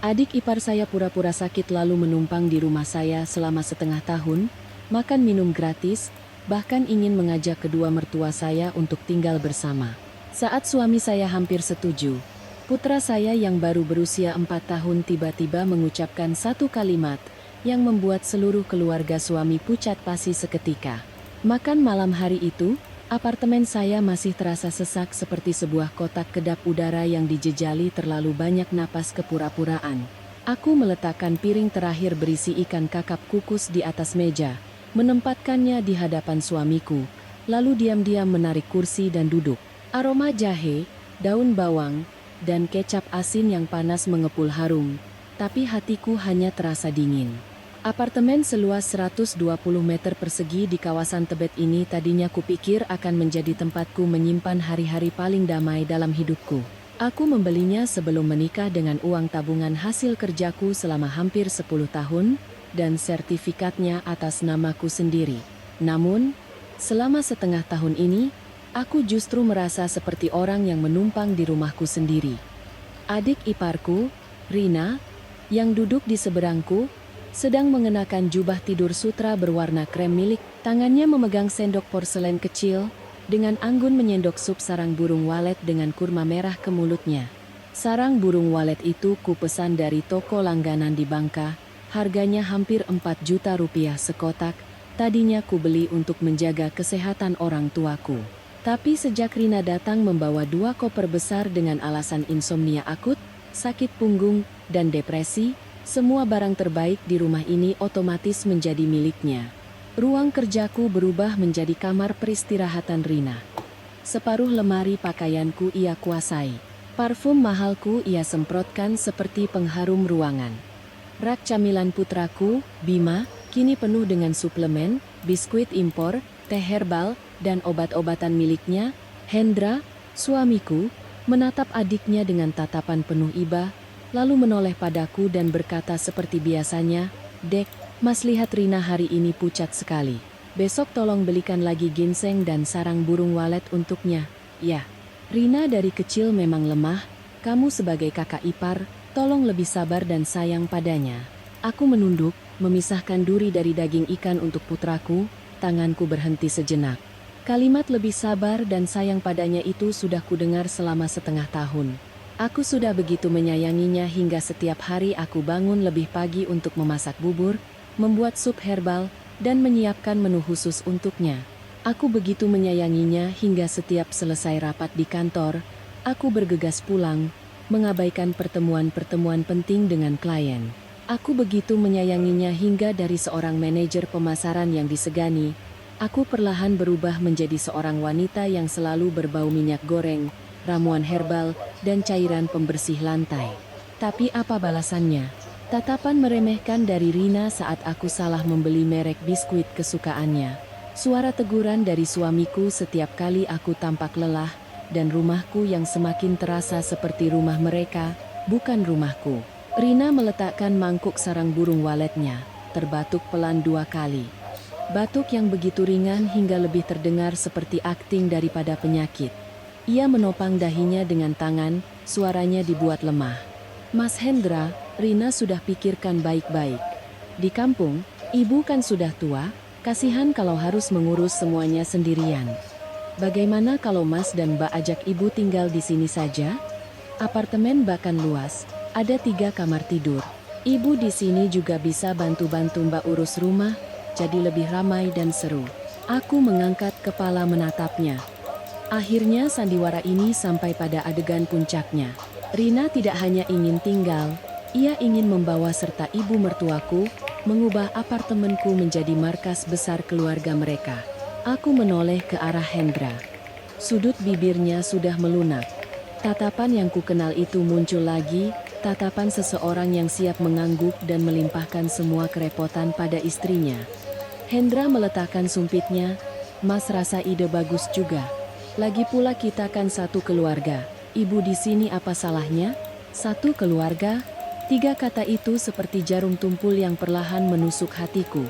Adik ipar saya pura-pura sakit lalu menumpang di rumah saya selama setengah tahun, makan minum gratis, bahkan ingin mengajak kedua mertua saya untuk tinggal bersama. Saat suami saya hampir setuju, putra saya yang baru berusia 4 tahun tiba-tiba mengucapkan satu kalimat yang membuat seluruh keluarga suami pucat pasi seketika. Makan malam hari itu, apartemen saya masih terasa sesak seperti sebuah kotak kedap udara yang dijejali terlalu banyak napas kepura-puraan. Aku meletakkan piring terakhir berisi ikan kakap kukus di atas meja, menempatkannya di hadapan suamiku, lalu diam-diam menarik kursi dan duduk. Aroma jahe, daun bawang, dan kecap asin yang panas mengepul harum, tapi hatiku hanya terasa dingin. Apartemen seluas 120 meter persegi di kawasan Tebet ini tadinya kupikir akan menjadi tempatku menyimpan hari-hari paling damai dalam hidupku. Aku membelinya sebelum menikah dengan uang tabungan hasil kerjaku selama hampir 10 tahun, dan sertifikatnya atas namaku sendiri. Namun, selama setengah tahun ini, aku justru merasa seperti orang yang menumpang di rumahku sendiri. Adik iparku, Rina, yang duduk di seberangku, sedang mengenakan jubah tidur sutra berwarna krem milik, tangannya memegang sendok porselen kecil, dengan anggun menyendok sup sarang burung walet dengan kurma merah ke mulutnya. Sarang burung walet itu kupesan dari toko langganan di Bangka, harganya hampir 4 juta rupiah sekotak, tadinya kubeli untuk menjaga kesehatan orang tuaku. Tapi sejak Rina datang membawa 2 koper besar dengan alasan insomnia akut, sakit punggung, dan depresi, semua barang terbaik di rumah ini otomatis menjadi miliknya. Ruang kerjaku berubah menjadi kamar peristirahatan Rina. Separuh lemari pakaianku ia kuasai. Parfum mahalku ia semprotkan seperti pengharum ruangan. Rak camilan putraku, Bima, kini penuh dengan suplemen, biskuit impor, teh herbal, dan obat-obatan miliknya. Hendra, suamiku, menatap adiknya dengan tatapan penuh iba, lalu menoleh padaku dan berkata seperti biasanya, "Dek, Mas lihat Rina hari ini pucat sekali. Besok tolong belikan lagi ginseng dan sarang burung walet untuknya." "Ya, Rina dari kecil memang lemah, kamu sebagai kakak ipar, tolong lebih sabar dan sayang padanya." Aku menunduk, memisahkan duri dari daging ikan untuk putraku, tanganku berhenti sejenak. Kalimat lebih sabar dan sayang padanya itu sudah kudengar selama setengah tahun. Aku sudah begitu menyayanginya hingga setiap hari aku bangun lebih pagi untuk memasak bubur, membuat sup herbal, dan menyiapkan menu khusus untuknya. Aku begitu menyayanginya hingga setiap selesai rapat di kantor, aku bergegas pulang, mengabaikan pertemuan-pertemuan penting dengan klien. Aku begitu menyayanginya hingga dari seorang manajer pemasaran yang disegani, aku perlahan berubah menjadi seorang wanita yang selalu berbau minyak goreng, ramuan herbal, dan cairan pembersih lantai. Tapi apa balasannya? Tatapan meremehkan dari Rina saat aku salah membeli merek biskuit kesukaannya. Suara teguran dari suamiku setiap kali aku tampak lelah, dan rumahku yang semakin terasa seperti rumah mereka, bukan rumahku. Rina meletakkan mangkuk sarang burung waletnya, terbatuk pelan 2 kali. Batuk yang begitu ringan hingga lebih terdengar seperti akting daripada penyakit. Ia menopang dahinya dengan tangan, suaranya dibuat lemah. "Mas Hendra, Rina sudah pikirkan baik-baik. Di kampung, ibu kan sudah tua, kasihan kalau harus mengurus semuanya sendirian. Bagaimana kalau Mas dan Mbak ajak ibu tinggal di sini saja? Apartemen bahkan luas, ada 3 kamar tidur. Ibu di sini juga bisa bantu-bantu Mbak urus rumah, jadi lebih ramai dan seru." Aku mengangkat kepala menatapnya. Akhirnya sandiwara ini sampai pada adegan puncaknya. Rina tidak hanya ingin tinggal, ia ingin membawa serta ibu mertuaku, mengubah apartemenku menjadi markas besar keluarga mereka. Aku menoleh ke arah Hendra. Sudut bibirnya sudah melunak. Tatapan yang kukenal itu muncul lagi, tatapan seseorang yang siap mengangguk dan melimpahkan semua kerepotan pada istrinya. Hendra meletakkan sumpitnya, "Mas rasa ide bagus juga. Lagi pula kita kan satu keluarga. Ibu di sini apa salahnya?" Satu keluarga? 3 kata itu seperti jarum tumpul yang perlahan menusuk hatiku.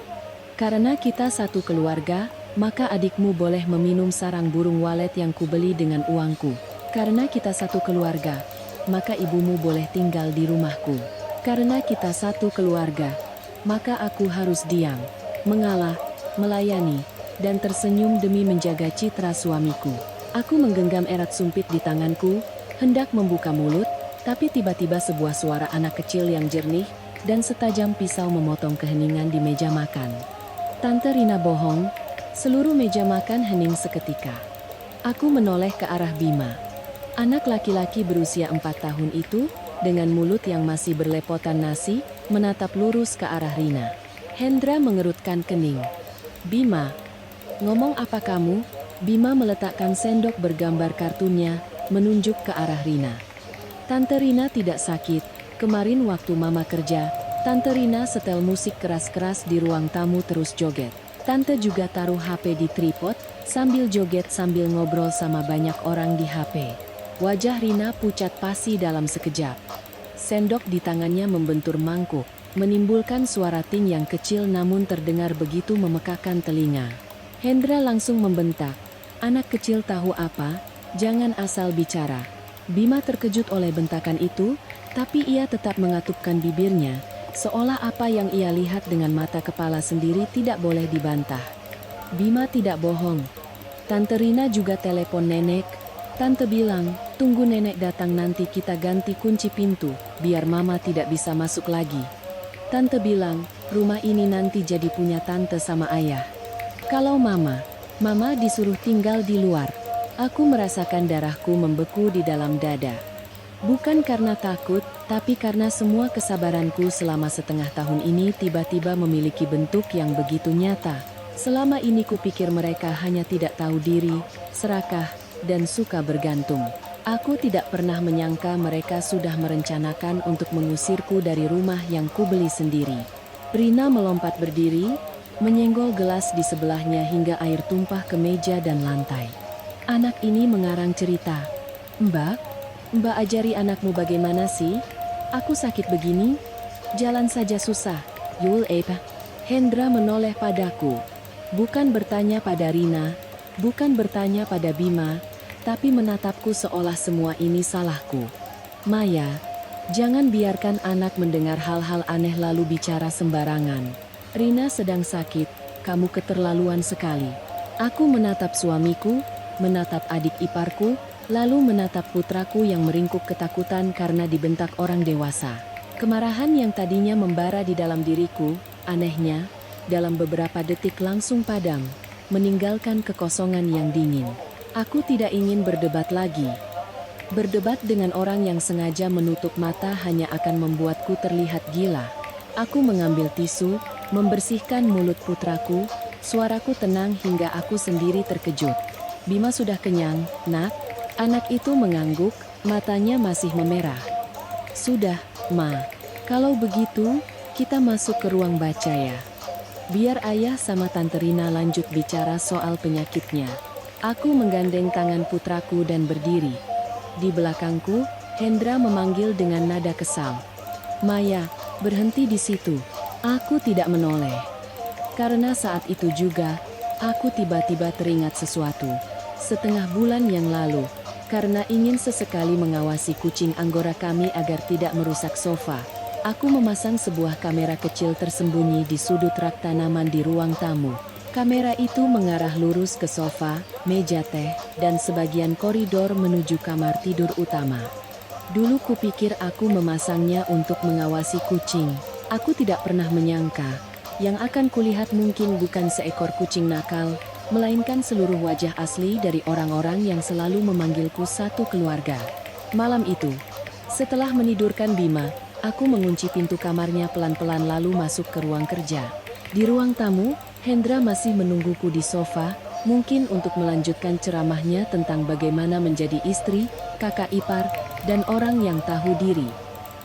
Karena kita satu keluarga, maka adikmu boleh meminum sarang burung walet yang kubeli dengan uangku. Karena kita satu keluarga, maka ibumu boleh tinggal di rumahku. Karena kita satu keluarga, maka aku harus diam, mengalah, melayani, dan tersenyum demi menjaga citra suamiku. Aku menggenggam erat sumpit di tanganku, hendak membuka mulut, tapi tiba-tiba sebuah suara anak kecil yang jernih dan setajam pisau memotong keheningan di meja makan. Tante Rina bohong, seluruh meja makan hening seketika. Aku menoleh ke arah Bima. Anak laki-laki berusia 4 tahun itu, dengan mulut yang masih berlepotan nasi, menatap lurus ke arah Rina. Hendra mengerutkan kening. Bima, ngomong apa kamu? Bima meletakkan sendok bergambar kartunnya, menunjuk ke arah Rina. Tante Rina tidak sakit, kemarin waktu mama kerja, Tante Rina setel musik keras-keras di ruang tamu terus joget. Tante juga taruh HP di tripod, sambil joget sambil ngobrol sama banyak orang di HP. Wajah Rina pucat pasi dalam sekejap. Sendok di tangannya membentur mangkuk, menimbulkan suara ting yang kecil namun terdengar begitu memekakan telinga. Hendra langsung membentak, "Anak kecil tahu apa? Jangan asal bicara." Bima terkejut oleh bentakan itu, tapi ia tetap mengatupkan bibirnya, seolah apa yang ia lihat dengan mata kepala sendiri tidak boleh dibantah. Bima tidak bohong. Tante Rina juga telepon nenek. Tante bilang, tunggu nenek datang nanti kita ganti kunci pintu, biar mama tidak bisa masuk lagi. Tante bilang, rumah ini nanti jadi punya tante sama ayah. Kalau mama disuruh tinggal di luar. Aku merasakan darahku membeku di dalam dada. Bukan karena takut, tapi karena semua kesabaranku selama setengah tahun ini tiba-tiba memiliki bentuk yang begitu nyata. Selama ini kupikir mereka hanya tidak tahu diri, serakah, dan suka bergantung. Aku tidak pernah menyangka mereka sudah merencanakan untuk mengusirku dari rumah yang kubeli sendiri. Rina melompat berdiri, menyenggol gelas di sebelahnya hingga air tumpah ke meja dan lantai. Anak ini mengarang cerita. Mbak ajari anakmu bagaimana sih? Aku sakit begini, jalan saja susah. Yul Epa. Hendra menoleh padaku. Bukan bertanya pada Rina, bukan bertanya pada Bima, tapi menatapku seolah semua ini salahku. Maya, jangan biarkan anak mendengar hal-hal aneh lalu bicara sembarangan. Rina sedang sakit, kamu keterlaluan sekali. Aku menatap suamiku, menatap adik iparku, lalu menatap putraku yang meringkuk ketakutan karena dibentak orang dewasa. Kemarahan yang tadinya membara di dalam diriku, anehnya, dalam beberapa detik langsung padam, meninggalkan kekosongan yang dingin. Aku tidak ingin berdebat lagi. Berdebat dengan orang yang sengaja menutup mata hanya akan membuatku terlihat gila. Aku mengambil tisu, membersihkan mulut putraku, suaraku tenang hingga aku sendiri terkejut. Bima sudah kenyang, nak? Anak itu mengangguk, matanya masih memerah. Sudah, Ma. Kalau begitu, kita masuk ke ruang baca ya. Biar ayah sama Tante Rina lanjut bicara soal penyakitnya. Aku menggandeng tangan putraku dan berdiri. Di belakangku, Hendra memanggil dengan nada kesal. Maya, berhenti di situ. Aku tidak menoleh. Karena saat itu juga, aku tiba-tiba teringat sesuatu. Setengah bulan yang lalu, karena ingin sesekali mengawasi kucing Anggora kami agar tidak merusak sofa, aku memasang sebuah kamera kecil tersembunyi di sudut rak tanaman di ruang tamu. Kamera itu mengarah lurus ke sofa, meja teh, dan sebagian koridor menuju kamar tidur utama. Dulu kupikir aku memasangnya untuk mengawasi kucing. Aku tidak pernah menyangka, yang akan kulihat mungkin bukan seekor kucing nakal, melainkan seluruh wajah asli dari orang-orang yang selalu memanggilku satu keluarga. Malam itu, setelah menidurkan Bima, aku mengunci pintu kamarnya pelan-pelan lalu masuk ke ruang kerja. Di ruang tamu, Hendra masih menungguku di sofa, mungkin untuk melanjutkan ceramahnya tentang bagaimana menjadi istri, kakak ipar, dan orang yang tahu diri.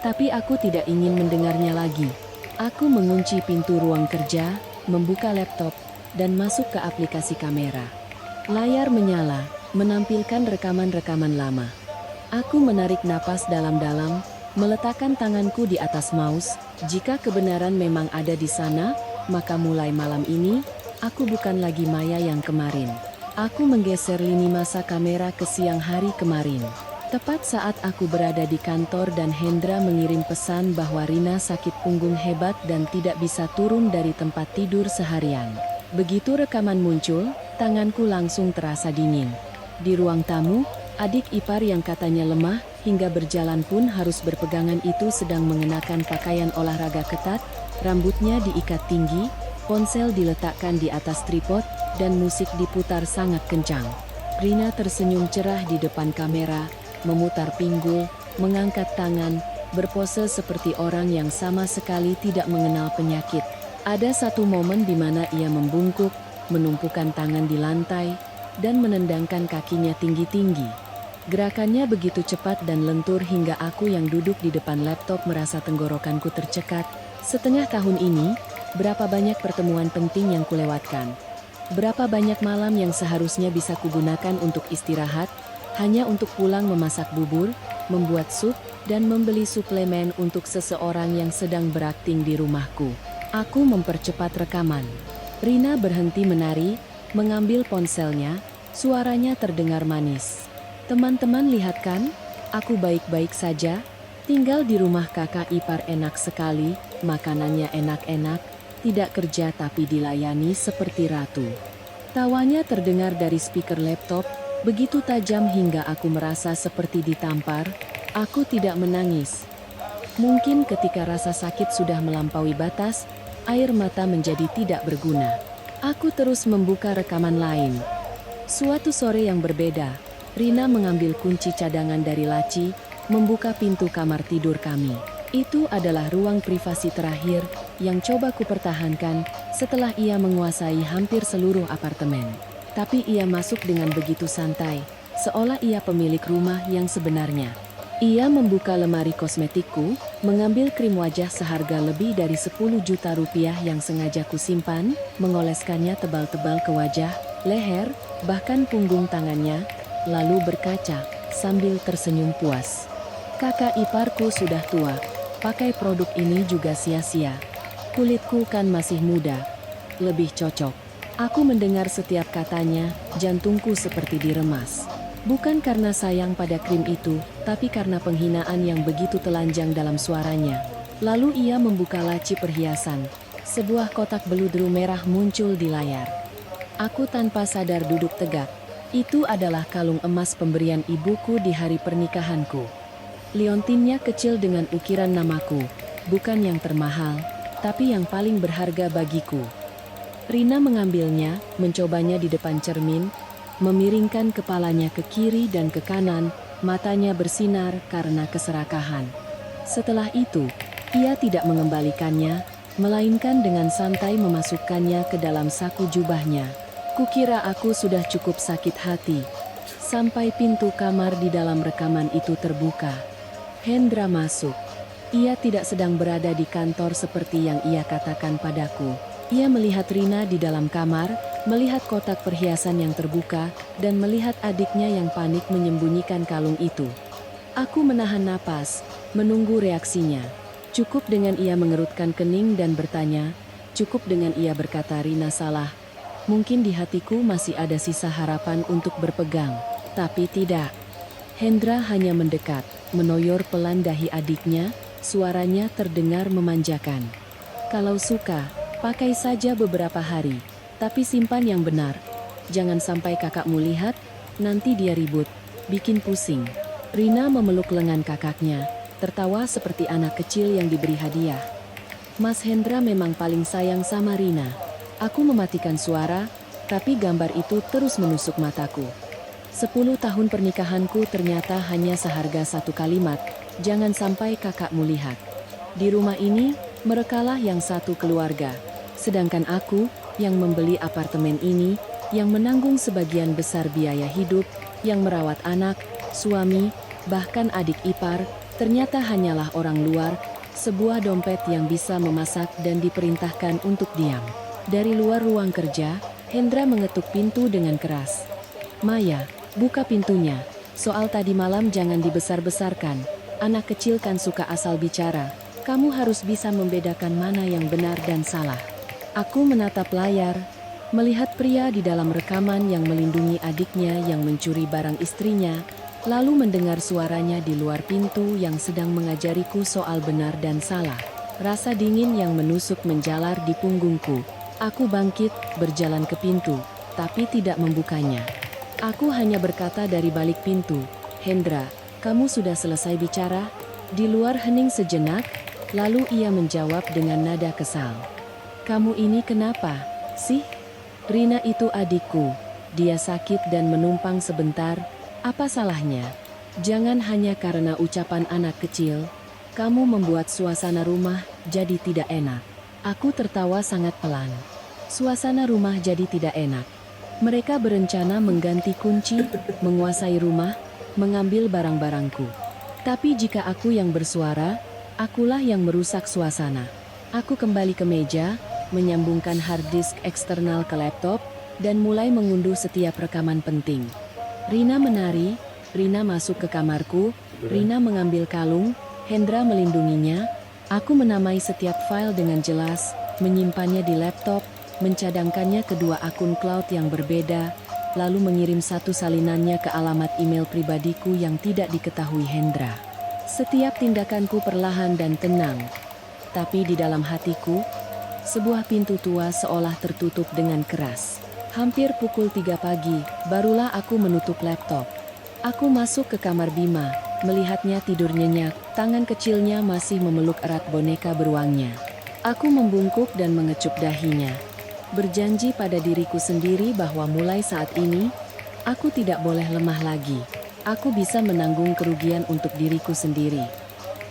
Tapi aku tidak ingin mendengarnya lagi. Aku mengunci pintu ruang kerja, membuka laptop, dan masuk ke aplikasi kamera. Layar menyala, menampilkan rekaman-rekaman lama. Aku menarik napas dalam-dalam, meletakkan tanganku di atas mouse. Jika kebenaran memang ada di sana, maka mulai malam ini, aku bukan lagi Maya yang kemarin. Aku menggeser lini masa kamera ke siang hari kemarin. Tepat saat aku berada di kantor dan Hendra mengirim pesan bahwa Rina sakit punggung hebat dan tidak bisa turun dari tempat tidur seharian. Begitu rekaman muncul, tanganku langsung terasa dingin. Di ruang tamu, adik ipar yang katanya lemah hingga berjalan pun harus berpegangan itu sedang mengenakan pakaian olahraga ketat, rambutnya diikat tinggi, ponsel diletakkan di atas tripod, dan musik diputar sangat kencang. Rina tersenyum cerah di depan kamera, memutar pinggul, mengangkat tangan, berpose seperti orang yang sama sekali tidak mengenal penyakit. Ada satu momen di mana ia membungkuk, menumpukan tangan di lantai, dan menendangkan kakinya tinggi-tinggi. Gerakannya begitu cepat dan lentur hingga aku yang duduk di depan laptop merasa tenggorokanku tercekat. Setengah tahun ini, berapa banyak pertemuan penting yang kulewatkan. Berapa banyak malam yang seharusnya bisa kugunakan untuk istirahat, hanya untuk pulang memasak bubur, membuat sup, dan membeli suplemen untuk seseorang yang sedang berakting di rumahku. Aku mempercepat rekaman. Rina berhenti menari, mengambil ponselnya, suaranya terdengar manis. Teman-teman lihat kan, aku baik-baik saja, tinggal di rumah kakak ipar enak sekali, makanannya enak-enak, tidak kerja tapi dilayani seperti ratu. Tawanya terdengar dari speaker laptop, begitu tajam hingga aku merasa seperti ditampar. Aku tidak menangis. Mungkin ketika rasa sakit sudah melampaui batas, air mata menjadi tidak berguna. Aku terus membuka rekaman lain. Suatu sore yang berbeda, Rina mengambil kunci cadangan dari laci, membuka pintu kamar tidur kami. Itu adalah ruang privasi terakhir yang coba kupertahankan setelah ia menguasai hampir seluruh apartemen. Tapi ia masuk dengan begitu santai, seolah ia pemilik rumah yang sebenarnya. Ia membuka lemari kosmetikku, mengambil krim wajah seharga lebih dari 10 juta rupiah yang sengaja kusimpan, mengoleskannya tebal-tebal ke wajah, leher, bahkan punggung tangannya, lalu berkaca, sambil tersenyum puas. Kakak iparku sudah tua, pakai produk ini juga sia-sia. Kulitku kan masih muda, lebih cocok. Aku mendengar setiap katanya, jantungku seperti diremas. Bukan karena sayang pada krim itu, tapi karena penghinaan yang begitu telanjang dalam suaranya. Lalu ia membuka laci perhiasan. Sebuah kotak beludru merah muncul di layar. Aku tanpa sadar duduk tegak. Itu adalah kalung emas pemberian ibuku di hari pernikahanku. Liontinnya kecil dengan ukiran namaku, bukan yang termahal, tapi yang paling berharga bagiku. Rina mengambilnya, mencobanya di depan cermin, memiringkan kepalanya ke kiri dan ke kanan, matanya bersinar karena keserakahan. Setelah itu, ia tidak mengembalikannya, melainkan dengan santai memasukkannya ke dalam saku jubahnya. Kukira aku sudah cukup sakit hati, sampai pintu kamar di dalam rekaman itu terbuka. Hendra masuk. Ia tidak sedang berada di kantor seperti yang ia katakan padaku. Ia melihat Rina di dalam kamar, melihat kotak perhiasan yang terbuka, dan melihat adiknya yang panik menyembunyikan kalung itu. Aku menahan napas, menunggu reaksinya. Cukup dengan ia mengerutkan kening dan bertanya, cukup dengan ia berkata Rina salah. Mungkin di hatiku masih ada sisa harapan untuk berpegang, tapi tidak. Hendra hanya mendekat, menoyor pelan dahi adiknya, suaranya terdengar memanjakan. Kalau suka, pakai saja beberapa hari. Tapi simpan yang benar. Jangan sampai kakakmu lihat, nanti dia ribut, bikin pusing. Rina memeluk lengan kakaknya, tertawa seperti anak kecil yang diberi hadiah. Mas Hendra memang paling sayang sama Rina. Aku mematikan suara, tapi gambar itu terus menusuk mataku. 10 tahun pernikahanku ternyata hanya seharga satu kalimat, jangan sampai kakakmu lihat. Di rumah ini, merekalah yang satu keluarga. Sedangkan aku, yang membeli apartemen ini, yang menanggung sebagian besar biaya hidup, yang merawat anak, suami, bahkan adik ipar, ternyata hanyalah orang luar, sebuah dompet yang bisa memasak dan diperintahkan untuk diam. Dari luar ruang kerja, Hendra mengetuk pintu dengan keras. Maya, buka pintunya. Soal tadi malam jangan dibesar-besarkan. Anak kecil kan suka asal bicara. Kamu harus bisa membedakan mana yang benar dan salah. Aku menatap layar, melihat pria di dalam rekaman yang melindungi adiknya yang mencuri barang istrinya, lalu mendengar suaranya di luar pintu yang sedang mengajariku soal benar dan salah. Rasa dingin yang menusuk menjalar di punggungku. Aku bangkit, berjalan ke pintu, tapi tidak membukanya. Aku hanya berkata dari balik pintu, "Hendra, kamu sudah selesai bicara?" Di luar hening sejenak, lalu ia menjawab dengan nada kesal. "Kamu ini kenapa, sih? Rina itu adikku. Dia sakit dan menumpang sebentar. Apa salahnya? Jangan hanya karena ucapan anak kecil, kamu membuat suasana rumah jadi tidak enak." Aku tertawa sangat pelan. Suasana rumah jadi tidak enak. Mereka berencana mengganti kunci, menguasai rumah, mengambil barang-barangku. Tapi jika aku yang bersuara, akulah yang merusak suasana. Aku kembali ke meja, menyambungkan hard disk eksternal ke laptop, dan mulai mengunduh setiap rekaman penting. Rina menari, Rina masuk ke kamarku, Rina mengambil kalung, Hendra melindunginya. Aku menamai setiap file dengan jelas, menyimpannya di laptop, mencadangkannya ke dua akun cloud yang berbeda, lalu mengirim satu salinannya ke alamat email pribadiku yang tidak diketahui Hendra. Setiap tindakanku perlahan dan tenang, tapi di dalam hatiku, sebuah pintu tua seolah tertutup dengan keras. Hampir pukul 3 pagi, barulah aku menutup laptop. Aku masuk ke kamar Bima, melihatnya tidur nyenyak, tangan kecilnya masih memeluk erat boneka beruangnya. Aku membungkuk dan mengecup dahinya. Berjanji pada diriku sendiri bahwa mulai saat ini, aku tidak boleh lemah lagi. Aku bisa menanggung kerugian untuk diriku sendiri.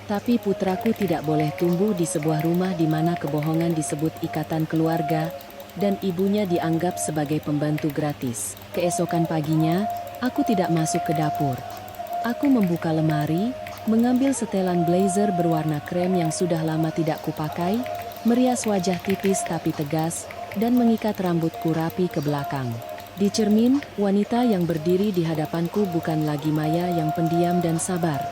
Tapi putraku tidak boleh tumbuh di sebuah rumah di mana kebohongan disebut ikatan keluarga, dan ibunya dianggap sebagai pembantu gratis. Keesokan paginya, aku tidak masuk ke dapur. Aku membuka lemari, mengambil setelan blazer berwarna krem yang sudah lama tidak kupakai, merias wajah tipis tapi tegas, dan mengikat rambutku rapi ke belakang. Di cermin, wanita yang berdiri di hadapanku bukan lagi Maya yang pendiam dan sabar.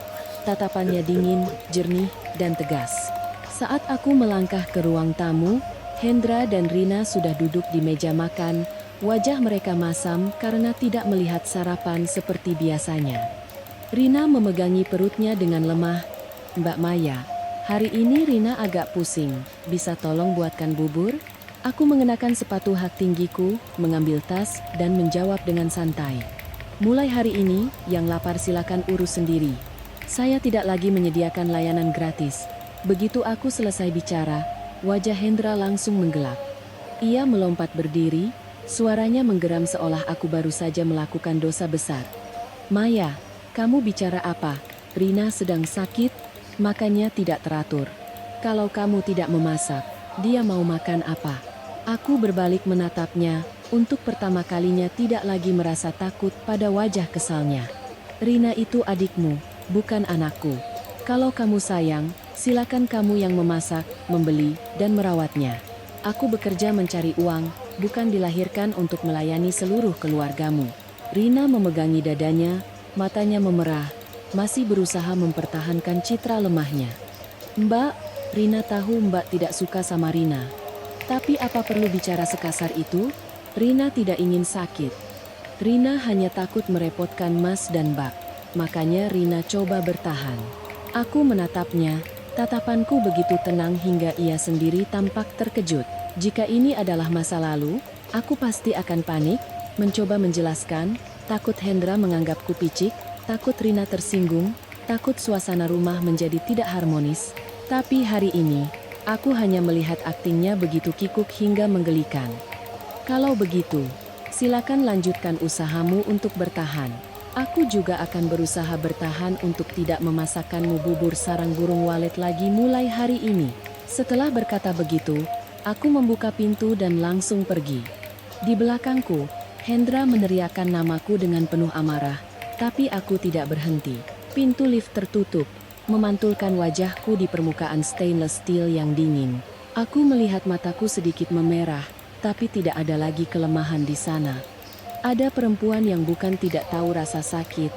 Tatapannya dingin, jernih, dan tegas. Saat aku melangkah ke ruang tamu, Hendra dan Rina sudah duduk di meja makan. Wajah mereka masam karena tidak melihat sarapan seperti biasanya. Rina memegangi perutnya dengan lemah. "Mbak Maya, hari ini Rina agak pusing. Bisa tolong buatkan bubur?" Aku mengenakan sepatu hak tinggiku, mengambil tas, dan menjawab dengan santai. "Mulai hari ini, yang lapar silakan urus sendiri. Saya tidak lagi menyediakan layanan gratis." Begitu aku selesai bicara, wajah Hendra langsung menggelap. Ia melompat berdiri, suaranya menggeram seolah aku baru saja melakukan dosa besar. "Maya, kamu bicara apa? Rina sedang sakit, makannya tidak teratur. Kalau kamu tidak memasak, dia mau makan apa?" Aku berbalik menatapnya, untuk pertama kalinya tidak lagi merasa takut pada wajah kesalnya. "Rina itu adikmu, bukan anakku. Kalau kamu sayang, silakan kamu yang memasak, membeli, dan merawatnya. Aku bekerja mencari uang, bukan dilahirkan untuk melayani seluruh keluargamu." Rina memegangi dadanya, matanya memerah, masih berusaha mempertahankan citra lemahnya. "Mbak," Rina tahu Mbak tidak suka sama Rina. Tapi apa perlu bicara sekasar itu? Rina tidak ingin sakit. Rina hanya takut merepotkan Mas dan Mbak. Makanya Rina coba bertahan. Aku menatapnya, tatapanku begitu tenang hingga ia sendiri tampak terkejut. Jika ini adalah masa lalu, aku pasti akan panik, mencoba menjelaskan, takut Hendra menganggapku picik, takut Rina tersinggung, takut suasana rumah menjadi tidak harmonis. Tapi hari ini, aku hanya melihat aktingnya begitu kikuk hingga menggelikan. "Kalau begitu, silakan lanjutkan usahamu untuk bertahan. Aku juga akan berusaha bertahan untuk tidak memasakkanmu bubur sarang burung walet lagi mulai hari ini." Setelah berkata begitu, aku membuka pintu dan langsung pergi. Di belakangku, Hendra meneriakkan namaku dengan penuh amarah, tapi aku tidak berhenti. Pintu lift tertutup, memantulkan wajahku di permukaan stainless steel yang dingin. Aku melihat mataku sedikit memerah, tapi tidak ada lagi kelemahan di sana. Ada perempuan yang bukan tidak tahu rasa sakit,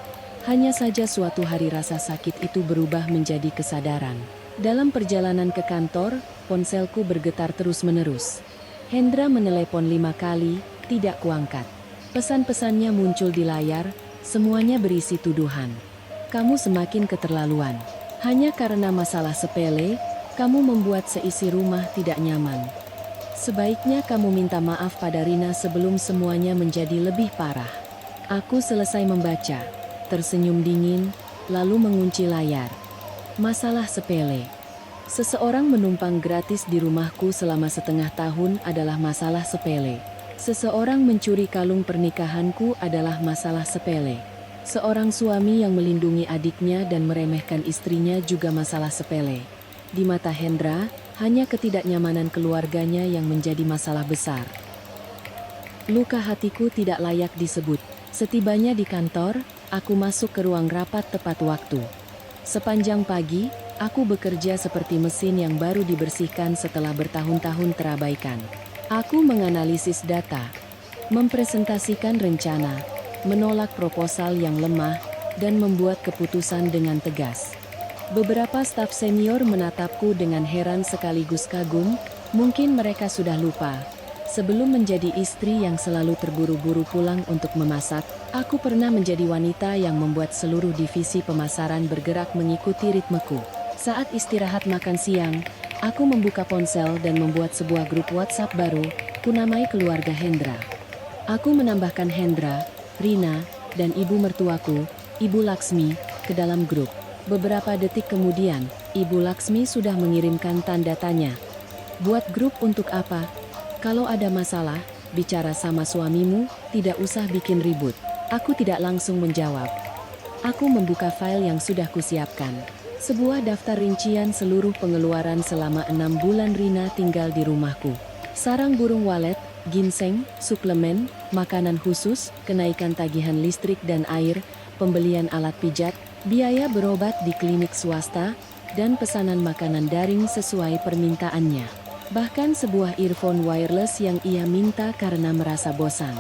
hanya saja suatu hari rasa sakit itu berubah menjadi kesadaran. Dalam perjalanan ke kantor, ponselku bergetar terus-menerus. Hendra menelepon 5 kali, tidak kuangkat. Pesan-pesannya muncul di layar, Semuanya berisi tuduhan. Kamu semakin keterlaluan. Hanya karena masalah sepele, kamu membuat seisi rumah tidak nyaman. Sebaiknya kamu minta maaf pada Rina sebelum semuanya menjadi lebih parah. Aku selesai membaca, tersenyum dingin, lalu mengunci layar. Masalah sepele. Seseorang menumpang gratis di rumahku selama setengah tahun adalah masalah sepele. Seseorang mencuri kalung pernikahanku adalah masalah sepele. Seorang suami yang melindungi adiknya dan meremehkan istrinya juga masalah sepele. Di mata Hendra, hanya ketidaknyamanan keluarganya yang menjadi masalah besar. Luka hatiku tidak layak disebut. Setibanya di kantor, aku masuk ke ruang rapat tepat waktu. Sepanjang pagi, aku bekerja seperti mesin yang baru dibersihkan setelah bertahun-tahun terabaikan. Aku menganalisis data, mempresentasikan rencana, menolak proposal yang lemah, dan membuat keputusan dengan tegas. Beberapa staf senior menatapku dengan heran sekaligus kagum, mungkin mereka sudah lupa. Sebelum menjadi istri yang selalu terburu-buru pulang untuk memasak, aku pernah menjadi wanita yang membuat seluruh divisi pemasaran bergerak mengikuti ritmeku. Saat istirahat makan siang, aku membuka ponsel dan membuat sebuah grup WhatsApp baru, kunamai keluarga Hendra. Aku menambahkan Hendra, Rina, dan ibu mertuaku, Ibu Laksmi, ke dalam grup. Beberapa detik kemudian, Ibu Laksmi sudah mengirimkan tanda tanya. Buat grup untuk apa? Kalau ada masalah, bicara sama suamimu, tidak usah bikin ribut. Aku tidak langsung menjawab. Aku membuka file yang sudah kusiapkan. Sebuah daftar rincian seluruh pengeluaran selama 6 bulan Rina tinggal di rumahku. Sarang burung walet, ginseng, suplemen, makanan khusus, kenaikan tagihan listrik dan air, pembelian alat pijat, biaya berobat di klinik swasta, dan pesanan makanan daring sesuai permintaannya. Bahkan sebuah earphone wireless yang ia minta karena merasa bosan.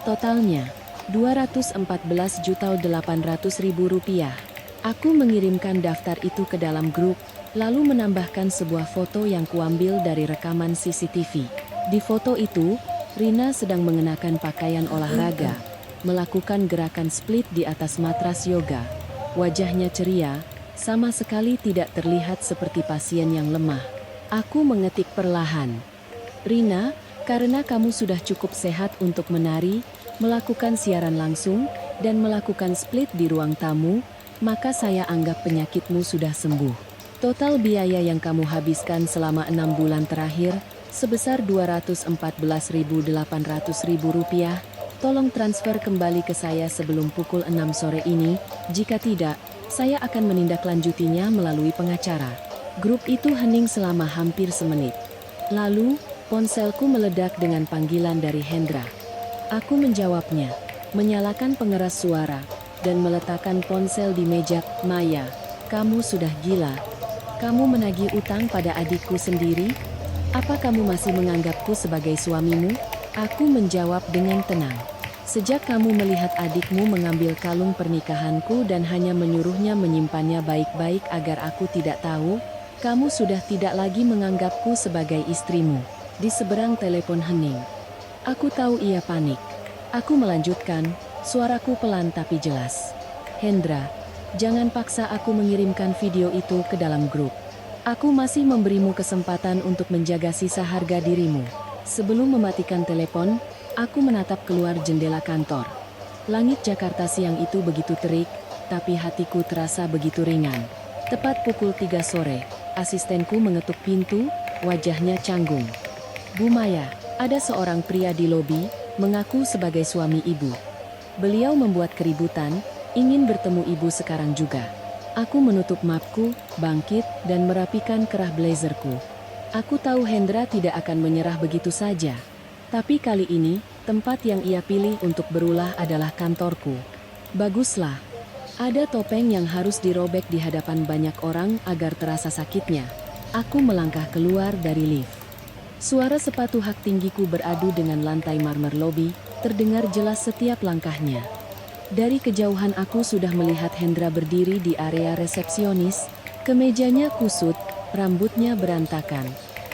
Totalnya, Rp214.800.000. Aku mengirimkan daftar itu ke dalam grup, lalu menambahkan sebuah foto yang kuambil dari rekaman CCTV. Di foto itu, Rina sedang mengenakan pakaian olahraga, melakukan gerakan split di atas matras yoga. Wajahnya ceria, sama sekali tidak terlihat seperti pasien yang lemah. Aku mengetik perlahan. Rina, karena kamu sudah cukup sehat untuk menari, melakukan siaran langsung, dan melakukan split di ruang tamu, maka saya anggap penyakitmu sudah sembuh. Total biaya yang kamu habiskan selama 6 bulan terakhir, sebesar Rp214.800.000. Tolong transfer kembali ke saya sebelum pukul 6 sore ini, jika tidak, saya akan menindaklanjutinya melalui pengacara. Grup itu hening selama hampir semenit. Lalu, ponselku meledak dengan panggilan dari Hendra. Aku menjawabnya, menyalakan pengeras suara, dan meletakkan ponsel di meja. Maya, kamu sudah gila. Kamu menagih utang pada adikku sendiri? Apa kamu masih menganggapku sebagai suamimu? Aku menjawab dengan tenang. Sejak kamu melihat adikmu mengambil kalung pernikahanku dan hanya menyuruhnya menyimpannya baik-baik agar aku tidak tahu, kamu sudah tidak lagi menganggapku sebagai istrimu. Di seberang telepon hening. Aku tahu ia panik. Aku melanjutkan, suaraku pelan tapi jelas. Hendra, jangan paksa aku mengirimkan video itu ke dalam grup. Aku masih memberimu kesempatan untuk menjaga sisa harga dirimu. Sebelum mematikan telepon, aku menatap keluar jendela kantor. Langit Jakarta siang itu begitu terik, tapi hatiku terasa begitu ringan. Tepat pukul 3 sore. Asistenku mengetuk pintu, wajahnya canggung. Bu Maya, ada seorang pria di lobi, mengaku sebagai suami ibu. Beliau membuat keributan, ingin bertemu ibu sekarang juga. Aku menutup mapku, bangkit, dan merapikan kerah blazerku. Aku tahu Hendra tidak akan menyerah begitu saja. Tapi kali ini, tempat yang ia pilih untuk berulah adalah kantorku. Baguslah. Ada topeng yang harus dirobek di hadapan banyak orang agar terasa sakitnya. Aku melangkah keluar dari lift. Suara sepatu hak tinggiku beradu dengan lantai marmer lobi, terdengar jelas setiap langkahnya. Dari kejauhan aku sudah melihat Hendra berdiri di area resepsionis, kemejanya kusut, rambutnya berantakan.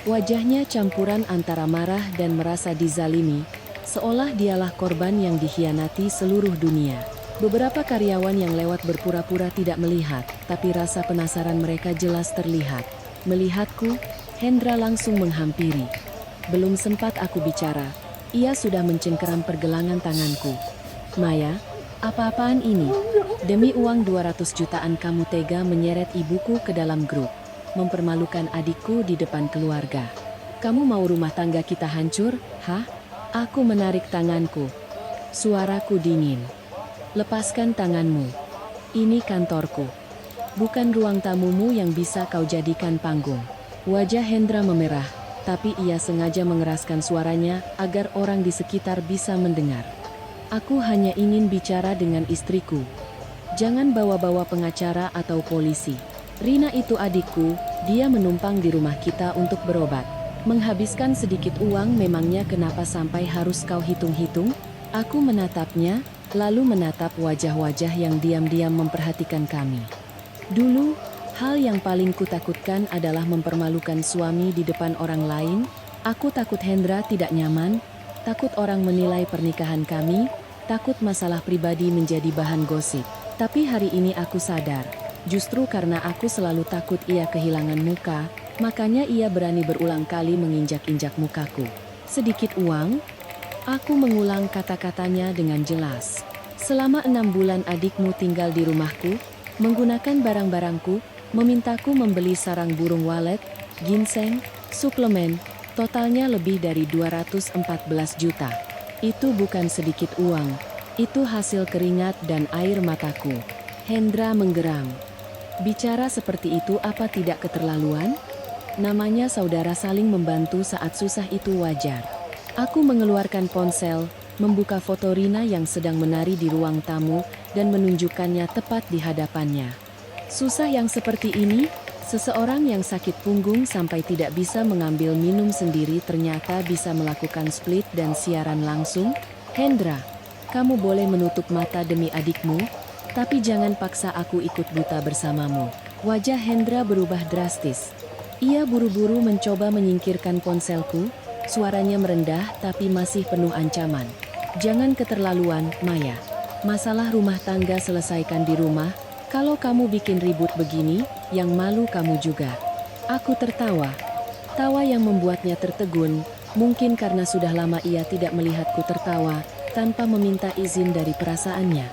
Wajahnya campuran antara marah dan merasa dizalimi, seolah dialah korban yang dikhianati seluruh dunia. Beberapa karyawan yang lewat berpura-pura tidak melihat, tapi rasa penasaran mereka jelas terlihat. Melihatku, Hendra langsung menghampiri. Belum sempat aku bicara, ia sudah mencengkeram pergelangan tanganku. Maya, apa-apaan ini? Demi uang 200 jutaan kamu tega menyeret ibuku ke dalam grup. Mempermalukan adikku di depan keluarga. Kamu mau rumah tangga kita hancur? Hah? Aku menarik tanganku. Suaraku dingin. Lepaskan tanganmu. Ini kantorku. Bukan ruang tamumu yang bisa kau jadikan panggung. Wajah Hendra memerah, tapi ia sengaja mengeraskan suaranya agar orang di sekitar bisa mendengar. Aku hanya ingin bicara dengan istriku. Jangan bawa-bawa pengacara atau polisi. Rina itu adikku, dia menumpang di rumah kita untuk berobat. Menghabiskan sedikit uang memangnya kenapa sampai harus kau hitung-hitung? Aku menatapnya, lalu menatap wajah-wajah yang diam-diam memperhatikan kami. Dulu, hal yang paling kutakutkan adalah mempermalukan suami di depan orang lain. Aku takut Hendra tidak nyaman, takut orang menilai pernikahan kami, takut masalah pribadi menjadi bahan gosip. Tapi hari ini aku sadar, justru karena aku selalu takut ia kehilangan muka, makanya ia berani berulang kali menginjak-injak mukaku. Sedikit uang? Aku mengulang kata-katanya dengan jelas. Selama 6 bulan adikmu tinggal di rumahku, menggunakan barang-barangku, memintaku membeli sarang burung walet, ginseng, suplemen, totalnya lebih dari 214 juta. Itu bukan sedikit uang, itu hasil keringat dan air mataku. Hendra menggeram. Bicara seperti itu apa tidak keterlaluan? Namanya saudara saling membantu saat susah itu wajar. Aku mengeluarkan ponsel, membuka foto Rina yang sedang menari di ruang tamu, dan menunjukkannya tepat di hadapannya. Susah yang seperti ini, seseorang yang sakit punggung sampai tidak bisa mengambil minum sendiri ternyata bisa melakukan split dan siaran langsung. Hendra, kamu boleh menutup mata demi adikmu, tapi jangan paksa aku ikut buta bersamamu. Wajah Hendra berubah drastis. Ia buru-buru mencoba menyingkirkan ponselku. Suaranya merendah tapi masih penuh ancaman. Jangan keterlaluan, Maya. Masalah rumah tangga selesaikan di rumah. Kalau kamu bikin ribut begini, yang malu kamu juga. Aku tertawa. Tawa yang membuatnya tertegun, mungkin karena sudah lama ia tidak melihatku tertawa, tanpa meminta izin dari perasaannya.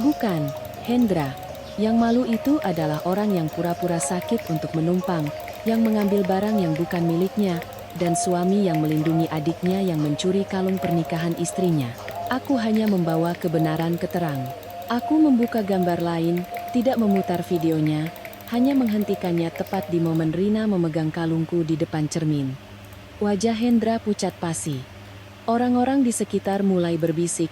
Bukan, Hendra. Yang malu itu adalah orang yang pura-pura sakit untuk menumpang, yang mengambil barang yang bukan miliknya, dan suami yang melindungi adiknya yang mencuri kalung pernikahan istrinya. Aku hanya membawa kebenaran ke terang. Aku membuka gambar lain, tidak memutar videonya, hanya menghentikannya tepat di momen Rina memegang kalungku di depan cermin. Wajah Hendra pucat pasi. Orang-orang di sekitar mulai berbisik.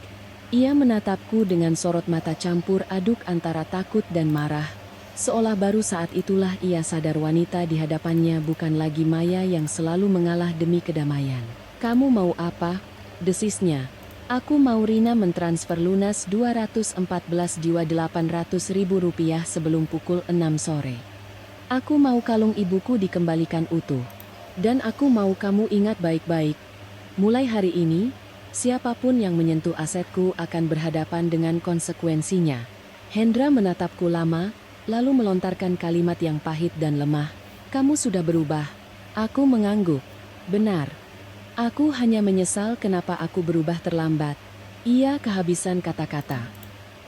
Ia menatapku dengan sorot mata campur aduk antara takut dan marah. Seolah baru saat itulah ia sadar wanita di hadapannya bukan lagi Maya yang selalu mengalah demi kedamaian. Kamu mau apa? Desisnya. Aku mau Rina mentransfer lunas 214.800.000 rupiah sebelum pukul 6 sore. Aku mau kalung ibuku dikembalikan utuh. Dan aku mau kamu ingat baik-baik. Mulai hari ini, siapapun yang menyentuh asetku akan berhadapan dengan konsekuensinya. Hendra menatapku lama, lalu melontarkan kalimat yang pahit dan lemah. Kamu sudah berubah. Aku mengangguk. Benar. Aku hanya menyesal kenapa aku berubah terlambat. Ia kehabisan kata-kata.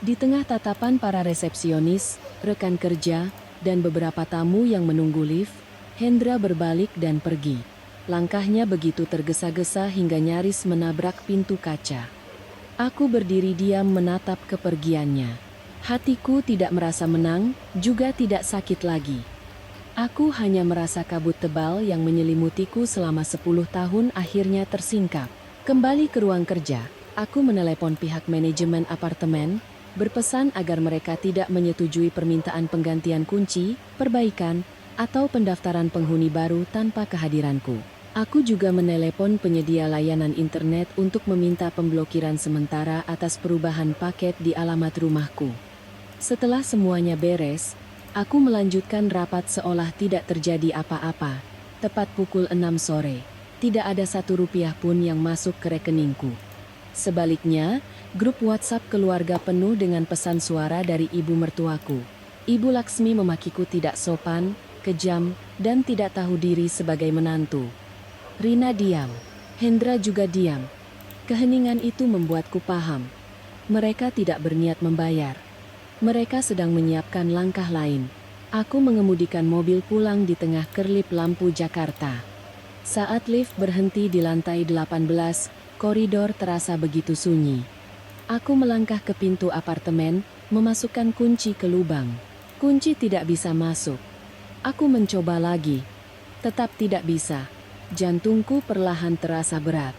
Di tengah tatapan para resepsionis, rekan kerja, dan beberapa tamu yang menunggu lift, Hendra berbalik dan pergi. Langkahnya begitu tergesa-gesa hingga nyaris menabrak pintu kaca. Aku berdiri diam menatap kepergiannya. Hatiku tidak merasa menang, juga tidak sakit lagi. Aku hanya merasa kabut tebal yang menyelimutiku selama 10 tahun akhirnya tersingkap. Kembali ke ruang kerja, aku menelepon pihak manajemen apartemen, berpesan agar mereka tidak menyetujui permintaan penggantian kunci, perbaikan, atau pendaftaran penghuni baru tanpa kehadiranku. Aku juga menelepon penyedia layanan internet untuk meminta pemblokiran sementara atas perubahan paket di alamat rumahku. Setelah semuanya beres, aku melanjutkan rapat seolah tidak terjadi apa-apa. Tepat pukul 6 sore, tidak ada 1 rupiah pun yang masuk ke rekeningku. Sebaliknya, grup WhatsApp keluarga penuh dengan pesan suara dari ibu mertuaku. Ibu Laksmi memakiku tidak sopan, kejam, dan tidak tahu diri sebagai menantu. Rina diam. Hendra juga diam. Keheningan itu membuatku paham. Mereka tidak berniat membayar. Mereka sedang menyiapkan langkah lain. Aku mengemudikan mobil pulang di tengah kerlip lampu Jakarta. Saat lift berhenti di lantai 18, koridor terasa begitu sunyi. Aku melangkah ke pintu apartemen, memasukkan kunci ke lubang. Kunci tidak bisa masuk. Aku mencoba lagi. Tetap tidak bisa. Jantungku perlahan terasa berat.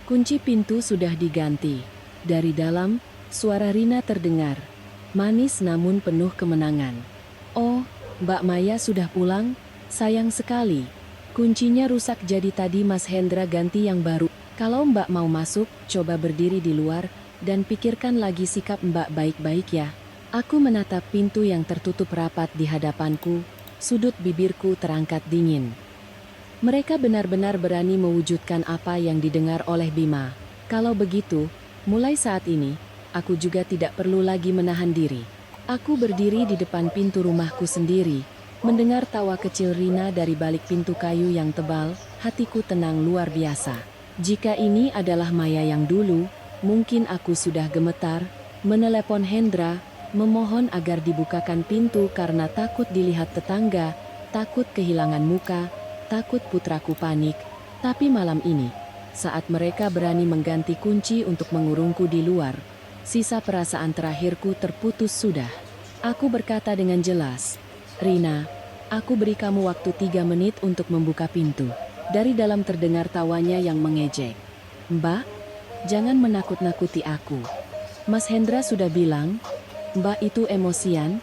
Kunci pintu sudah diganti. Dari dalam, suara Rina terdengar. Manis namun penuh kemenangan. "Oh, Mbak Maya sudah pulang? Sayang sekali. Kuncinya rusak jadi tadi Mas Hendra ganti yang baru. Kalau Mbak mau masuk, coba berdiri di luar dan pikirkan lagi sikap Mbak baik-baik ya." Aku menatap pintu yang tertutup rapat di hadapanku, sudut bibirku terangkat dingin. Mereka benar-benar berani mewujudkan apa yang didengar oleh Bima. Kalau begitu, mulai saat ini, aku juga tidak perlu lagi menahan diri. Aku berdiri di depan pintu rumahku sendiri, mendengar tawa kecil Rina dari balik pintu kayu yang tebal, hatiku tenang luar biasa. Jika ini adalah Maya yang dulu, mungkin aku sudah gemetar, menelepon Hendra, memohon agar dibukakan pintu karena takut dilihat tetangga, takut kehilangan muka, takut putraku panik. Tapi malam ini, saat mereka berani mengganti kunci untuk mengurungku di luar, sisa perasaan terakhirku terputus sudah. Aku berkata dengan jelas, "Rina, aku beri kamu waktu 3 menit untuk membuka pintu." Dari dalam terdengar tawanya yang mengejek. "Mbak, jangan menakut-nakuti aku. Mas Hendra sudah bilang, Mbak itu emosian,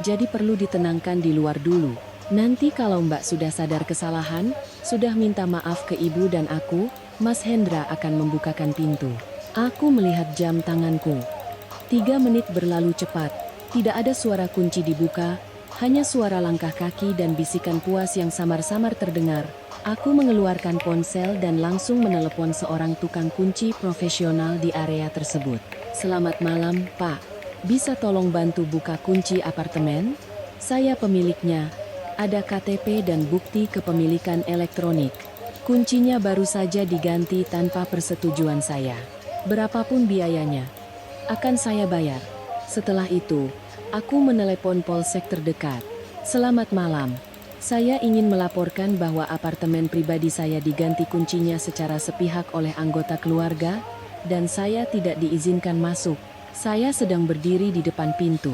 jadi perlu ditenangkan di luar dulu. Nanti kalau Mbak sudah sadar kesalahan, sudah minta maaf ke ibu dan aku, Mas Hendra akan membukakan pintu." Aku melihat jam tanganku. 3 menit berlalu cepat. Tidak ada suara kunci dibuka, hanya suara langkah kaki dan bisikan puas yang samar-samar terdengar. Aku mengeluarkan ponsel dan langsung menelepon seorang tukang kunci profesional di area tersebut. "Selamat malam, Pak. Bisa tolong bantu buka kunci apartemen? Saya pemiliknya. Ada KTP dan bukti kepemilikan elektronik. Kuncinya baru saja diganti tanpa persetujuan saya. Berapapun biayanya, akan saya bayar." Setelah itu, aku menelepon polsek terdekat. "Selamat malam. Saya ingin melaporkan bahwa apartemen pribadi saya diganti kuncinya secara sepihak oleh anggota keluarga, dan saya tidak diizinkan masuk. Saya sedang berdiri di depan pintu.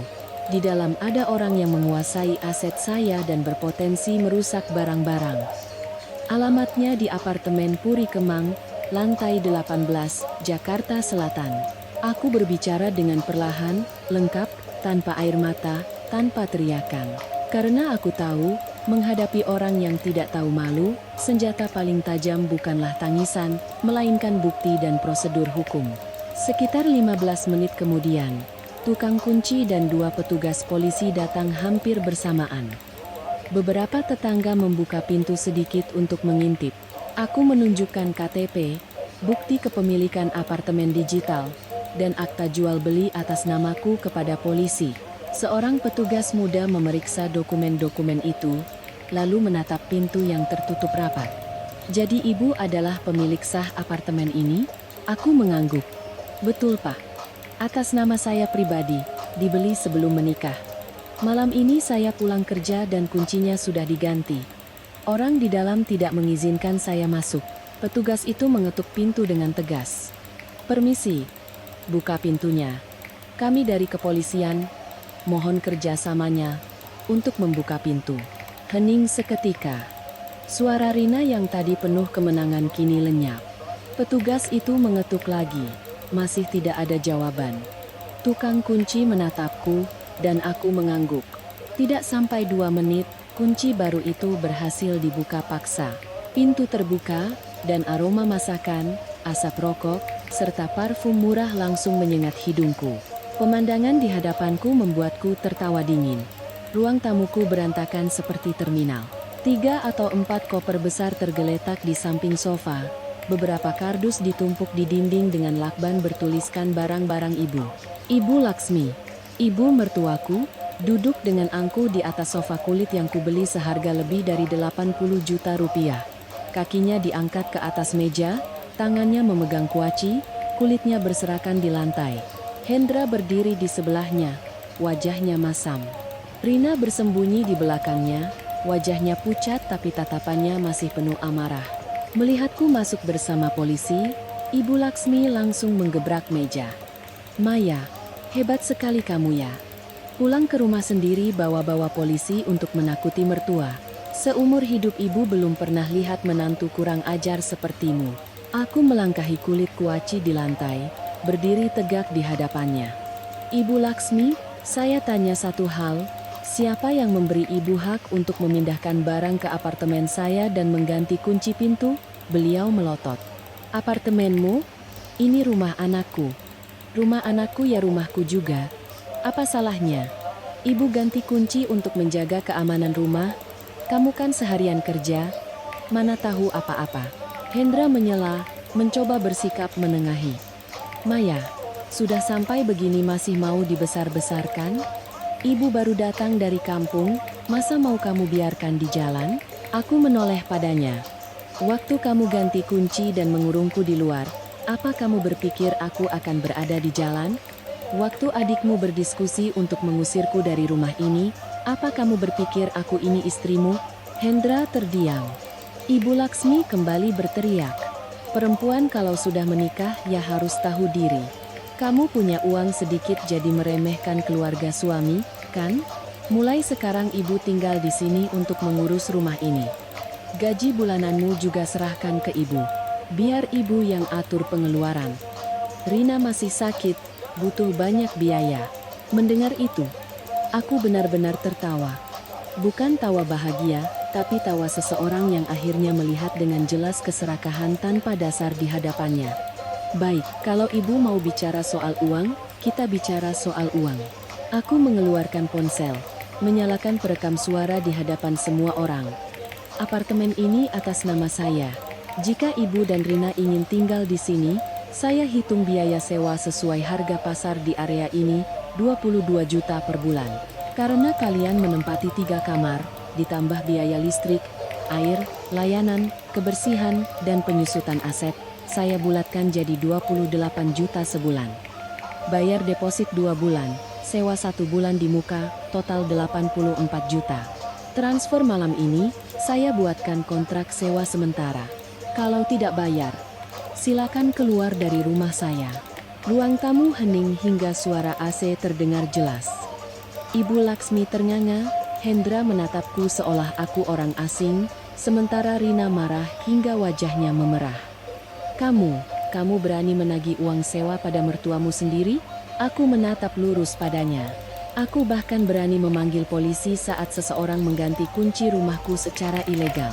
Di dalam ada orang yang menguasai aset saya dan berpotensi merusak barang-barang. Alamatnya di apartemen Puri Kemang, lantai 18, Jakarta Selatan." Aku berbicara dengan perlahan, lengkap, tanpa air mata, tanpa teriakan. Karena aku tahu, menghadapi orang yang tidak tahu malu, senjata paling tajam bukanlah tangisan, melainkan bukti dan prosedur hukum. Sekitar 15 menit kemudian, tukang kunci dan 2 petugas polisi datang hampir bersamaan. Beberapa tetangga membuka pintu sedikit untuk mengintip. Aku menunjukkan KTP, bukti kepemilikan apartemen digital, dan akta jual beli atas namaku kepada polisi. Seorang petugas muda memeriksa dokumen-dokumen itu, lalu menatap pintu yang tertutup rapat. "Jadi ibu adalah pemilik sah apartemen ini?" Aku mengangguk. "Betul, Pak. Atas nama saya pribadi, dibeli sebelum menikah. Malam ini saya pulang kerja dan kuncinya sudah diganti. Orang di dalam tidak mengizinkan saya masuk." Petugas itu mengetuk pintu dengan tegas. "Permisi, buka pintunya. Kami dari kepolisian, mohon kerjasamanya untuk membuka pintu." Hening seketika. Suara Rina yang tadi penuh kemenangan kini lenyap. Petugas itu mengetuk lagi. Masih tidak ada jawaban. Tukang kunci menatapku, dan aku mengangguk. Tidak sampai 2 menit, kunci baru itu berhasil dibuka paksa. Pintu terbuka, dan aroma masakan, asap rokok, serta parfum murah langsung menyengat hidungku. Pemandangan di hadapanku membuatku tertawa dingin. Ruang tamuku berantakan seperti terminal. 3 atau 4 koper besar tergeletak di samping sofa, beberapa kardus ditumpuk di dinding dengan lakban bertuliskan barang-barang ibu. Ibu Laksmi, ibu mertuaku, duduk dengan angkuh di atas sofa kulit yang kubeli seharga lebih dari 80 juta rupiah. Kakinya diangkat ke atas meja, tangannya memegang kuaci, kulitnya berserakan di lantai. Hendra berdiri di sebelahnya, wajahnya masam. Rina bersembunyi di belakangnya, wajahnya pucat tapi tatapannya masih penuh amarah. Melihatku masuk bersama polisi, Ibu Laksmi langsung menggebrak meja. "Maya, hebat sekali kamu ya. Pulang ke rumah sendiri bawa-bawa polisi untuk menakuti mertua. Seumur hidup ibu belum pernah lihat menantu kurang ajar sepertimu." Aku melangkahi kulit kuaci di lantai, berdiri tegak di hadapannya. "Ibu Laksmi, saya tanya satu hal. Siapa yang memberi ibu hak untuk memindahkan barang ke apartemen saya dan mengganti kunci pintu?" Beliau melotot. "Apartemenmu? Ini rumah anakku." "Rumah anakku ya rumahku juga. Apa salahnya? Ibu ganti kunci untuk menjaga keamanan rumah. Kamu kan seharian kerja, mana tahu apa-apa." Hendra menyela, mencoba bersikap menengahi. "Maya, sudah sampai begini masih mau dibesar-besarkan? Ibu baru datang dari kampung, masa mau kamu biarkan di jalan?" Aku menoleh padanya. "Waktu kamu ganti kunci dan mengurungku di luar, apa kamu berpikir aku akan berada di jalan? Waktu adikmu berdiskusi untuk mengusirku dari rumah ini, apa kamu berpikir aku ini istrimu?" Hendra terdiam. Ibu Laksmi kembali berteriak. "Perempuan kalau sudah menikah ya harus tahu diri. Kamu punya uang sedikit jadi meremehkan keluarga suami, kan? Mulai sekarang ibu tinggal di sini untuk mengurus rumah ini. Gaji bulananmu juga serahkan ke ibu. Biar ibu yang atur pengeluaran. Rina masih sakit, butuh banyak biaya." Mendengar itu, aku benar-benar tertawa. Bukan tawa bahagia, tapi tawa seseorang yang akhirnya melihat dengan jelas keserakahan tanpa dasar di hadapannya. "Baik, kalau ibu mau bicara soal uang, kita bicara soal uang." Aku mengeluarkan ponsel, menyalakan perekam suara di hadapan semua orang. "Apartemen ini atas nama saya. Jika ibu dan Rina ingin tinggal di sini, saya hitung biaya sewa sesuai harga pasar di area ini, 22 juta per bulan. Karena kalian menempati 3 kamar, ditambah biaya listrik, air, layanan, kebersihan, dan penyusutan aset, saya bulatkan jadi 28 juta sebulan. Bayar deposit 2 bulan, sewa 1 bulan di muka, total 84 juta. Transfer malam ini, saya buatkan kontrak sewa sementara. Kalau tidak bayar, silakan keluar dari rumah saya." Ruang tamu hening hingga suara AC terdengar jelas. Ibu Laksmi ternganga, Hendra menatapku seolah aku orang asing, sementara Rina marah hingga wajahnya memerah. Kamu berani menagih uang sewa pada mertuamu sendiri?" Aku menatap lurus padanya. Aku bahkan berani memanggil polisi saat seseorang mengganti kunci rumahku secara ilegal.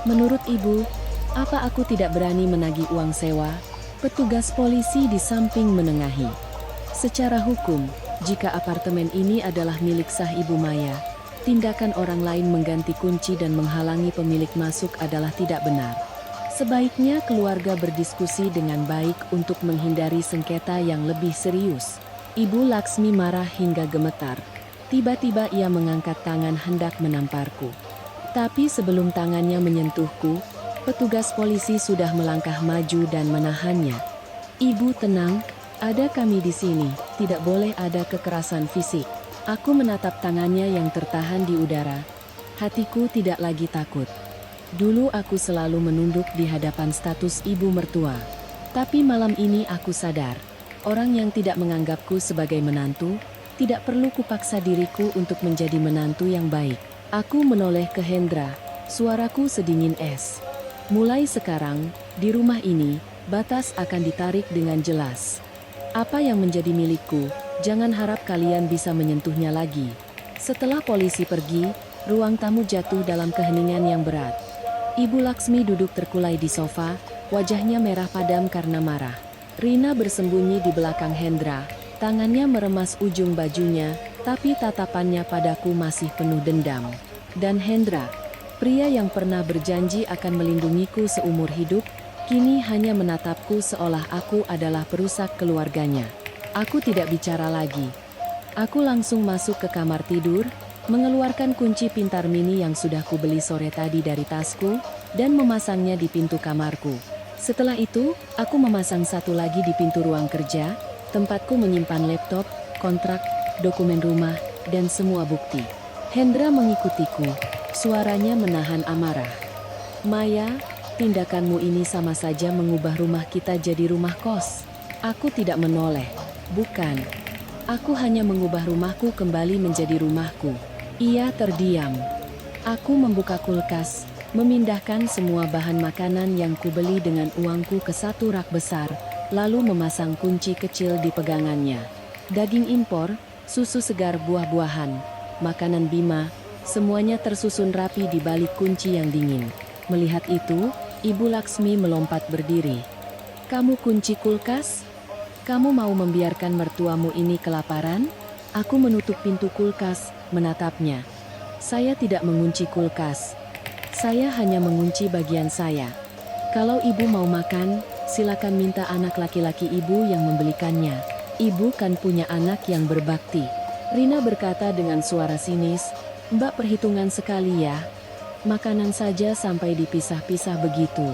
"Menurut ibu, apa aku tidak berani menagih uang sewa?" Petugas polisi di samping menengahi. "Secara hukum, jika apartemen ini adalah milik sah Ibu Maya, tindakan orang lain mengganti kunci dan menghalangi pemilik masuk adalah tidak benar. Sebaiknya keluarga berdiskusi dengan baik untuk menghindari sengketa yang lebih serius." Ibu Laksmi marah hingga gemetar. Tiba-tiba ia mengangkat tangan hendak menamparku. Tapi sebelum tangannya menyentuhku, petugas polisi sudah melangkah maju dan menahannya. "Ibu tenang, ada kami di sini, tidak boleh ada kekerasan fisik." Aku menatap tangannya yang tertahan di udara. Hatiku tidak lagi takut. Dulu aku selalu menunduk di hadapan status ibu mertua. Tapi malam ini aku sadar, orang yang tidak menganggapku sebagai menantu, tidak perlu kupaksa diriku untuk menjadi menantu yang baik. Aku menoleh ke Hendra, suaraku sedingin es. "Mulai sekarang, di rumah ini, batas akan ditarik dengan jelas. Apa yang menjadi milikku, jangan harap kalian bisa menyentuhnya lagi." Setelah polisi pergi, ruang tamu jatuh dalam keheningan yang berat. Ibu Laksmi duduk terkulai di sofa, wajahnya merah padam karena marah. Rina bersembunyi di belakang Hendra, tangannya meremas ujung bajunya, tapi tatapannya padaku masih penuh dendam. Dan Hendra, pria yang pernah berjanji akan melindungiku seumur hidup, Kini hanya menatapku seolah aku adalah perusak keluarganya. Aku tidak bicara lagi. Aku langsung masuk ke kamar tidur, mengeluarkan kunci pintar mini yang sudah kubeli sore tadi dari tasku, dan memasangnya di pintu kamarku. Setelah itu, aku memasang satu lagi di pintu ruang kerja, tempatku menyimpan laptop, kontrak, dokumen rumah, dan semua bukti. Hendra mengikutiku, suaranya menahan amarah. Maya, tindakanmu ini sama saja mengubah rumah kita jadi rumah kos. Aku tidak menoleh. Bukan. Aku hanya mengubah rumahku kembali menjadi rumahku. Ia terdiam. Aku membuka kulkas, memindahkan semua bahan makanan yang kubeli dengan uangku ke satu rak besar, lalu memasang kunci kecil di pegangannya. Daging impor, susu segar buah-buahan, makanan Bima, semuanya tersusun rapi di balik kunci yang dingin. Melihat itu, Ibu Laksmi melompat berdiri. Kamu kunci kulkas? Kamu mau membiarkan mertuamu ini kelaparan? Aku menutup pintu kulkas, menatapnya. Saya tidak mengunci kulkas. Saya hanya mengunci bagian saya. Kalau ibu mau makan, silakan minta anak laki-laki ibu yang membelikannya. Ibu kan punya anak yang berbakti. Rina berkata dengan suara sinis, Mbak perhitungan sekali ya. Makanan saja sampai dipisah-pisah begitu.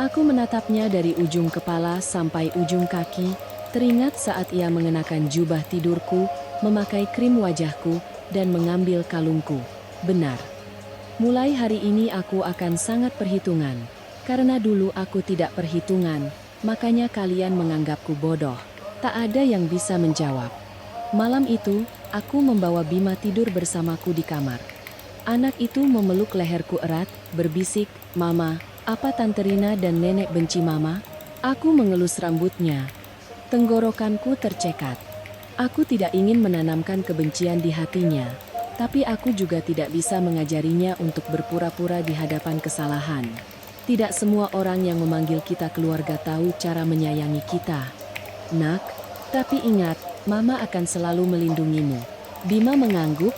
Aku menatapnya dari ujung kepala sampai ujung kaki, teringat saat ia mengenakan jubah tidurku, memakai krim wajahku, dan mengambil kalungku. Benar. Mulai hari ini aku akan sangat perhitungan. Karena dulu aku tidak perhitungan, makanya kalian menganggapku bodoh. Tak ada yang bisa menjawab. Malam itu, aku membawa Bima tidur bersamaku di kamar. Anak itu memeluk leherku erat, berbisik, Mama, apa Tante Rina dan Nenek benci Mama? Aku mengelus rambutnya. Tenggorokanku tercekat. Aku tidak ingin menanamkan kebencian di hatinya, tapi aku juga tidak bisa mengajarinya untuk berpura-pura di hadapan kesalahan. Tidak semua orang yang memanggil kita keluarga tahu cara menyayangi kita. Nak, tapi ingat, Mama akan selalu melindungimu. Bima mengangguk,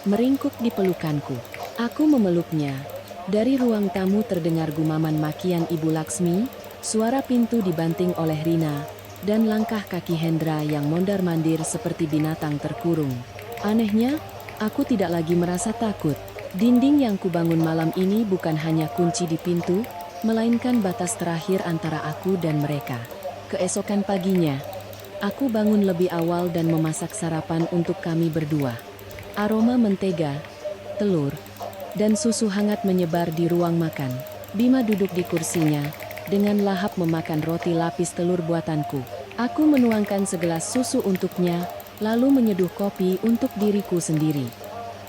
meringkuk di pelukanku. Aku memeluknya. Dari ruang tamu terdengar gumaman makian Ibu Laksmi, suara pintu dibanting oleh Rina, dan langkah kaki Hendra yang mondar-mandir seperti binatang terkurung. Anehnya, aku tidak lagi merasa takut. Dinding yang kubangun malam ini bukan hanya kunci di pintu, melainkan batas terakhir antara aku dan mereka. Keesokan paginya, aku bangun lebih awal dan memasak sarapan untuk kami berdua. Aroma mentega, telur, dan susu hangat menyebar di ruang makan. Bima duduk di kursinya, dengan lahap memakan roti lapis telur buatanku. Aku menuangkan segelas susu untuknya, lalu menyeduh kopi untuk diriku sendiri.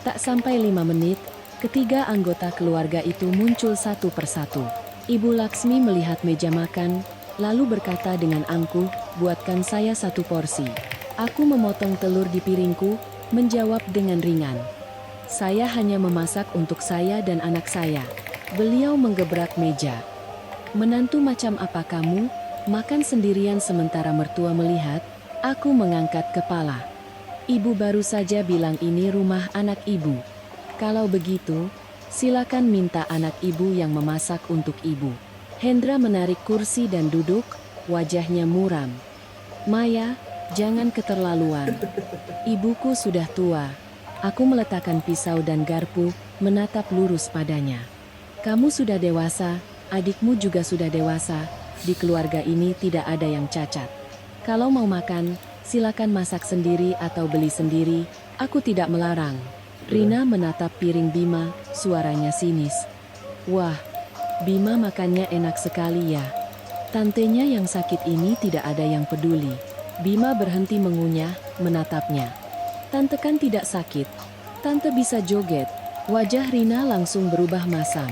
Tak sampai 5 menit, ketiga anggota keluarga itu muncul satu persatu. Ibu Laksmi melihat meja makan, lalu berkata dengan angkuh, buatkan saya satu porsi. Aku memotong telur di piringku, menjawab dengan ringan. Saya hanya memasak untuk saya dan anak saya. Beliau menggebrak meja. Menantu macam apa kamu? Makan sendirian sementara mertua melihat. Aku mengangkat kepala. Ibu baru saja bilang ini rumah anak ibu. Kalau begitu, silakan minta anak ibu yang memasak untuk ibu. Hendra menarik kursi dan duduk, wajahnya muram. Maya, jangan keterlaluan. Ibuku sudah tua. Aku meletakkan pisau dan garpu, menatap lurus padanya. Kamu sudah dewasa, adikmu juga sudah dewasa. Di keluarga ini tidak ada yang cacat. Kalau mau makan, silakan masak sendiri atau beli sendiri. Aku tidak melarang. Rina menatap piring Bima, suaranya sinis. Wah, Bima makannya enak sekali ya. Tantenya yang sakit ini tidak ada yang peduli. Bima berhenti mengunyah, menatapnya. Tante kan tidak sakit. Tante bisa joget. Wajah Rina langsung berubah masam.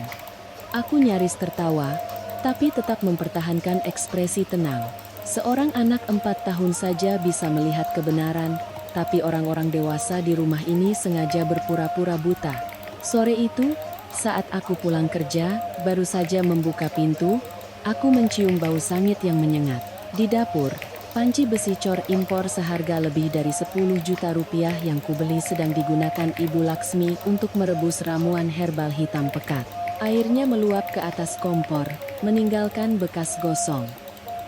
Aku nyaris tertawa, tapi tetap mempertahankan ekspresi tenang. Seorang anak 4 tahun saja bisa melihat kebenaran, tapi orang-orang dewasa di rumah ini sengaja berpura-pura buta. Sore itu, saat aku pulang kerja, baru saja membuka pintu, aku mencium bau sangit yang menyengat. Di dapur, panci besi cor impor seharga lebih dari 10 juta rupiah yang kubeli sedang digunakan Ibu Laksmi untuk merebus ramuan herbal hitam pekat. Airnya meluap ke atas kompor, meninggalkan bekas gosong.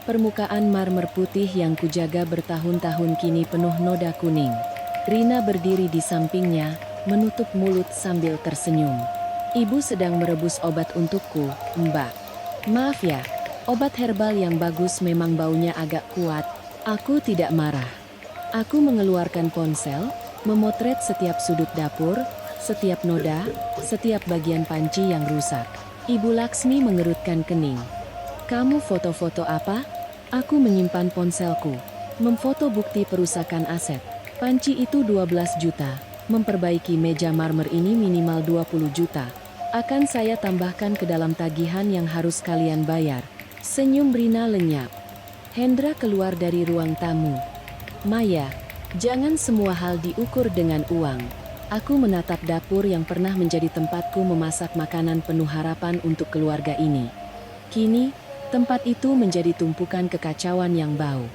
Permukaan marmer putih yang kujaga bertahun-tahun kini penuh noda kuning. Rina berdiri di sampingnya, menutup mulut sambil tersenyum. Ibu sedang merebus obat untukku, Mbak. Maaf ya, obat herbal yang bagus memang baunya agak kuat. Aku tidak marah. Aku mengeluarkan ponsel, memotret setiap sudut dapur, setiap noda, setiap bagian panci yang rusak. Ibu Laksmi mengerutkan kening. Kamu foto-foto apa? Aku menyimpan ponselku. Memfoto bukti perusakan aset. Panci itu 12 juta. Memperbaiki meja marmer ini minimal 20 juta. Akan saya tambahkan ke dalam tagihan yang harus kalian bayar. Senyum Rina lenyap. Hendra keluar dari ruang tamu. Maya, jangan semua hal diukur dengan uang. Aku menatap dapur yang pernah menjadi tempatku memasak makanan penuh harapan untuk keluarga ini. Kini, tempat itu menjadi tumpukan kekacauan yang bau.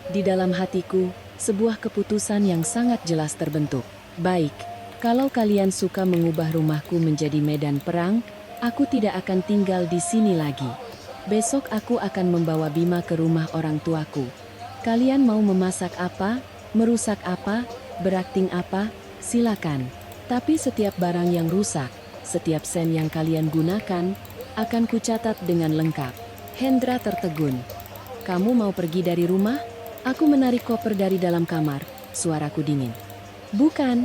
Di dalam hatiku, sebuah keputusan yang sangat jelas terbentuk. Baik, kalau kalian suka mengubah rumahku menjadi medan perang, aku tidak akan tinggal di sini lagi. Besok aku akan membawa Bima ke rumah orang tuaku. Kalian mau memasak apa, merusak apa, berakting apa, silakan. Tapi setiap barang yang rusak, setiap sen yang kalian gunakan, akan kucatat dengan lengkap. Hendra tertegun. Kamu mau pergi dari rumah? Aku menarik koper dari dalam kamar, suaraku dingin. Bukan,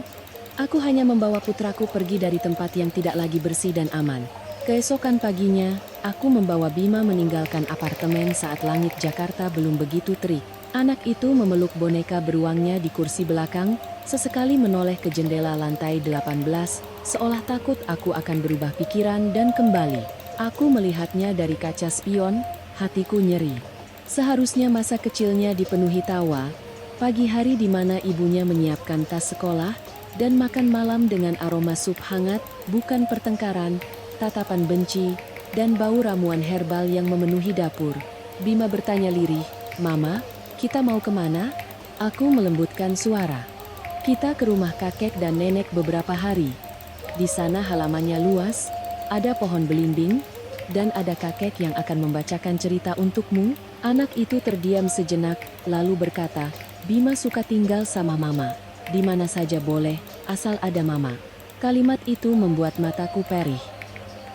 aku hanya membawa putraku pergi dari tempat yang tidak lagi bersih dan aman. Keesokan paginya, aku membawa Bima meninggalkan apartemen saat langit Jakarta belum begitu terik. Anak itu memeluk boneka beruangnya di kursi belakang, sesekali menoleh ke jendela lantai 18, seolah takut aku akan berubah pikiran dan kembali. Aku melihatnya dari kaca spion, hatiku nyeri. Seharusnya masa kecilnya dipenuhi tawa, pagi hari di mana ibunya menyiapkan tas sekolah, dan makan malam dengan aroma sup hangat, bukan pertengkaran, tatapan benci, dan bau ramuan herbal yang memenuhi dapur. Bima bertanya lirih, Mama, kita mau kemana? Aku melembutkan suara. Kita ke rumah kakek dan nenek beberapa hari. Di sana halamannya luas, ada pohon belimbing, dan ada kakek yang akan membacakan cerita untukmu. Anak itu terdiam sejenak, lalu berkata, Bima suka tinggal sama Mama. Di mana saja boleh, asal ada Mama. Kalimat itu membuat mataku perih.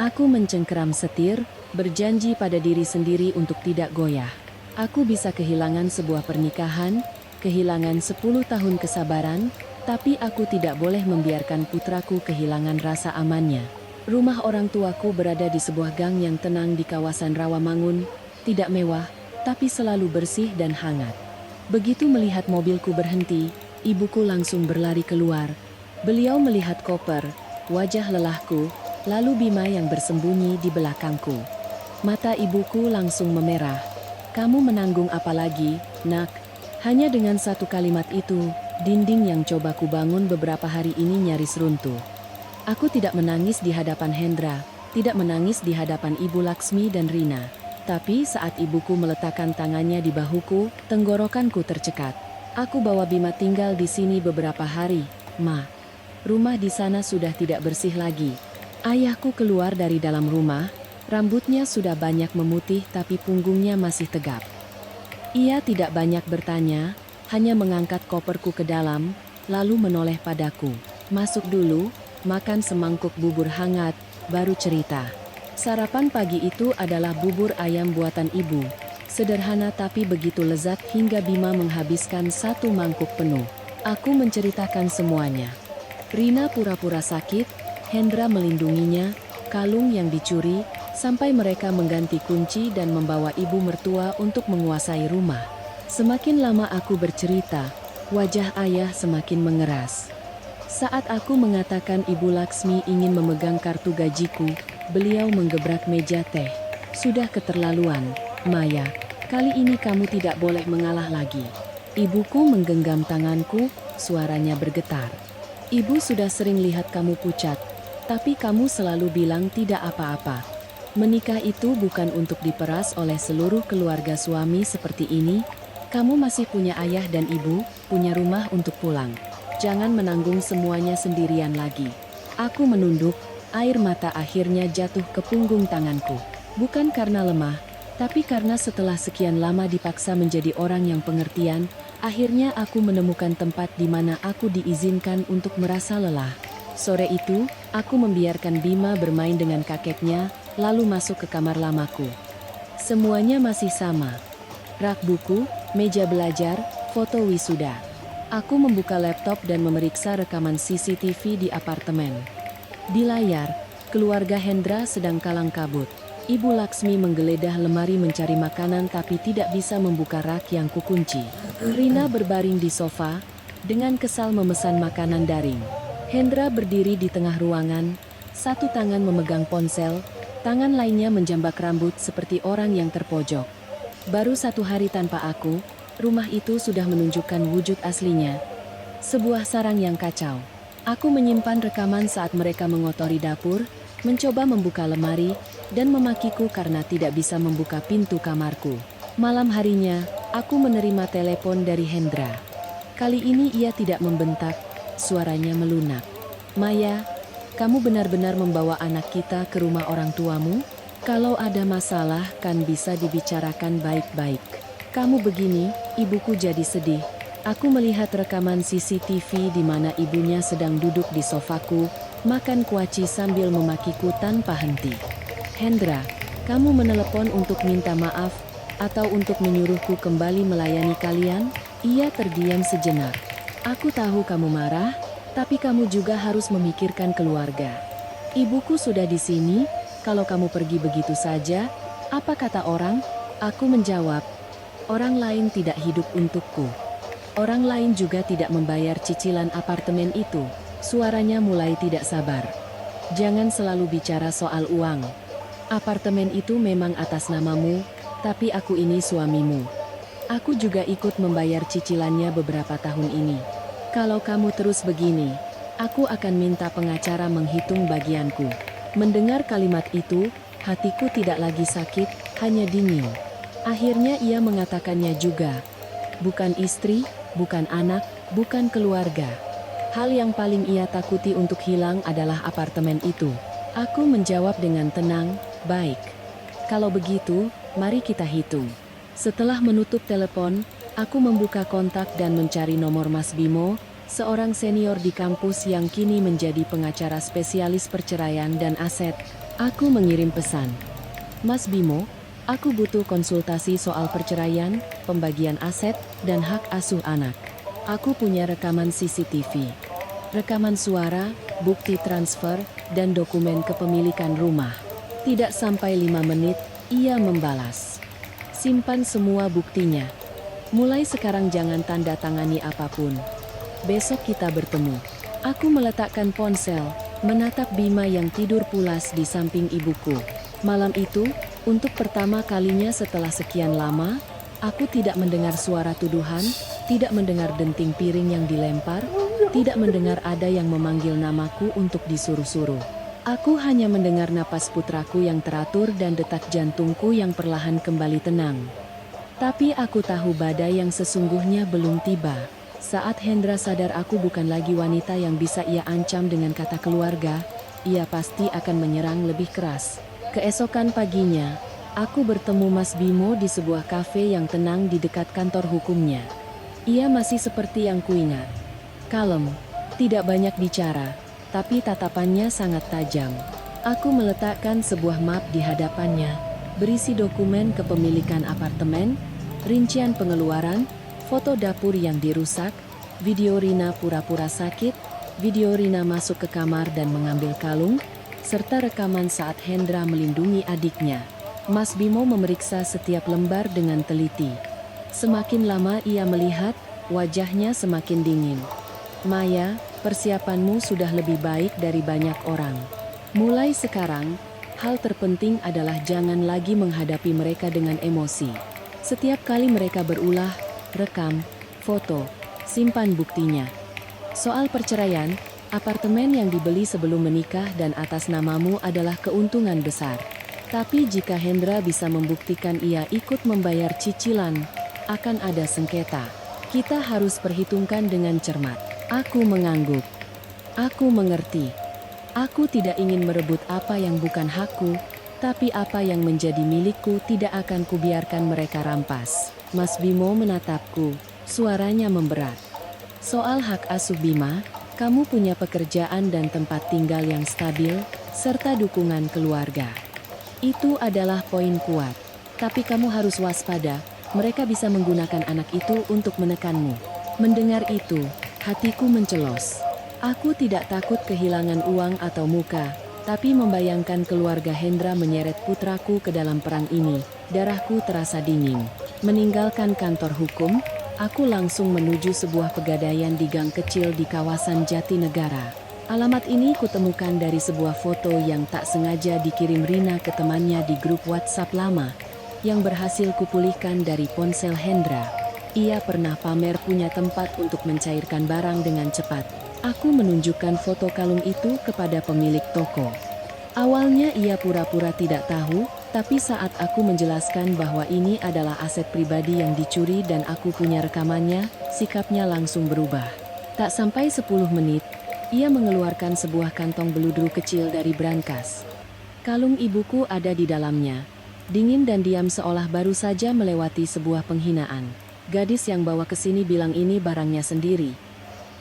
Aku mencengkeram setir, berjanji pada diri sendiri untuk tidak goyah. Aku bisa kehilangan sebuah pernikahan, kehilangan 10 tahun kesabaran, tapi aku tidak boleh membiarkan putraku kehilangan rasa amannya. Rumah orang tuaku berada di sebuah gang yang tenang di kawasan Rawamangun, tidak mewah, tapi selalu bersih dan hangat. Begitu melihat mobilku berhenti, ibuku langsung berlari keluar. Beliau melihat koper, wajah lelahku, lalu Bima yang bersembunyi di belakangku. Mata ibuku langsung memerah. Kamu menanggung apa lagi, Nak? Hanya dengan satu kalimat itu, dinding yang coba kubangun beberapa hari ini nyaris runtuh. Aku tidak menangis di hadapan Hendra, tidak menangis di hadapan Ibu Laksmi dan Rina. Tapi saat ibuku meletakkan tangannya di bahuku, tenggorokanku tercekat. Aku bawa Bima tinggal di sini beberapa hari, Ma. Rumah di sana sudah tidak bersih lagi. Ayahku keluar dari dalam rumah. Rambutnya sudah banyak memutih tapi punggungnya masih tegap. Ia tidak banyak bertanya, hanya mengangkat koperku ke dalam, lalu menoleh padaku. Masuk dulu, makan semangkuk bubur hangat, baru cerita. Sarapan pagi itu adalah bubur ayam buatan ibu. Sederhana tapi begitu lezat hingga Bima menghabiskan satu mangkuk penuh. Aku menceritakan semuanya. Rina pura-pura sakit, Hendra melindunginya, kalung yang dicuri, sampai mereka mengganti kunci dan membawa ibu mertua untuk menguasai rumah. Semakin lama aku bercerita, wajah ayah semakin mengeras. Saat aku mengatakan Ibu Laksmi ingin memegang kartu gajiku, beliau menggebrak meja teh. Sudah keterlaluan, Maya. Kali ini kamu tidak boleh mengalah lagi. Ibuku menggenggam tanganku, suaranya bergetar. Ibu sudah sering lihat kamu pucat, tapi kamu selalu bilang tidak apa-apa. Menikah itu bukan untuk diperas oleh seluruh keluarga suami seperti ini. Kamu masih punya ayah dan ibu, punya rumah untuk pulang. Jangan menanggung semuanya sendirian lagi. Aku menunduk, Air mata akhirnya jatuh ke punggung tanganku. Bukan karena lemah, tapi karena setelah sekian lama dipaksa menjadi orang yang pengertian, akhirnya aku menemukan tempat di mana aku diizinkan untuk merasa lelah. Sore itu, aku membiarkan Bima bermain dengan kakeknya, lalu masuk ke kamar lamaku. Semuanya masih sama. Rak buku, meja belajar, foto wisuda. Aku membuka laptop dan memeriksa rekaman CCTV di apartemen. Di layar, keluarga Hendra sedang kalang kabut. Ibu Laksmi menggeledah lemari mencari makanan tapi tidak bisa membuka rak yang kukunci. Rina berbaring di sofa, dengan kesal memesan makanan daring. Hendra berdiri di tengah ruangan, satu tangan memegang ponsel, tangan lainnya menjambak rambut seperti orang yang terpojok. Baru 1 hari tanpa aku, rumah itu sudah menunjukkan wujud aslinya. Sebuah sarang yang kacau. Aku menyimpan rekaman saat mereka mengotori dapur, mencoba membuka lemari, dan memakiku karena tidak bisa membuka pintu kamarku. Malam harinya, aku menerima telepon dari Hendra. Kali ini ia tidak membentak, suaranya melunak. "Maya, kamu benar-benar membawa anak kita ke rumah orang tuamu? Kalau ada masalah kan bisa dibicarakan baik-baik. Kamu begini, ibuku jadi sedih." Aku melihat rekaman CCTV di mana ibunya sedang duduk di sofaku, makan kuaci sambil memakiku tanpa henti. "Hendra, kamu menelepon untuk minta maaf, atau untuk menyuruhku kembali melayani kalian?" Ia terdiam sejenak. "Aku tahu kamu marah, tapi kamu juga harus memikirkan keluarga. Ibuku sudah di sini, kalau kamu pergi begitu saja, apa kata orang?" Aku menjawab, "Orang lain tidak hidup untukku. Orang lain juga tidak membayar cicilan apartemen itu." Suaranya mulai tidak sabar. "Jangan selalu bicara soal uang. Apartemen itu memang atas namamu, tapi aku ini suamimu. Aku juga ikut membayar cicilannya beberapa tahun ini. Kalau kamu terus begini, aku akan minta pengacara menghitung bagianku." Mendengar kalimat itu, hatiku tidak lagi sakit, hanya dingin. Akhirnya ia mengatakannya juga. Bukan istri, bukan anak, bukan keluarga. Hal yang paling ia takuti untuk hilang adalah apartemen itu. Aku menjawab dengan tenang, "Baik. Kalau begitu, mari kita hitung." Setelah menutup telepon, aku membuka kontak dan mencari nomor Mas Bimo, seorang senior di kampus yang kini menjadi pengacara spesialis perceraian dan aset. Aku mengirim pesan. "Mas Bimo, aku butuh konsultasi soal perceraian, pembagian aset, dan hak asuh anak. Aku punya rekaman CCTV, rekaman suara, bukti transfer, dan dokumen kepemilikan rumah." Tidak sampai 5 menit, ia membalas. "Simpan semua buktinya. Mulai sekarang jangan tanda tangani apapun. Besok kita bertemu." Aku meletakkan ponsel, menatap Bima yang tidur pulas di samping ibuku. Malam itu, untuk pertama kalinya setelah sekian lama, aku tidak mendengar suara tuduhan, tidak mendengar denting piring yang dilempar, tidak mendengar ada yang memanggil namaku untuk disuruh-suruh. Aku hanya mendengar napas putraku yang teratur dan detak jantungku yang perlahan kembali tenang. Tapi aku tahu badai yang sesungguhnya belum tiba. Saat Hendra sadar aku bukan lagi wanita yang bisa ia ancam dengan kata keluarga, ia pasti akan menyerang lebih keras. Keesokan paginya, aku bertemu Mas Bimo di sebuah kafe yang tenang di dekat kantor hukumnya. Ia masih seperti yang kuingat. Kalem, tidak banyak bicara, tapi tatapannya sangat tajam. Aku meletakkan sebuah map di hadapannya, berisi dokumen kepemilikan apartemen, rincian pengeluaran, foto dapur yang dirusak, video Rina pura-pura sakit, video Rina masuk ke kamar dan mengambil kalung, serta rekaman saat Hendra melindungi adiknya. Mas Bimo memeriksa setiap lembar dengan teliti. Semakin lama ia melihat, wajahnya semakin dingin. "Maya, persiapanmu sudah lebih baik dari banyak orang. Mulai sekarang, hal terpenting adalah jangan lagi menghadapi mereka dengan emosi. Setiap kali mereka berulah, rekam, foto, simpan buktinya. Soal perceraian, apartemen yang dibeli sebelum menikah dan atas namamu adalah keuntungan besar. Tapi jika Hendra bisa membuktikan ia ikut membayar cicilan, akan ada sengketa. Kita harus perhitungkan dengan cermat." Aku mengangguk. "Aku mengerti. Aku tidak ingin merebut apa yang bukan hakku, tapi apa yang menjadi milikku tidak akan kubiarkan mereka rampas. Mas Bimo menatapku, suaranya memberat. Soal hak asuh Bima, kamu punya pekerjaan dan tempat tinggal yang stabil, serta dukungan keluarga. Itu adalah poin kuat. Tapi kamu harus waspada, mereka bisa menggunakan anak itu untuk menekanmu. Mendengar itu, hatiku mencelos. Aku tidak takut kehilangan uang atau muka, tapi membayangkan keluarga Hendra menyeret putraku ke dalam perang ini, darahku terasa dingin. Meninggalkan kantor hukum, aku langsung menuju sebuah pegadaian di gang kecil di kawasan Jatinegara. Alamat ini kutemukan dari sebuah foto yang tak sengaja dikirim Rina ke temannya di grup WhatsApp lama, yang berhasil kupulihkan dari ponsel Hendra. Ia pernah pamer punya tempat untuk mencairkan barang dengan cepat. Aku menunjukkan foto kalung itu kepada pemilik toko. Awalnya ia pura-pura tidak tahu, tapi saat aku menjelaskan bahwa ini adalah aset pribadi yang dicuri dan aku punya rekamannya, sikapnya langsung berubah. Tak sampai 10 menit, ia mengeluarkan sebuah kantong beludru kecil dari brankas. Kalung ibuku ada di dalamnya. Dingin dan diam seolah baru saja melewati sebuah penghinaan. Gadis yang bawa ke sini bilang ini barangnya sendiri.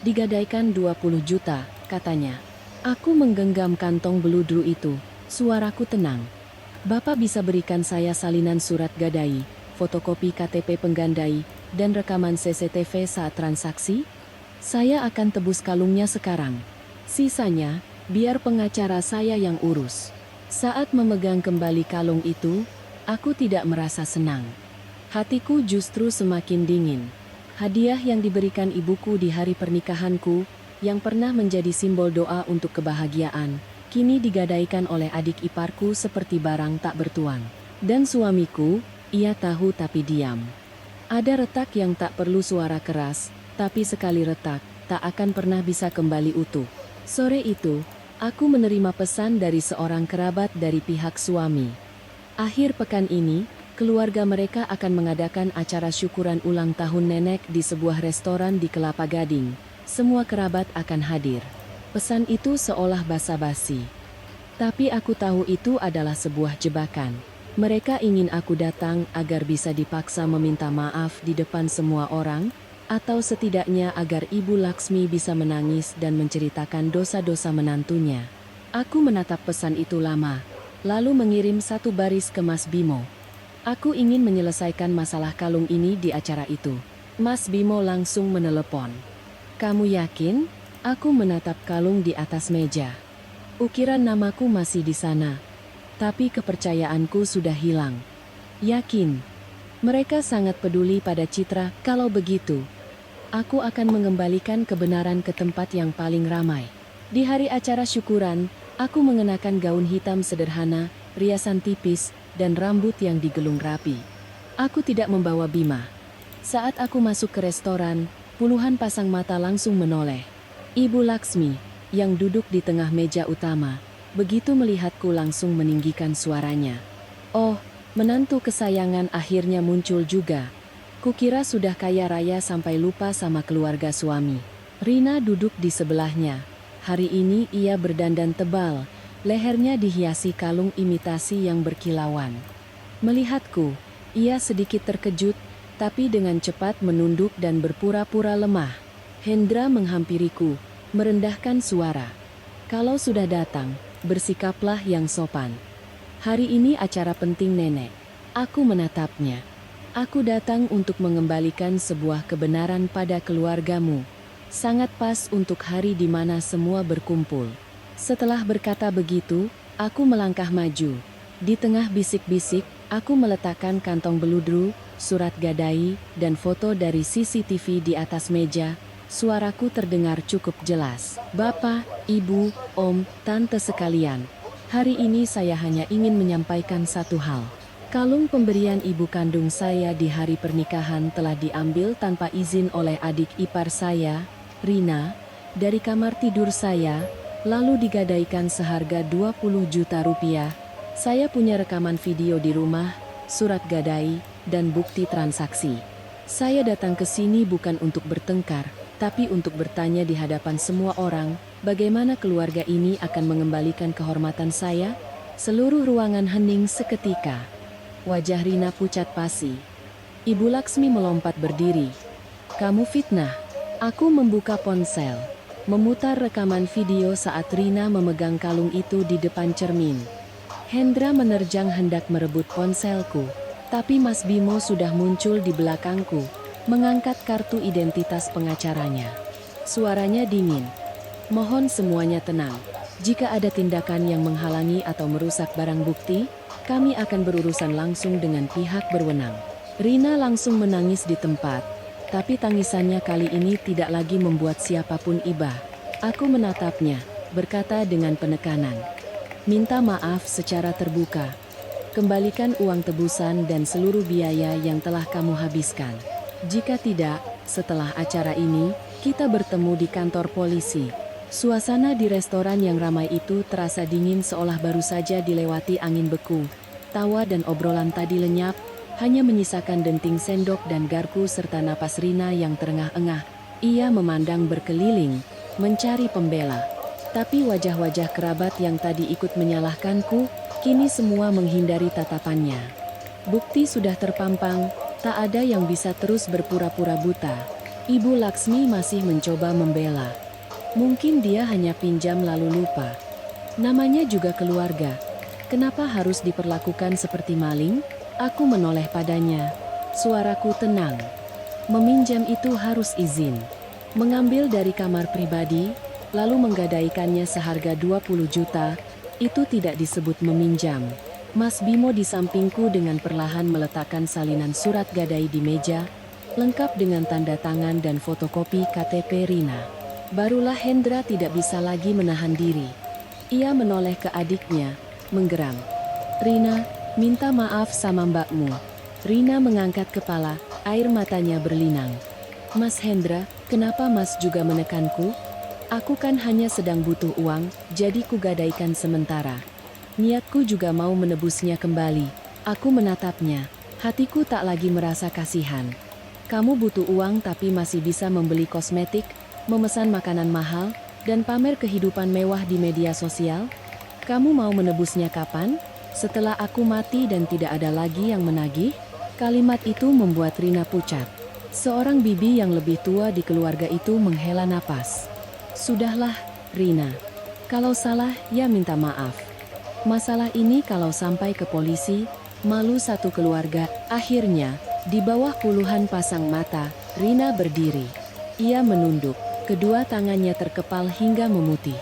Digadaikan 20 juta, katanya. Aku menggenggam kantong beludru itu, suaraku tenang. Bapak bisa berikan saya salinan surat gadai, fotokopi KTP penggandai, dan rekaman CCTV saat transaksi? Saya akan tebus kalungnya sekarang. Sisanya, biar pengacara saya yang urus. Saat memegang kembali kalung itu, aku tidak merasa senang. Hatiku justru semakin dingin. Hadiah yang diberikan ibuku di hari pernikahanku, yang pernah menjadi simbol doa untuk kebahagiaan, kini digadaikan oleh adik iparku seperti barang tak bertuan. Dan suamiku, ia tahu tapi diam. Ada retak yang tak perlu suara keras, tapi sekali retak, tak akan pernah bisa kembali utuh. Sore itu, aku menerima pesan dari seorang kerabat dari pihak suami. Akhir pekan ini, keluarga mereka akan mengadakan acara syukuran ulang tahun nenek di sebuah restoran di Kelapa Gading. Semua kerabat akan hadir. Pesan itu seolah basa-basi. Tapi aku tahu itu adalah sebuah jebakan. Mereka ingin aku datang agar bisa dipaksa meminta maaf di depan semua orang, atau setidaknya agar Ibu Laksmi bisa menangis dan menceritakan dosa-dosa menantunya. Aku menatap pesan itu lama, lalu mengirim satu baris ke Mas Bimo. Aku ingin menyelesaikan masalah kalung ini di acara itu. Mas Bimo langsung menelepon. Kamu yakin? Aku menatap kalung di atas meja. Ukiran namaku masih di sana. Tapi kepercayaanku sudah hilang. Yakin. Mereka sangat peduli pada Citra. Kalau begitu, aku akan mengembalikan kebenaran ke tempat yang paling ramai. Di hari acara syukuran, aku mengenakan gaun hitam sederhana, riasan tipis, dan rambut yang digelung rapi. Aku tidak membawa Bima. Saat aku masuk ke restoran, puluhan pasang mata langsung menoleh. Ibu Laksmi, yang duduk di tengah meja utama, begitu melihatku langsung meninggikan suaranya. Oh, menantu kesayangan akhirnya muncul juga. Kukira sudah kaya raya sampai lupa sama keluarga suami. Rina duduk di sebelahnya. Hari ini ia berdandan tebal, lehernya dihiasi kalung imitasi yang berkilauan. Melihatku, ia sedikit terkejut, tapi dengan cepat menunduk dan berpura-pura lemah. Hendra menghampiriku, merendahkan suara. Kalau sudah datang, bersikaplah yang sopan. Hari ini acara penting nenek. Aku menatapnya. Aku datang untuk mengembalikan sebuah kebenaran pada keluargamu. Sangat pas untuk hari di mana semua berkumpul. Setelah berkata begitu, aku melangkah maju. Di tengah bisik-bisik, aku meletakkan kantong beludru, surat gadai, dan foto dari CCTV di atas meja. Suaraku terdengar cukup jelas. Bapak, Ibu, Om, Tante sekalian. Hari ini saya hanya ingin menyampaikan satu hal. Kalung pemberian ibu kandung saya di hari pernikahan telah diambil tanpa izin oleh adik ipar saya, Rina, dari kamar tidur saya, lalu digadaikan seharga 20 juta rupiah. Saya punya rekaman video di rumah, surat gadai, dan bukti transaksi. Saya datang ke sini bukan untuk bertengkar, tapi untuk bertanya di hadapan semua orang, bagaimana keluarga ini akan mengembalikan kehormatan saya? Seluruh ruangan hening seketika. Wajah Rina pucat pasi. Ibu Laksmi melompat berdiri. Kamu fitnah. Aku membuka ponsel, memutar rekaman video saat Rina memegang kalung itu di depan cermin. Hendra menerjang hendak merebut ponselku, tapi Mas Bimo sudah muncul di belakangku, mengangkat kartu identitas pengacaranya. Suaranya dingin. Mohon semuanya tenang. Jika ada tindakan yang menghalangi atau merusak barang bukti, kami akan berurusan langsung dengan pihak berwenang. Rina langsung menangis di tempat, tapi tangisannya kali ini tidak lagi membuat siapapun iba. Aku menatapnya, berkata dengan penekanan. Minta maaf secara terbuka. Kembalikan uang tebusan dan seluruh biaya yang telah kamu habiskan. Jika tidak, setelah acara ini, kita bertemu di kantor polisi. Suasana di restoran yang ramai itu terasa dingin seolah baru saja dilewati angin beku. Tawa dan obrolan tadi lenyap, hanya menyisakan denting sendok dan garpu serta napas Rina yang terengah-engah. Ia memandang berkeliling, mencari pembela. Tapi wajah-wajah kerabat yang tadi ikut menyalahkanku, kini semua menghindari tatapannya. Bukti sudah terpampang, tak ada yang bisa terus berpura-pura buta. Ibu Laksmi masih mencoba membela. Mungkin dia hanya pinjam lalu lupa. Namanya juga keluarga. Kenapa harus diperlakukan seperti maling? Aku menoleh padanya. Suaraku tenang. Meminjam itu harus izin. Mengambil dari kamar pribadi, lalu menggadaikannya seharga 20 juta, itu tidak disebut meminjam. Mas Bimo di sampingku dengan perlahan meletakkan salinan surat gadai di meja, lengkap dengan tanda tangan dan fotokopi KTP Rina. Barulah Hendra tidak bisa lagi menahan diri. Ia menoleh ke adiknya, menggeram. Rina, minta maaf sama mbakmu. Rina mengangkat kepala, air matanya berlinang. Mas Hendra, kenapa mas juga menekanku? Aku kan hanya sedang butuh uang, jadi kugadaikan sementara. Niatku juga mau menebusnya kembali. Aku menatapnya, hatiku tak lagi merasa kasihan. Kamu butuh uang tapi masih bisa membeli kosmetik, memesan makanan mahal, dan pamer kehidupan mewah di media sosial? Kamu mau menebusnya kapan? Setelah aku mati dan tidak ada lagi yang menagih? Kalimat itu membuat Rina pucat. Seorang bibi yang lebih tua di keluarga itu menghela napas. Sudahlah, Rina. Kalau salah, ya minta maaf. Masalah ini kalau sampai ke polisi, malu satu keluarga. Akhirnya, di bawah puluhan pasang mata, Rina berdiri. Ia menunduk. Kedua tangannya terkepal hingga memutih.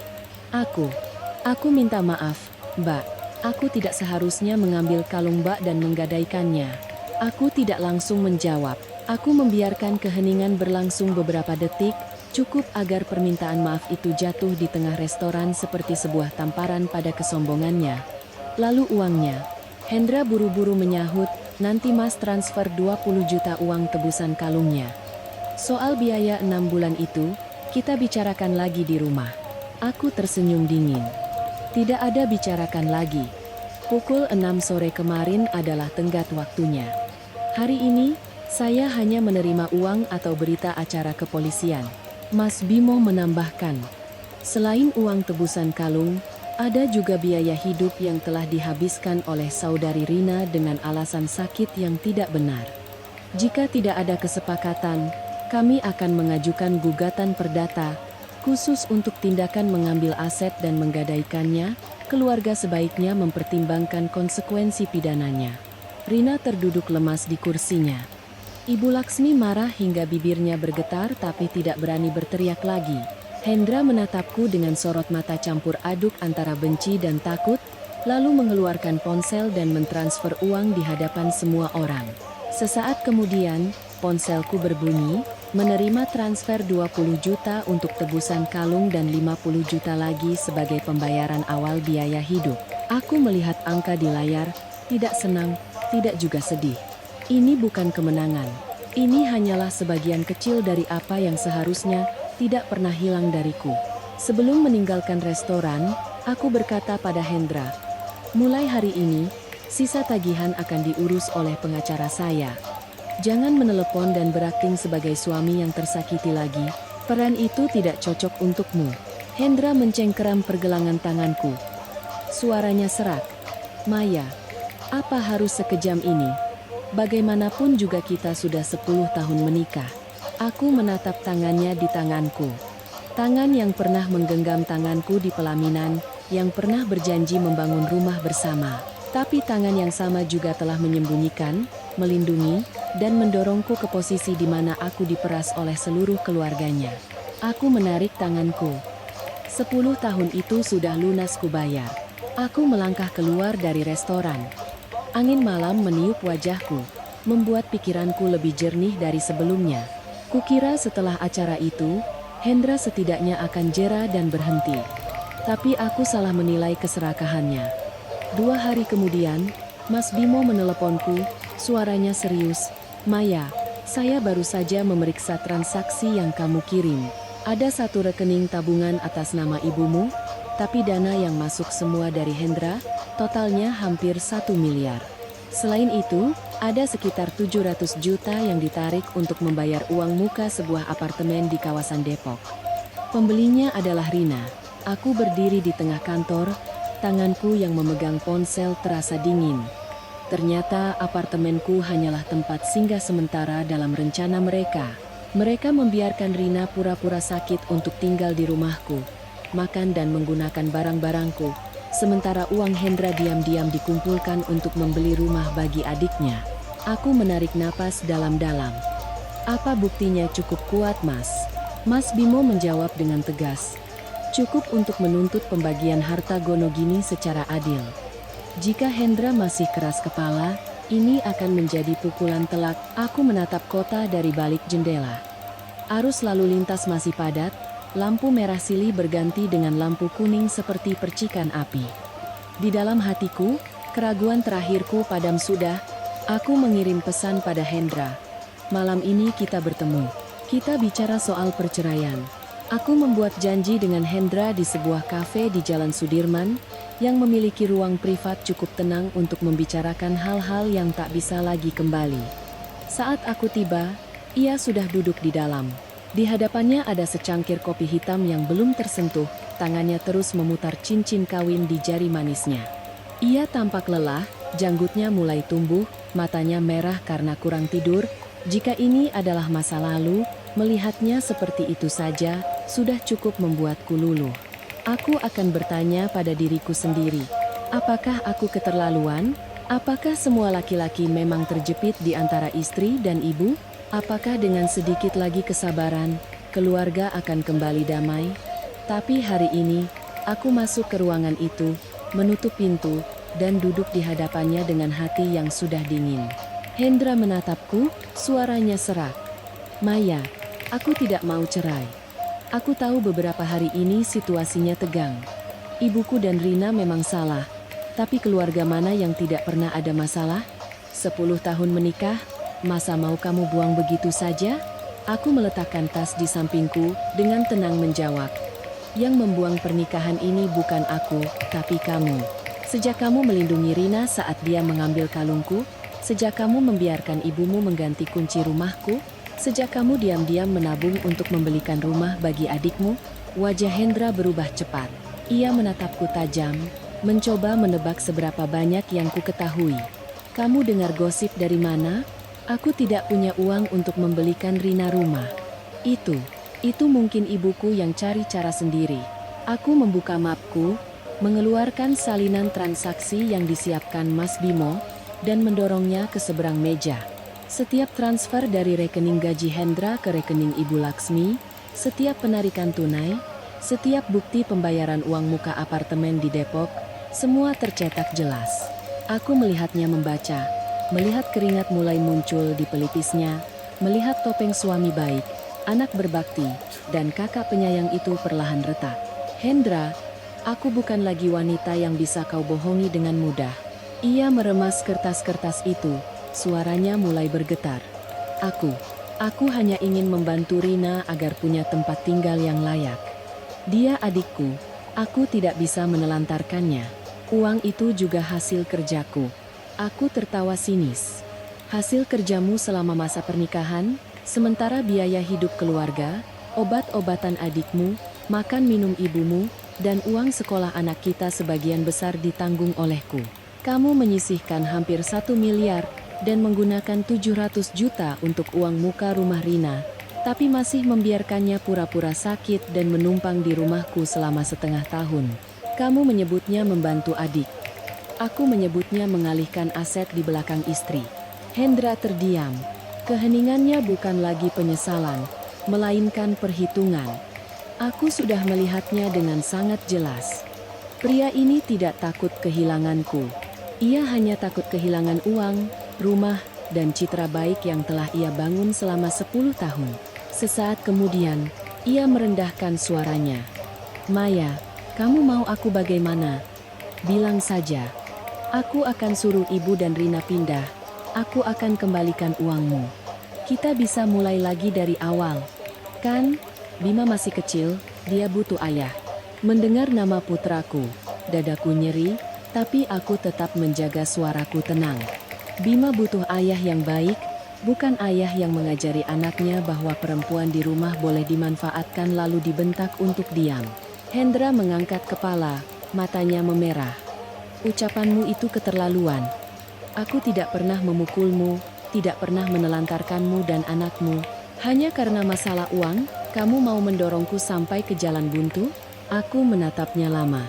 Aku minta maaf, Mbak. Aku tidak seharusnya mengambil kalung Mbak dan menggadaikannya. Aku tidak langsung menjawab. Aku membiarkan keheningan berlangsung beberapa detik, cukup agar permintaan maaf itu jatuh di tengah restoran seperti sebuah tamparan pada kesombongannya. Lalu uangnya. Hendra buru-buru menyahut, nanti Mas transfer 20 juta uang tebusan kalungnya. Soal biaya 6 bulan itu, kita bicarakan lagi di rumah. Aku tersenyum dingin. Tidak ada bicarakan lagi. Pukul 6 sore kemarin adalah tenggat waktunya. Hari ini, saya hanya menerima uang atau berita acara kepolisian. Mas Bimo menambahkan. Selain uang tebusan kalung, ada juga biaya hidup yang telah dihabiskan oleh saudari Rina dengan alasan sakit yang tidak benar. Jika tidak ada kesepakatan, kami akan mengajukan gugatan perdata, khusus untuk tindakan mengambil aset dan menggadaikannya. Keluarga sebaiknya mempertimbangkan konsekuensi pidananya. Rina terduduk lemas di kursinya. Ibu Laksmi marah hingga bibirnya bergetar tapi tidak berani berteriak lagi. Hendra menatapku dengan sorot mata campur aduk antara benci dan takut, lalu mengeluarkan ponsel dan mentransfer uang di hadapan semua orang. Sesaat kemudian, ponselku berbunyi, menerima transfer 20 juta untuk tebusan kalung dan 50 juta lagi sebagai pembayaran awal biaya hidup. Aku melihat angka di layar, tidak senang, tidak juga sedih. Ini bukan kemenangan. Ini hanyalah sebagian kecil dari apa yang seharusnya tidak pernah hilang dariku. Sebelum meninggalkan restoran, aku berkata pada Hendra, mulai hari ini, sisa tagihan akan diurus oleh pengacara saya. Jangan menelepon dan berakting sebagai suami yang tersakiti lagi. Peran itu tidak cocok untukmu. Hendra mencengkeram pergelangan tanganku. Suaranya serak. Maya, apa harus sekejam ini? Bagaimanapun juga kita sudah 10 tahun menikah. Aku menatap tangannya di tanganku. Tangan yang pernah menggenggam tanganku di pelaminan, yang pernah berjanji membangun rumah bersama. Tapi tangan yang sama juga telah menyembunyikan, melindungi, dan mendorongku ke posisi di mana aku diperas oleh seluruh keluarganya. Aku menarik tanganku. 10 tahun itu sudah lunas kubayar. Aku melangkah keluar dari restoran. Angin malam meniup wajahku, membuat pikiranku lebih jernih dari sebelumnya. Kukira setelah acara itu, Hendra setidaknya akan jera dan berhenti. Tapi aku salah menilai keserakahannya. 2 hari kemudian, Mas Bimo meneleponku, suaranya serius. Maya, saya baru saja memeriksa transaksi yang kamu kirim. Ada 1 rekening tabungan atas nama ibumu, tapi dana yang masuk semua dari Hendra, totalnya hampir 1 miliar. Selain itu, ada sekitar 700 juta yang ditarik untuk membayar uang muka sebuah apartemen di kawasan Depok. Pembelinya adalah Rina. Aku berdiri di tengah kantor, tanganku yang memegang ponsel terasa dingin. Ternyata apartemenku hanyalah tempat singgah sementara dalam rencana mereka. Mereka membiarkan Rina pura-pura sakit untuk tinggal di rumahku, makan dan menggunakan barang-barangku, sementara uang Hendra diam-diam dikumpulkan untuk membeli rumah bagi adiknya. Aku menarik napas dalam-dalam. Apa buktinya cukup kuat, Mas? Mas Bimo menjawab dengan tegas. Cukup untuk menuntut pembagian harta Gonogini secara adil. Jika Hendra masih keras kepala, ini akan menjadi pukulan telak. Aku menatap kota dari balik jendela. Arus lalu lintas masih padat, lampu merah silih berganti dengan lampu kuning seperti percikan api. Di dalam hatiku, keraguan terakhirku padam sudah. Aku mengirim pesan pada Hendra. Malam ini kita bertemu. Kita bicara soal perceraian. Aku membuat janji dengan Hendra di sebuah kafe di Jalan Sudirman, yang memiliki ruang privat cukup tenang untuk membicarakan hal-hal yang tak bisa lagi kembali. Saat aku tiba, ia sudah duduk di dalam. Di hadapannya ada secangkir kopi hitam yang belum tersentuh, tangannya terus memutar cincin kawin di jari manisnya. Ia tampak lelah, janggutnya mulai tumbuh, matanya merah karena kurang tidur. Jika ini adalah masa lalu, melihatnya seperti itu saja, sudah cukup membuatku luluh. Aku akan bertanya pada diriku sendiri, apakah aku keterlaluan? Apakah semua laki-laki memang terjepit di antara istri dan ibu? Apakah dengan sedikit lagi kesabaran, keluarga akan kembali damai? Tapi hari ini, aku masuk ke ruangan itu, menutup pintu, dan duduk di hadapannya dengan hati yang sudah dingin. Hendra menatapku, suaranya serak. Maya, aku tidak mau cerai. Aku tahu beberapa hari ini situasinya tegang. Ibuku dan Rina memang salah, tapi keluarga mana yang tidak pernah ada masalah? 10 tahun menikah, masa mau kamu buang begitu saja? Aku meletakkan tas di sampingku, dengan tenang menjawab. Yang membuang pernikahan ini bukan aku, tapi kamu. Sejak kamu melindungi Rina saat dia mengambil kalungku, sejak kamu membiarkan ibumu mengganti kunci rumahku, sejak kamu diam-diam menabung untuk membelikan rumah bagi adikmu, wajah Hendra berubah cepat. Ia menatapku tajam, mencoba menebak seberapa banyak yang ku ketahui. Kamu dengar gosip dari mana? Aku tidak punya uang untuk membelikan Rina rumah. Itu mungkin ibuku yang cari cara sendiri. Aku membuka mapku, mengeluarkan salinan transaksi yang disiapkan Mas Bimo, dan mendorongnya ke seberang meja. Setiap transfer dari rekening gaji Hendra ke rekening Ibu Laksmi, setiap penarikan tunai, setiap bukti pembayaran uang muka apartemen di Depok, semua tercetak jelas. Aku melihatnya membaca, melihat keringat mulai muncul di pelipisnya, melihat topeng suami baik, anak berbakti, dan kakak penyayang itu perlahan retak. Hendra, aku bukan lagi wanita yang bisa kau bohongi dengan mudah. Ia meremas kertas-kertas itu. Suaranya mulai bergetar. Aku hanya ingin membantu Rina agar punya tempat tinggal yang layak. Dia adikku, aku tidak bisa menelantarkannya. Uang itu juga hasil kerjaku. Aku tertawa sinis. Hasil kerjamu selama masa pernikahan, sementara biaya hidup keluarga, obat-obatan adikmu, makan minum ibumu, dan uang sekolah anak kita sebagian besar ditanggung olehku. Kamu menyisihkan hampir 1 miliar dan menggunakan 700 juta untuk uang muka rumah Rina, tapi masih membiarkannya pura-pura sakit dan menumpang di rumahku selama setengah tahun. Kamu menyebutnya membantu adik. Aku menyebutnya mengalihkan aset di belakang istri. Hendra terdiam. Keheningannya bukan lagi penyesalan, melainkan perhitungan. Aku sudah melihatnya dengan sangat jelas. Pria ini tidak takut kehilanganku. Ia hanya takut kehilangan uang, rumah, dan citra baik yang telah ia bangun selama 10 tahun. Sesaat kemudian, ia merendahkan suaranya. Maya, kamu mau aku bagaimana? Bilang saja. Aku akan suruh ibu dan Rina pindah. Aku akan kembalikan uangmu. Kita bisa mulai lagi dari awal. Kan, Bima masih kecil, dia butuh ayah. Mendengar nama putraku, dadaku nyeri, tapi aku tetap menjaga suaraku tenang. Bima butuh ayah yang baik, bukan ayah yang mengajari anaknya bahwa perempuan di rumah boleh dimanfaatkan lalu dibentak untuk diam. Hendra mengangkat kepala, matanya memerah. Ucapanmu itu keterlaluan. Aku tidak pernah memukulmu, tidak pernah menelantarkanmu dan anakmu. Hanya karena masalah uang, kamu mau mendorongku sampai ke jalan buntu? Aku menatapnya lama.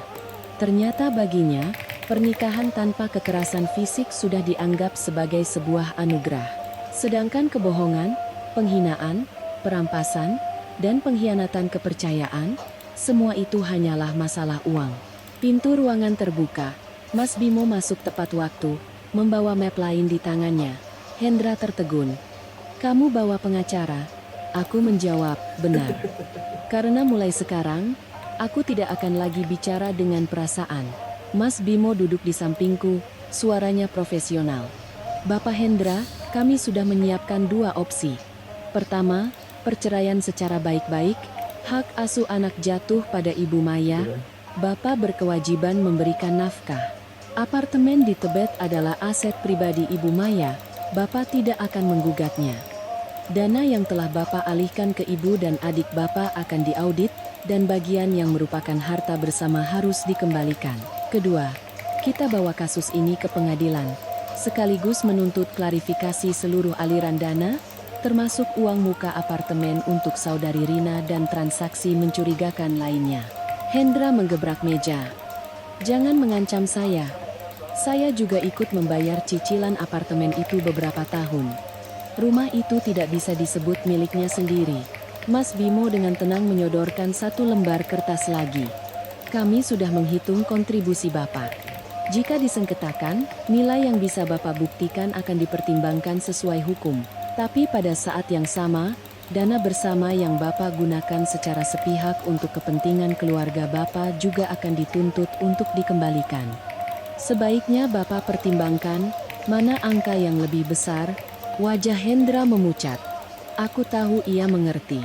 Ternyata baginya, pernikahan tanpa kekerasan fisik sudah dianggap sebagai sebuah anugerah. Sedangkan kebohongan, penghinaan, perampasan, dan pengkhianatan kepercayaan, semua itu hanyalah masalah uang. Pintu ruangan terbuka. Mas Bimo masuk tepat waktu, membawa map lain di tangannya. Hendra tertegun. Kamu bawa pengacara? Aku menjawab, benar. Karena mulai sekarang, aku tidak akan lagi bicara dengan perasaan. Mas Bimo duduk di sampingku, suaranya profesional. Bapak Hendra, kami sudah menyiapkan 2 opsi. Pertama, perceraian secara baik-baik, hak asuh anak jatuh pada Ibu Maya, Bapak berkewajiban memberikan nafkah. Apartemen di Tebet adalah aset pribadi Ibu Maya, Bapak tidak akan menggugatnya. Dana yang telah Bapak alihkan ke ibu dan adik Bapak akan diaudit, dan bagian yang merupakan harta bersama harus dikembalikan. Kedua, kita bawa kasus ini ke pengadilan, sekaligus menuntut klarifikasi seluruh aliran dana, termasuk uang muka apartemen untuk saudari Rina dan transaksi mencurigakan lainnya. Hendra menggebrak meja. Jangan mengancam saya. Saya juga ikut membayar cicilan apartemen itu beberapa tahun. Rumah itu tidak bisa disebut miliknya sendiri. Mas Bimo dengan tenang menyodorkan 1 lembar kertas lagi. Kami sudah menghitung kontribusi Bapak. Jika disengketakan, nilai yang bisa Bapak buktikan akan dipertimbangkan sesuai hukum. Tapi pada saat yang sama, dana bersama yang Bapak gunakan secara sepihak untuk kepentingan keluarga Bapak juga akan dituntut untuk dikembalikan. Sebaiknya Bapak pertimbangkan, mana angka yang lebih besar. Wajah Hendra memucat. Aku tahu ia mengerti.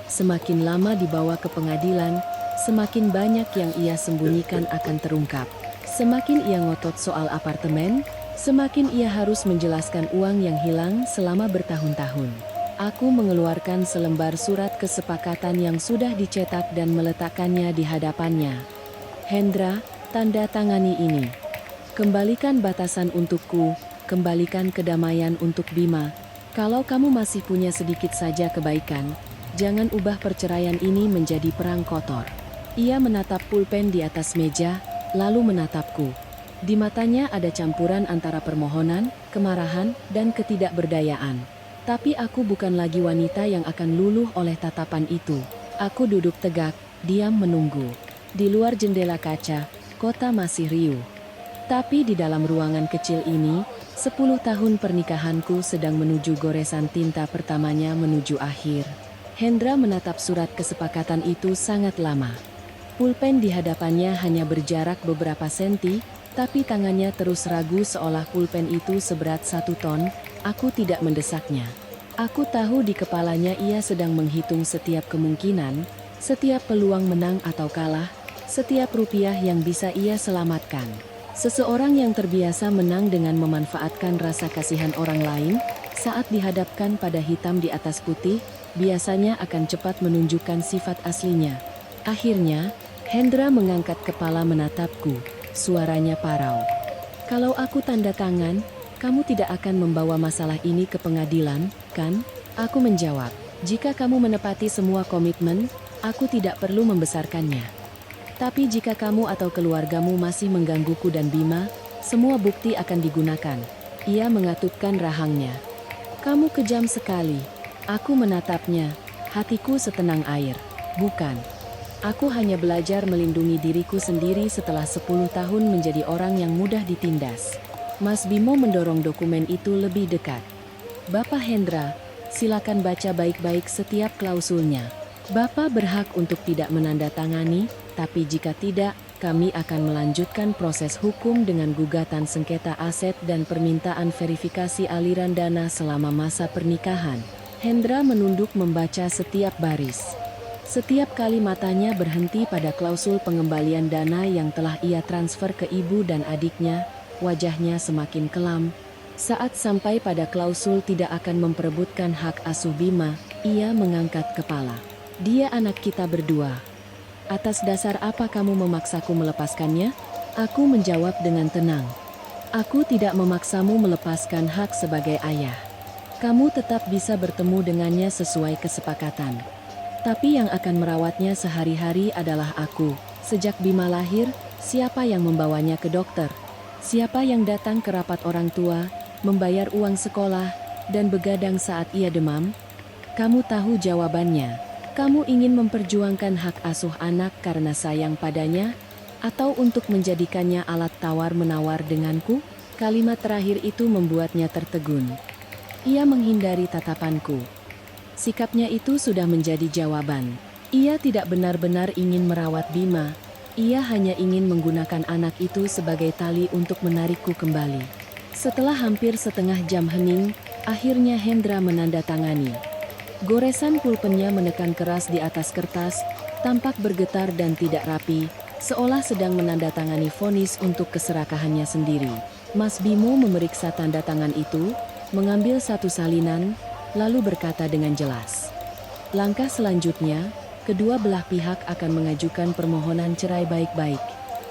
Semakin lama dibawa ke pengadilan, semakin banyak yang ia sembunyikan akan terungkap. Semakin ia ngotot soal apartemen, semakin ia harus menjelaskan uang yang hilang selama bertahun-tahun. Aku mengeluarkan selembar surat kesepakatan yang sudah dicetak dan meletakkannya di hadapannya. Hendra, tanda tangani ini. Kembalikan batasan untukku, kembalikan kedamaian untuk Bima. Kalau kamu masih punya sedikit saja kebaikan, jangan ubah perceraian ini menjadi perang kotor. Ia menatap pulpen di atas meja, lalu menatapku. Di matanya ada campuran antara permohonan, kemarahan, dan ketidakberdayaan. Tapi aku bukan lagi wanita yang akan luluh oleh tatapan itu. Aku duduk tegak, diam menunggu. Di luar jendela kaca, kota masih riuh. Tapi di dalam ruangan kecil ini, 10 tahun pernikahanku sedang menuju goresan tinta pertamanya menuju akhir. Hendra menatap surat kesepakatan itu sangat lama. Pulpen di hadapannya hanya berjarak beberapa senti, tapi tangannya terus ragu seolah pulpen itu seberat 1 ton. Aku tidak mendesaknya. Aku tahu di kepalanya ia sedang menghitung setiap kemungkinan, setiap peluang menang atau kalah, setiap rupiah yang bisa ia selamatkan. Seseorang yang terbiasa menang dengan memanfaatkan rasa kasihan orang lain, saat dihadapkan pada hitam di atas putih, biasanya akan cepat menunjukkan sifat aslinya. Akhirnya, Hendra mengangkat kepala menatapku, suaranya parau. Kalau aku tanda tangan, kamu tidak akan membawa masalah ini ke pengadilan, kan? Aku menjawab, jika kamu menepati semua komitmen, aku tidak perlu membesarkannya. Tapi jika kamu atau keluargamu masih menggangguku dan Bima, semua bukti akan digunakan. Ia mengatupkan rahangnya. Kamu kejam sekali. Aku menatapnya, hatiku setenang air. Bukan. Aku hanya belajar melindungi diriku sendiri setelah 10 tahun menjadi orang yang mudah ditindas. Mas Bimo mendorong dokumen itu lebih dekat. Bapak Hendra, silakan baca baik-baik setiap klausulnya. Bapak berhak untuk tidak menandatangani, tapi jika tidak, kami akan melanjutkan proses hukum dengan gugatan sengketa aset dan permintaan verifikasi aliran dana selama masa pernikahan. Hendra menunduk membaca setiap baris. Setiap kali matanya berhenti pada klausul pengembalian dana yang telah ia transfer ke ibu dan adiknya, wajahnya semakin kelam. Saat sampai pada klausul tidak akan memperebutkan hak asuh Bima, ia mengangkat kepala. Dia anak kita berdua. Atas dasar apa kamu memaksaku melepaskannya? Aku menjawab dengan tenang. Aku tidak memaksamu melepaskan hak sebagai ayah. Kamu tetap bisa bertemu dengannya sesuai kesepakatan. Tapi yang akan merawatnya sehari-hari adalah aku. Sejak Bima lahir, siapa yang membawanya ke dokter? Siapa yang datang ke rapat orang tua, membayar uang sekolah, dan begadang saat ia demam? Kamu tahu jawabannya. Kamu ingin memperjuangkan hak asuh anak karena sayang padanya, atau untuk menjadikannya alat tawar-menawar denganku? Kalimat terakhir itu membuatnya tertegun. Ia menghindari tatapanku. Sikapnya itu sudah menjadi jawaban. Ia tidak benar-benar ingin merawat Bima. Ia hanya ingin menggunakan anak itu sebagai tali untuk menarikku kembali. Setelah hampir setengah jam hening, akhirnya Hendra menandatangani. Goresan pulpennya menekan keras di atas kertas, tampak bergetar dan tidak rapi, seolah sedang menandatangani vonis untuk keserakahannya sendiri. Mas Bimo memeriksa tanda tangan itu, mengambil satu salinan, lalu berkata dengan jelas. Langkah selanjutnya, kedua belah pihak akan mengajukan permohonan cerai baik-baik.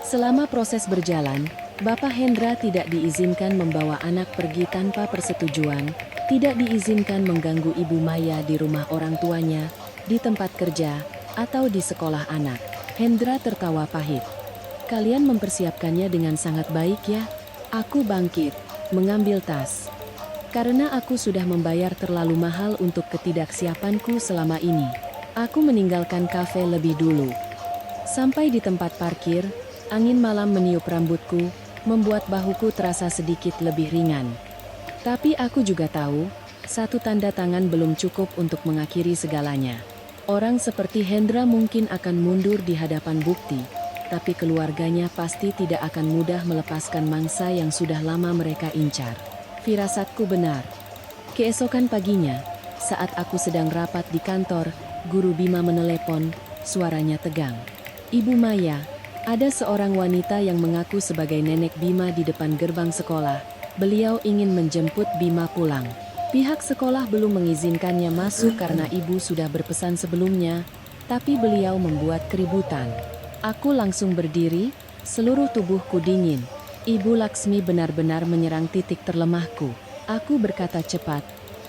Selama proses berjalan, Bapak Hendra tidak diizinkan membawa anak pergi tanpa persetujuan, tidak diizinkan mengganggu Ibu Maya di rumah orang tuanya, di tempat kerja, atau di sekolah anak. Hendra tertawa pahit. Kalian mempersiapkannya dengan sangat baik ya? Aku bangkit, mengambil tas. Karena aku sudah membayar terlalu mahal untuk ketidaksiapanku selama ini. Aku meninggalkan kafe lebih dulu. Sampai di tempat parkir, angin malam meniup rambutku, membuat bahuku terasa sedikit lebih ringan. Tapi aku juga tahu, satu tanda tangan belum cukup untuk mengakhiri segalanya. Orang seperti Hendra mungkin akan mundur di hadapan bukti, tapi keluarganya pasti tidak akan mudah melepaskan mangsa yang sudah lama mereka incar. Firasatku benar. Keesokan paginya, saat aku sedang rapat di kantor, Guru Bima menelepon, suaranya tegang. Ibu Maya, ada seorang wanita yang mengaku sebagai nenek Bima di depan gerbang sekolah. Beliau ingin menjemput Bima pulang. Pihak sekolah belum mengizinkannya masuk karena ibu sudah berpesan sebelumnya, tapi beliau membuat keributan. Aku langsung berdiri, seluruh tubuhku dingin. Ibu Laksmi benar-benar menyerang titik terlemahku. Aku berkata cepat,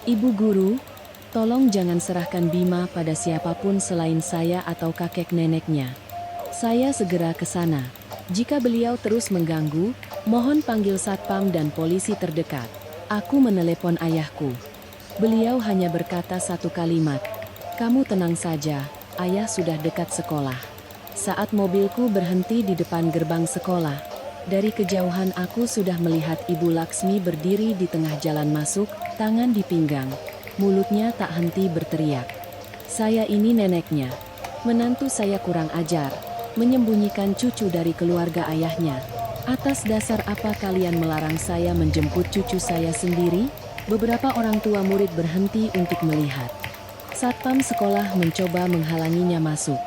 Ibu Guru, tolong jangan serahkan Bima pada siapapun selain saya atau kakek neneknya. Saya segera ke sana. Jika beliau terus mengganggu, mohon panggil satpam dan polisi terdekat. Aku menelepon ayahku. Beliau hanya berkata satu kalimat, kamu tenang saja, ayah sudah dekat sekolah. Saat mobilku berhenti di depan gerbang sekolah, dari kejauhan aku sudah melihat Ibu Laksmi berdiri di tengah jalan masuk, tangan di pinggang. Mulutnya tak henti berteriak. Saya ini neneknya. Menantu saya kurang ajar, menyembunyikan cucu dari keluarga ayahnya. Atas dasar apa kalian melarang saya menjemput cucu saya sendiri? Beberapa orang tua murid berhenti untuk melihat. Satpam sekolah mencoba menghalanginya masuk.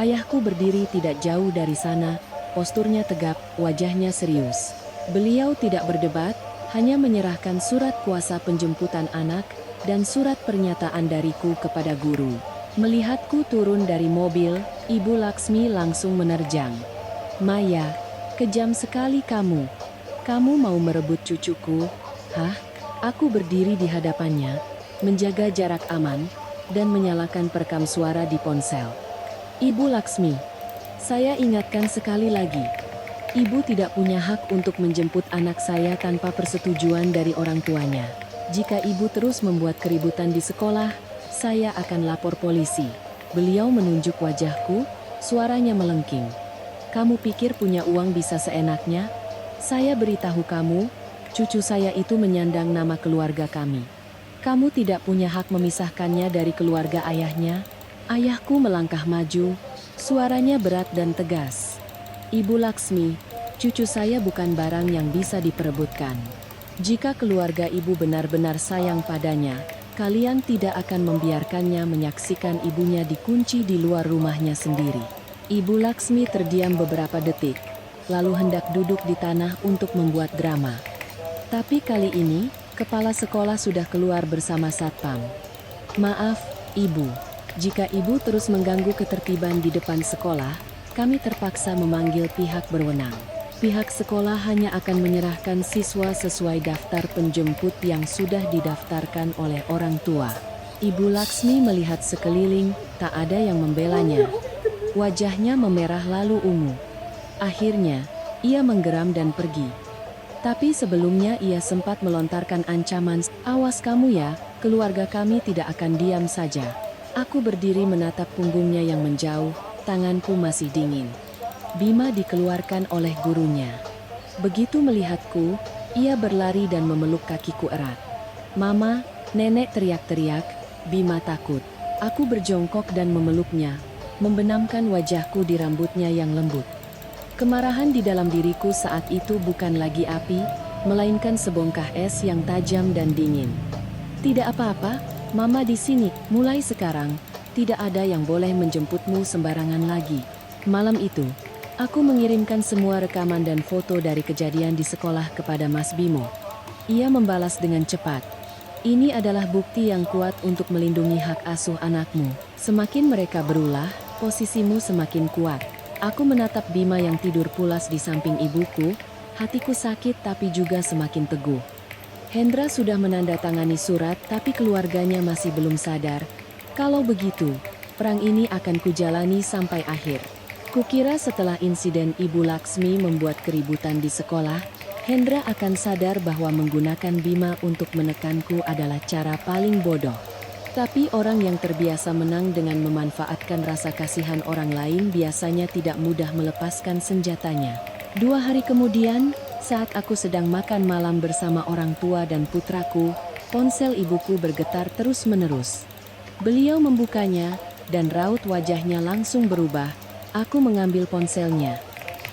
Ayahku berdiri tidak jauh dari sana, posturnya tegap, wajahnya serius. Beliau tidak berdebat, Hanya menyerahkan surat kuasa penjemputan anak dan surat pernyataan dariku kepada guru. Melihatku turun dari mobil, Ibu Laksmi langsung menerjang. Maya, kejam sekali kamu. Kamu mau merebut cucuku? Hah? Aku berdiri di hadapannya, menjaga jarak aman, dan menyalakan perekam suara di ponsel. Ibu Laksmi, saya ingatkan sekali lagi. Ibu tidak punya hak untuk menjemput anak saya tanpa persetujuan dari orang tuanya. Jika ibu terus membuat keributan di sekolah, saya akan lapor polisi. Beliau menunjuk wajahku, suaranya melengking. Kamu pikir punya uang bisa seenaknya? Saya beritahu kamu, cucu saya itu menyandang nama keluarga kami. Kamu tidak punya hak memisahkannya dari keluarga ayahnya. Ayahku melangkah maju, suaranya berat dan tegas. Ibu Laksmi, cucu saya bukan barang yang bisa diperebutkan. Jika keluarga ibu benar-benar sayang padanya, kalian tidak akan membiarkannya menyaksikan ibunya dikunci di luar rumahnya sendiri. Ibu Laksmi terdiam beberapa detik, lalu hendak duduk di tanah untuk membuat drama. Tapi kali ini, kepala sekolah sudah keluar bersama satpam. Maaf, Ibu. Jika Ibu terus mengganggu ketertiban di depan sekolah, kami terpaksa memanggil pihak berwenang. Pihak sekolah hanya akan menyerahkan siswa sesuai daftar penjemput yang sudah didaftarkan oleh orang tua. Ibu Laksmi melihat sekeliling, tak ada yang membelanya. Wajahnya memerah lalu ungu. Akhirnya, ia menggeram dan pergi. Tapi sebelumnya ia sempat melontarkan ancaman, "Awas kamu ya, keluarga kami tidak akan diam saja." Aku berdiri menatap punggungnya yang menjauh, tanganku masih dingin. Bima dikeluarkan oleh gurunya. Begitu melihatku, ia berlari dan memeluk kakiku erat. "Mama," nenek teriak-teriak. Bima takut. Aku berjongkok dan memeluknya, membenamkan wajahku di rambutnya yang lembut. Kemarahan di dalam diriku saat itu bukan lagi api, melainkan sebongkah es yang tajam dan dingin. "Tidak apa-apa, Mama di sini. Mulai sekarang, tidak ada yang boleh menjemputmu sembarangan lagi." Malam itu, aku mengirimkan semua rekaman dan foto dari kejadian di sekolah kepada Mas Bimo. Ia membalas dengan cepat. "Ini adalah bukti yang kuat untuk melindungi hak asuh anakmu. Semakin mereka berulah, posisimu semakin kuat." Aku menatap Bima yang tidur pulas di samping ibuku, hatiku sakit tapi juga semakin teguh. Hendra sudah menandatangani surat tapi keluarganya masih belum sadar. Kalau begitu, perang ini akan kujalani sampai akhir. Kukira setelah insiden Ibu Laksmi membuat keributan di sekolah, Hendra akan sadar bahwa menggunakan Bima untuk menekanku adalah cara paling bodoh. Tapi orang yang terbiasa menang dengan memanfaatkan rasa kasihan orang lain biasanya tidak mudah melepaskan senjatanya. 2 hari kemudian, saat aku sedang makan malam bersama orang tua dan putraku, ponsel ibuku bergetar terus-menerus. Beliau membukanya, dan raut wajahnya langsung berubah. Aku mengambil ponselnya.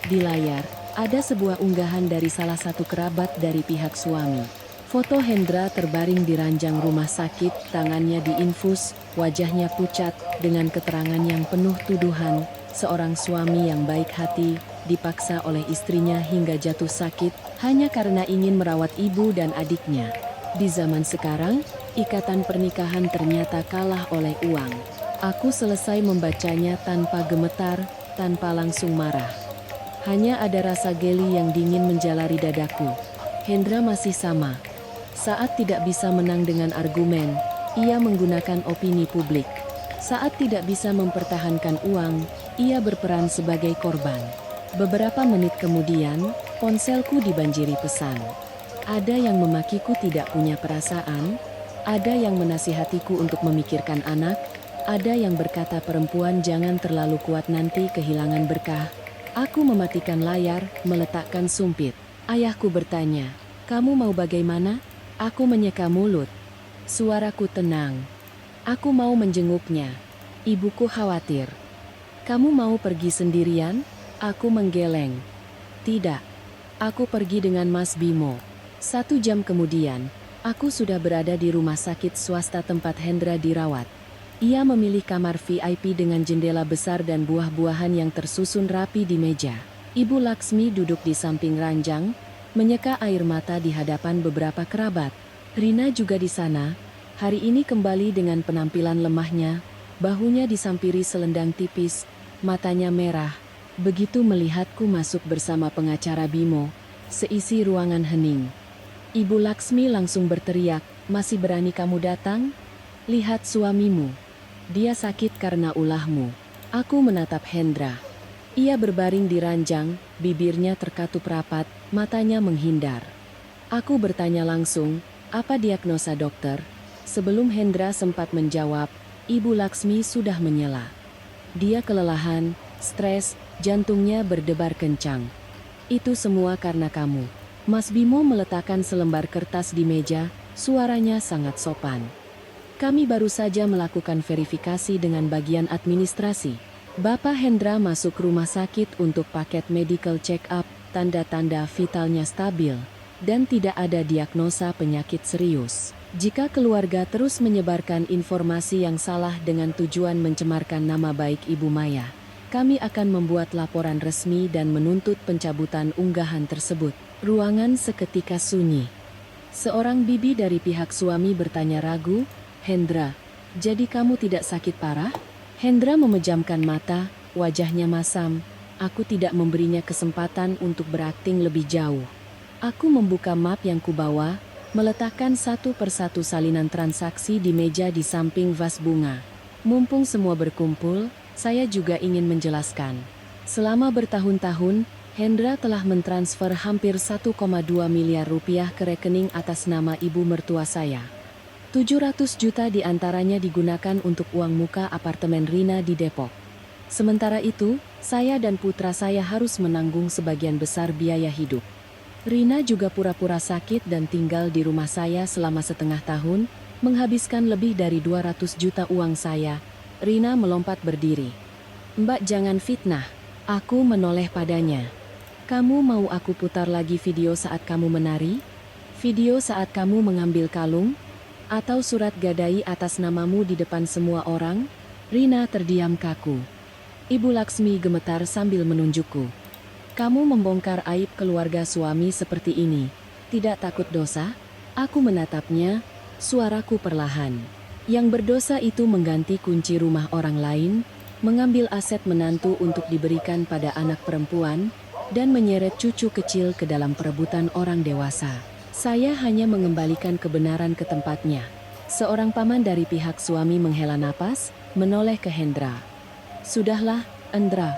Di layar, ada sebuah unggahan dari salah satu kerabat dari pihak suami. Foto Hendra terbaring di ranjang rumah sakit, tangannya diinfus, wajahnya pucat, dengan keterangan yang penuh tuduhan. Seorang suami yang baik hati, dipaksa oleh istrinya hingga jatuh sakit, hanya karena ingin merawat ibu dan adiknya. Di zaman sekarang, ikatan pernikahan ternyata kalah oleh uang. Aku selesai membacanya tanpa gemetar, tanpa langsung marah. Hanya ada rasa geli yang dingin menjalari dadaku. Hendra masih sama. Saat tidak bisa menang dengan argumen, ia menggunakan opini publik. Saat tidak bisa mempertahankan uang, ia berperan sebagai korban. Beberapa menit kemudian, ponselku dibanjiri pesan. Ada yang memakiku tidak punya perasaan, ada yang menasihatiku untuk memikirkan anak, ada yang berkata perempuan jangan terlalu kuat nanti kehilangan berkah. Aku mematikan layar, meletakkan sumpit. Ayahku bertanya, "Kamu mau bagaimana?" Aku menyeka mulut. Suaraku tenang. Aku mau menjenguknya. Ibuku khawatir. "Kamu mau pergi sendirian?" Aku menggeleng. "Tidak. Aku pergi dengan Mas Bimo." 1 jam kemudian, aku sudah berada di rumah sakit swasta tempat Hendra dirawat. Ia memilih kamar VIP dengan jendela besar dan buah-buahan yang tersusun rapi di meja. Ibu Laksmi duduk di samping ranjang, menyeka air mata di hadapan beberapa kerabat. Rina juga di sana, hari ini kembali dengan penampilan lemahnya, bahunya disampiri selendang tipis, matanya merah. Begitu melihatku masuk bersama pengacara Bimo, seisi ruangan hening. Ibu Laksmi langsung berteriak, "Masih berani kamu datang? Lihat suamimu. Dia sakit karena ulahmu." Aku menatap Hendra. Ia berbaring di ranjang, bibirnya terkatup rapat, matanya menghindar. Aku bertanya langsung, "Apa diagnosa dokter?" Sebelum Hendra sempat menjawab, Ibu Laksmi sudah menyela. Dia kelelahan, stres, jantungnya berdebar kencang. "Itu semua karena kamu." Mas Bimo meletakkan selembar kertas di meja, suaranya sangat sopan. "Kami baru saja melakukan verifikasi dengan bagian administrasi. Bapak Hendra masuk rumah sakit untuk paket medical check-up, tanda-tanda vitalnya stabil, dan tidak ada diagnosa penyakit serius. Jika keluarga terus menyebarkan informasi yang salah dengan tujuan mencemarkan nama baik Ibu Maya, kami akan membuat laporan resmi dan menuntut pencabutan unggahan tersebut." Ruangan seketika sunyi. Seorang bibi dari pihak suami bertanya ragu, "Hendra, jadi kamu tidak sakit parah?" Hendra memejamkan mata, wajahnya masam. Aku tidak memberinya kesempatan untuk berakting lebih jauh. Aku membuka map yang kubawa, meletakkan satu persatu salinan transaksi di meja di samping vas bunga. Mumpung semua berkumpul, saya juga ingin menjelaskan. Selama bertahun-tahun, Hendra telah mentransfer hampir 1,2 miliar rupiah ke rekening atas nama ibu mertua saya. 700 juta diantaranya digunakan untuk uang muka apartemen Rina di Depok. Sementara itu, saya dan putra saya harus menanggung sebagian besar biaya hidup. Rina juga pura-pura sakit dan tinggal di rumah saya selama setengah tahun, menghabiskan lebih dari 200 juta uang saya. Rina melompat berdiri. "Mbak, jangan fitnah." Aku menoleh padanya. "Kamu mau aku putar lagi video saat kamu menari? Video saat kamu mengambil kalung? Atau surat gadai atas namamu di depan semua orang?" Rina terdiam kaku. Ibu Laksmi gemetar sambil menunjukku. "Kamu membongkar aib keluarga suami seperti ini. Tidak takut dosa?" Aku menatapnya, suaraku perlahan. "Yang berdosa itu mengganti kunci rumah orang lain, mengambil aset menantu untuk diberikan pada anak perempuan, dan menyeret cucu kecil ke dalam perebutan orang dewasa. Saya hanya mengembalikan kebenaran ke tempatnya." Seorang paman dari pihak suami menghela napas, menoleh ke Hendra. "Sudahlah, Endra.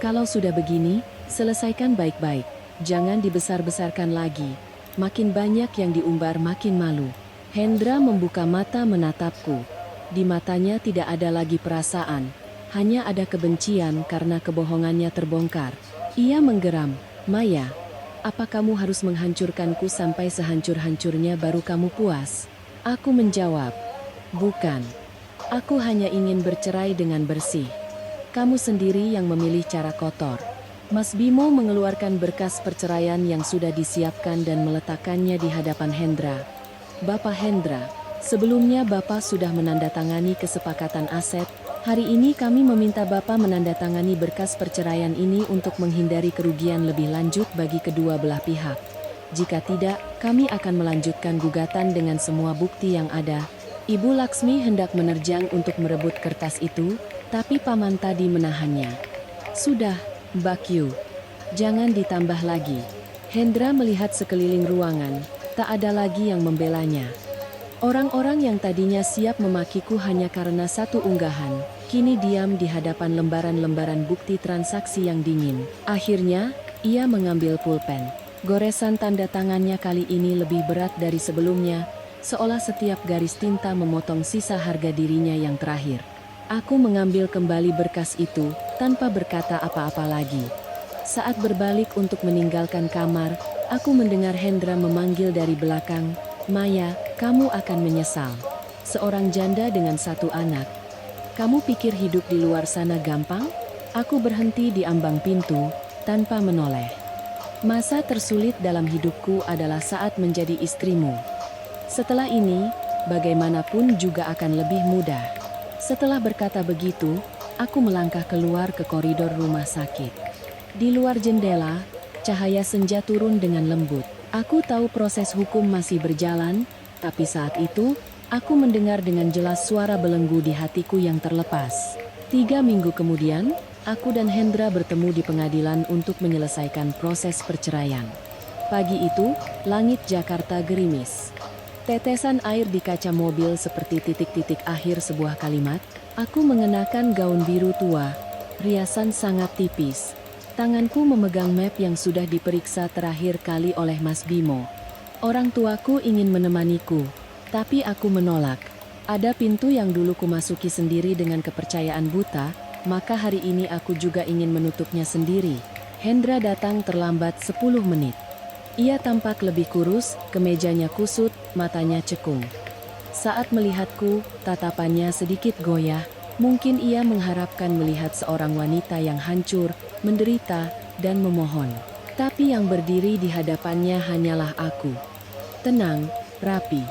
Kalau sudah begini, selesaikan baik-baik. Jangan dibesar-besarkan lagi. Makin banyak yang diumbar makin malu." Hendra membuka mata menatapku. Di matanya tidak ada lagi perasaan. Hanya ada kebencian karena kebohongannya terbongkar. Ia menggeram, "Maya, apa kamu harus menghancurkanku sampai sehancur-hancurnya baru kamu puas?" Aku menjawab, "Bukan. Aku hanya ingin bercerai dengan bersih. Kamu sendiri yang memilih cara kotor." Mas Bimo mengeluarkan berkas perceraian yang sudah disiapkan dan meletakkannya di hadapan Hendra. "Bapak Hendra, sebelumnya Bapak sudah menandatangani kesepakatan aset. Hari ini kami meminta Bapak menandatangani berkas perceraian ini untuk menghindari kerugian lebih lanjut bagi kedua belah pihak. Jika tidak, kami akan melanjutkan gugatan dengan semua bukti yang ada." Ibu Laksmi hendak menerjang untuk merebut kertas itu, tapi paman tadi menahannya. "Sudah, Mbak Q. Jangan ditambah lagi." Hendra melihat sekeliling ruangan, tak ada lagi yang membelanya. Orang-orang yang tadinya siap memakiku hanya karena satu unggahan, kini diam di hadapan lembaran-lembaran bukti transaksi yang dingin. Akhirnya, ia mengambil pulpen. Goresan tanda tangannya kali ini lebih berat dari sebelumnya, seolah setiap garis tinta memotong sisa harga dirinya yang terakhir. Aku mengambil kembali berkas itu, tanpa berkata apa-apa lagi. Saat berbalik untuk meninggalkan kamar, aku mendengar Hendra memanggil dari belakang, "Maya, kamu akan menyesal. Seorang janda dengan satu anak. Kamu pikir hidup di luar sana gampang?" Aku berhenti di ambang pintu, tanpa menoleh. "Masa tersulit dalam hidupku adalah saat menjadi istrimu. Setelah ini, bagaimanapun juga akan lebih mudah." Setelah berkata begitu, aku melangkah keluar ke koridor rumah sakit. Di luar jendela, Cahaya senja turun dengan lembut. Aku tahu proses hukum masih berjalan, tapi saat itu, aku mendengar dengan jelas suara belenggu di hatiku yang terlepas. 3 minggu kemudian, aku dan Hendra bertemu di pengadilan untuk menyelesaikan proses perceraian. Pagi itu, langit Jakarta gerimis. Tetesan air di kaca mobil seperti titik-titik akhir sebuah kalimat. Aku mengenakan gaun biru tua, riasan sangat tipis. Tanganku memegang map yang sudah diperiksa terakhir kali oleh Mas Bimo. Orang tuaku ingin menemaniku, tapi aku menolak. Ada pintu yang dulu kumasuki sendiri dengan kepercayaan buta, maka hari ini aku juga ingin menutupnya sendiri. Hendra datang terlambat 10 menit. Ia tampak lebih kurus, kemejanya kusut, matanya cekung. Saat melihatku, tatapannya sedikit goyah. Mungkin ia mengharapkan melihat seorang wanita yang hancur, menderita, dan memohon. Tapi yang berdiri di hadapannya hanyalah aku. Tenang, rapi.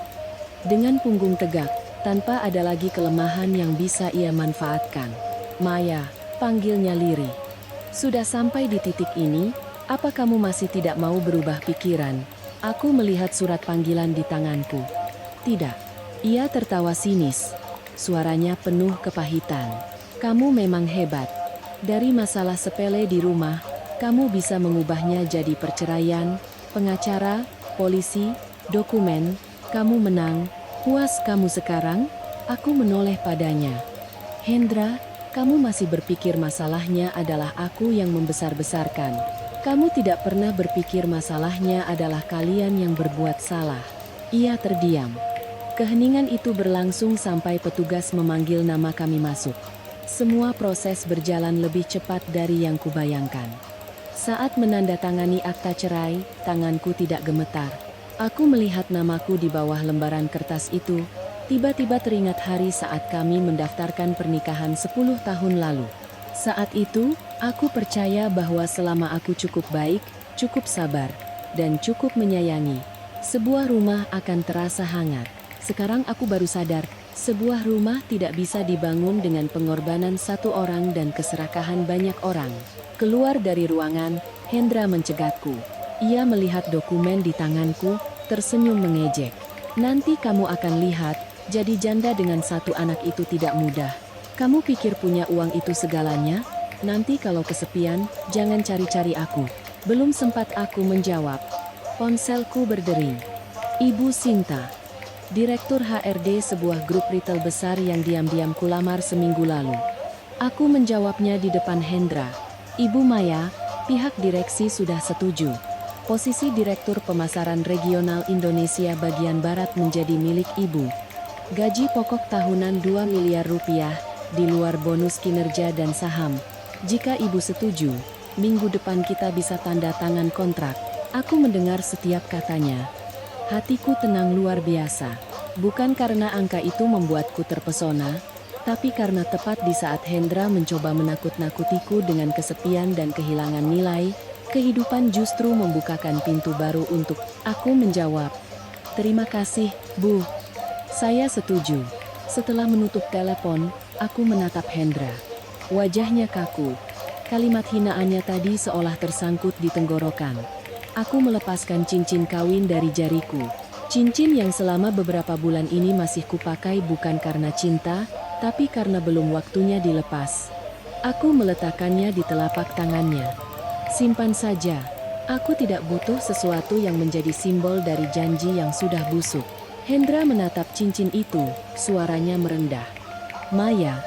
Dengan punggung tegak, tanpa ada lagi kelemahan yang bisa ia manfaatkan. Maya, panggilnya lirih. Sudah sampai di titik ini, apa kamu masih tidak mau berubah pikiran? Aku melihat surat panggilan di tanganku. Tidak. Ia tertawa sinis. Suaranya penuh kepahitan. Kamu memang hebat. Dari masalah sepele di rumah, kamu bisa mengubahnya jadi perceraian, pengacara, polisi, dokumen. Kamu menang. Puas kamu sekarang? Aku menoleh padanya. Hendra, kamu masih berpikir masalahnya adalah aku yang membesar-besarkan. Kamu tidak pernah berpikir masalahnya adalah kalian yang berbuat salah. Ia terdiam. Keheningan itu berlangsung sampai petugas memanggil nama kami masuk. Semua proses berjalan lebih cepat dari yang kubayangkan. Saat menandatangani akta cerai, tanganku tidak gemetar. Aku melihat namaku di bawah lembaran kertas itu. Tiba-tiba teringat hari saat kami mendaftarkan pernikahan 10 tahun lalu. Saat itu, aku percaya bahwa selama aku cukup baik, cukup sabar, dan cukup menyayangi, sebuah rumah akan terasa hangat. Sekarang aku baru sadar, sebuah rumah tidak bisa dibangun dengan pengorbanan satu orang dan keserakahan banyak orang. Keluar dari ruangan, Hendra mencegatku. Ia melihat dokumen di tanganku, tersenyum mengejek. Nanti kamu akan lihat, jadi janda dengan satu anak itu tidak mudah. Kamu pikir punya uang itu segalanya? Nanti kalau kesepian, jangan cari-cari aku. Belum sempat aku menjawab. Ponselku berdering. Ibu Sinta, Direktur HRD sebuah grup retail besar yang diam-diam kulamar seminggu lalu. Aku menjawabnya di depan Hendra. Ibu Maya, pihak direksi sudah setuju. Posisi Direktur Pemasaran Regional Indonesia bagian Barat menjadi milik Ibu. Gaji pokok tahunan 2 miliar rupiah, di luar bonus kinerja dan saham. Jika Ibu setuju, minggu depan kita bisa tanda tangan kontrak. Aku mendengar setiap katanya. Hatiku tenang luar biasa. Bukan karena angka itu membuatku terpesona, tapi karena tepat di saat Hendra mencoba menakut-nakutiku dengan kesepian dan kehilangan nilai, kehidupan justru membukakan pintu baru untuk aku menjawab. Terima kasih, Bu. Saya setuju. Setelah menutup telepon, aku menatap Hendra. Wajahnya kaku. Kalimat hinaannya tadi seolah tersangkut di tenggorokan. Aku melepaskan cincin kawin dari jariku. Cincin yang selama beberapa bulan ini masih kupakai bukan karena cinta, tapi karena belum waktunya dilepas. Aku meletakkannya di telapak tangannya. Simpan saja. Aku tidak butuh sesuatu yang menjadi simbol dari janji yang sudah busuk. Hendra menatap cincin itu, suaranya merendah. Maya,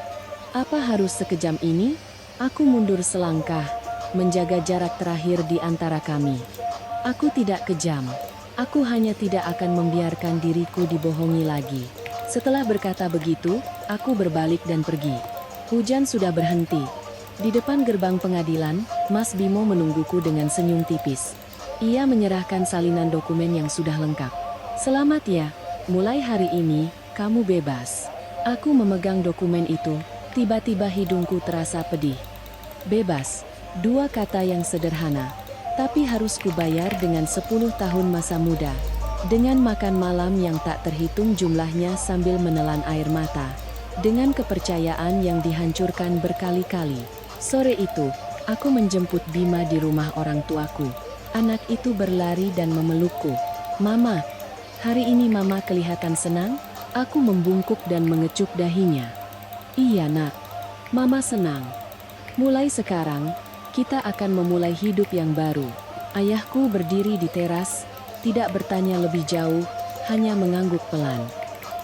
apa harus sekejam ini? Aku mundur selangkah, menjaga jarak terakhir di antara kami. Aku tidak kejam. Aku hanya tidak akan membiarkan diriku dibohongi lagi. Setelah berkata begitu, aku berbalik dan pergi. Hujan sudah berhenti. Di depan gerbang pengadilan, Mas Bimo menungguku dengan senyum tipis. Ia menyerahkan salinan dokumen yang sudah lengkap. Selamat ya, mulai hari ini, kamu bebas. Aku memegang dokumen itu, tiba-tiba hidungku terasa pedih. Bebas, dua kata yang sederhana. Tapi harus kubayar dengan 10 tahun masa muda. Dengan makan malam yang tak terhitung jumlahnya sambil menelan air mata. Dengan kepercayaan yang dihancurkan berkali-kali. Sore itu, aku menjemput Bima di rumah orang tuaku. Anak itu berlari dan memelukku. "Mama, hari ini Mama kelihatan senang?" Aku membungkuk dan mengecup dahinya. "Iya nak, Mama senang. Mulai sekarang, kita akan memulai hidup yang baru." Ayahku berdiri di teras, tidak bertanya lebih jauh, hanya mengangguk pelan.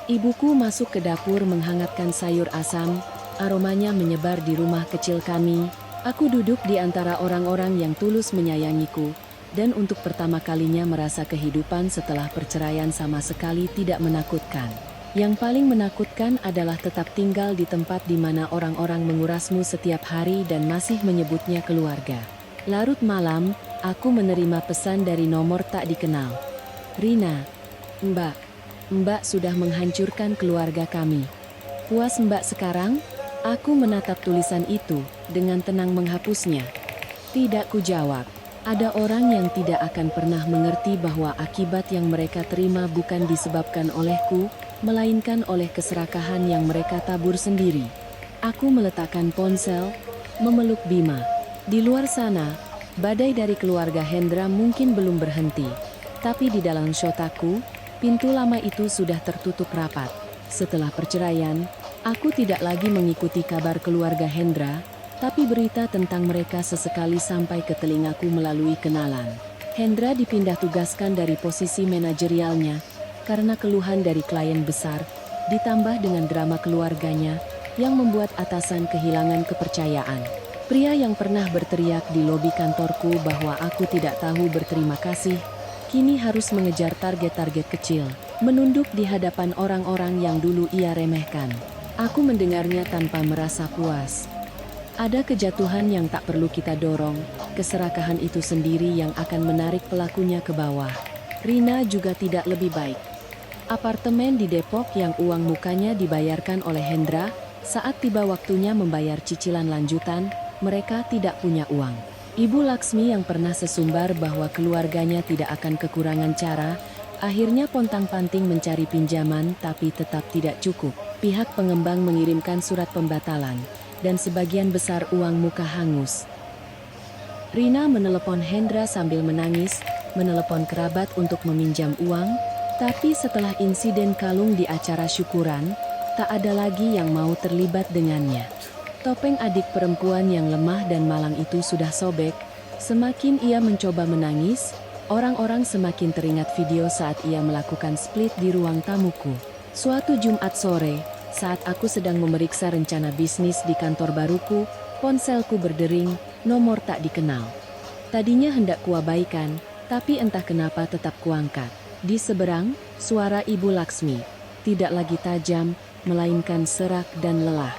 Ibuku masuk ke dapur menghangatkan sayur asam, aromanya menyebar di rumah kecil kami. Aku duduk di antara orang-orang yang tulus menyayangiku, dan untuk pertama kalinya merasa kehidupan setelah perceraian sama sekali tidak menakutkan. Yang paling menakutkan adalah tetap tinggal di tempat di mana orang-orang mengurasmu setiap hari dan masih menyebutnya keluarga. Larut malam, aku menerima pesan dari nomor tak dikenal. "Rina, Mbak sudah menghancurkan keluarga kami. Puas Mbak sekarang?" Aku menatap tulisan itu, dengan tenang menghapusnya. "Tidak," ku jawab. Ada orang yang tidak akan pernah mengerti bahwa akibat yang mereka terima bukan disebabkan olehku, melainkan oleh keserakahan yang mereka tabur sendiri. Aku meletakkan ponsel, memeluk Bima. Di luar sana, badai dari keluarga Hendra mungkin belum berhenti. Tapi di dalam shotaku, pintu lama itu sudah tertutup rapat. Setelah perceraian, aku tidak lagi mengikuti kabar keluarga Hendra, tapi berita tentang mereka sesekali sampai ke telingaku melalui kenalan. Hendra dipindah tugaskan dari posisi manajerialnya karena keluhan dari klien besar, ditambah dengan drama keluarganya yang membuat atasan kehilangan kepercayaan. Pria yang pernah berteriak di lobi kantorku bahwa aku tidak tahu berterima kasih, kini harus mengejar target-target kecil, menunduk di hadapan orang-orang yang dulu ia remehkan. Aku mendengarnya tanpa merasa puas. Ada kejatuhan yang tak perlu kita dorong, keserakahan itu sendiri yang akan menarik pelakunya ke bawah. Rina juga tidak lebih baik. Apartemen di Depok yang uang mukanya dibayarkan oleh Hendra, saat tiba waktunya membayar cicilan lanjutan, mereka tidak punya uang. Ibu Laksmi yang pernah sesumbar bahwa keluarganya tidak akan kekurangan cara, akhirnya pontang-panting mencari pinjaman tapi tetap tidak cukup. Pihak pengembang mengirimkan surat pembatalan, dan sebagian besar uang muka hangus. Rina menelepon Hendra sambil menangis, menelepon kerabat untuk meminjam uang, tapi setelah insiden kalung di acara syukuran, tak ada lagi yang mau terlibat dengannya. Topeng adik perempuan yang lemah dan malang itu sudah sobek. Semakin ia mencoba menangis, orang-orang semakin teringat video saat ia melakukan split di ruang tamuku. Suatu Jumat sore, saat aku sedang memeriksa rencana bisnis di kantor baruku, ponselku berdering, nomor tak dikenal. Tadinya hendak kuabaikan, tapi entah kenapa tetap kuangkat. Di seberang, suara Ibu Laksmi. Tidak lagi tajam, melainkan serak dan lelah.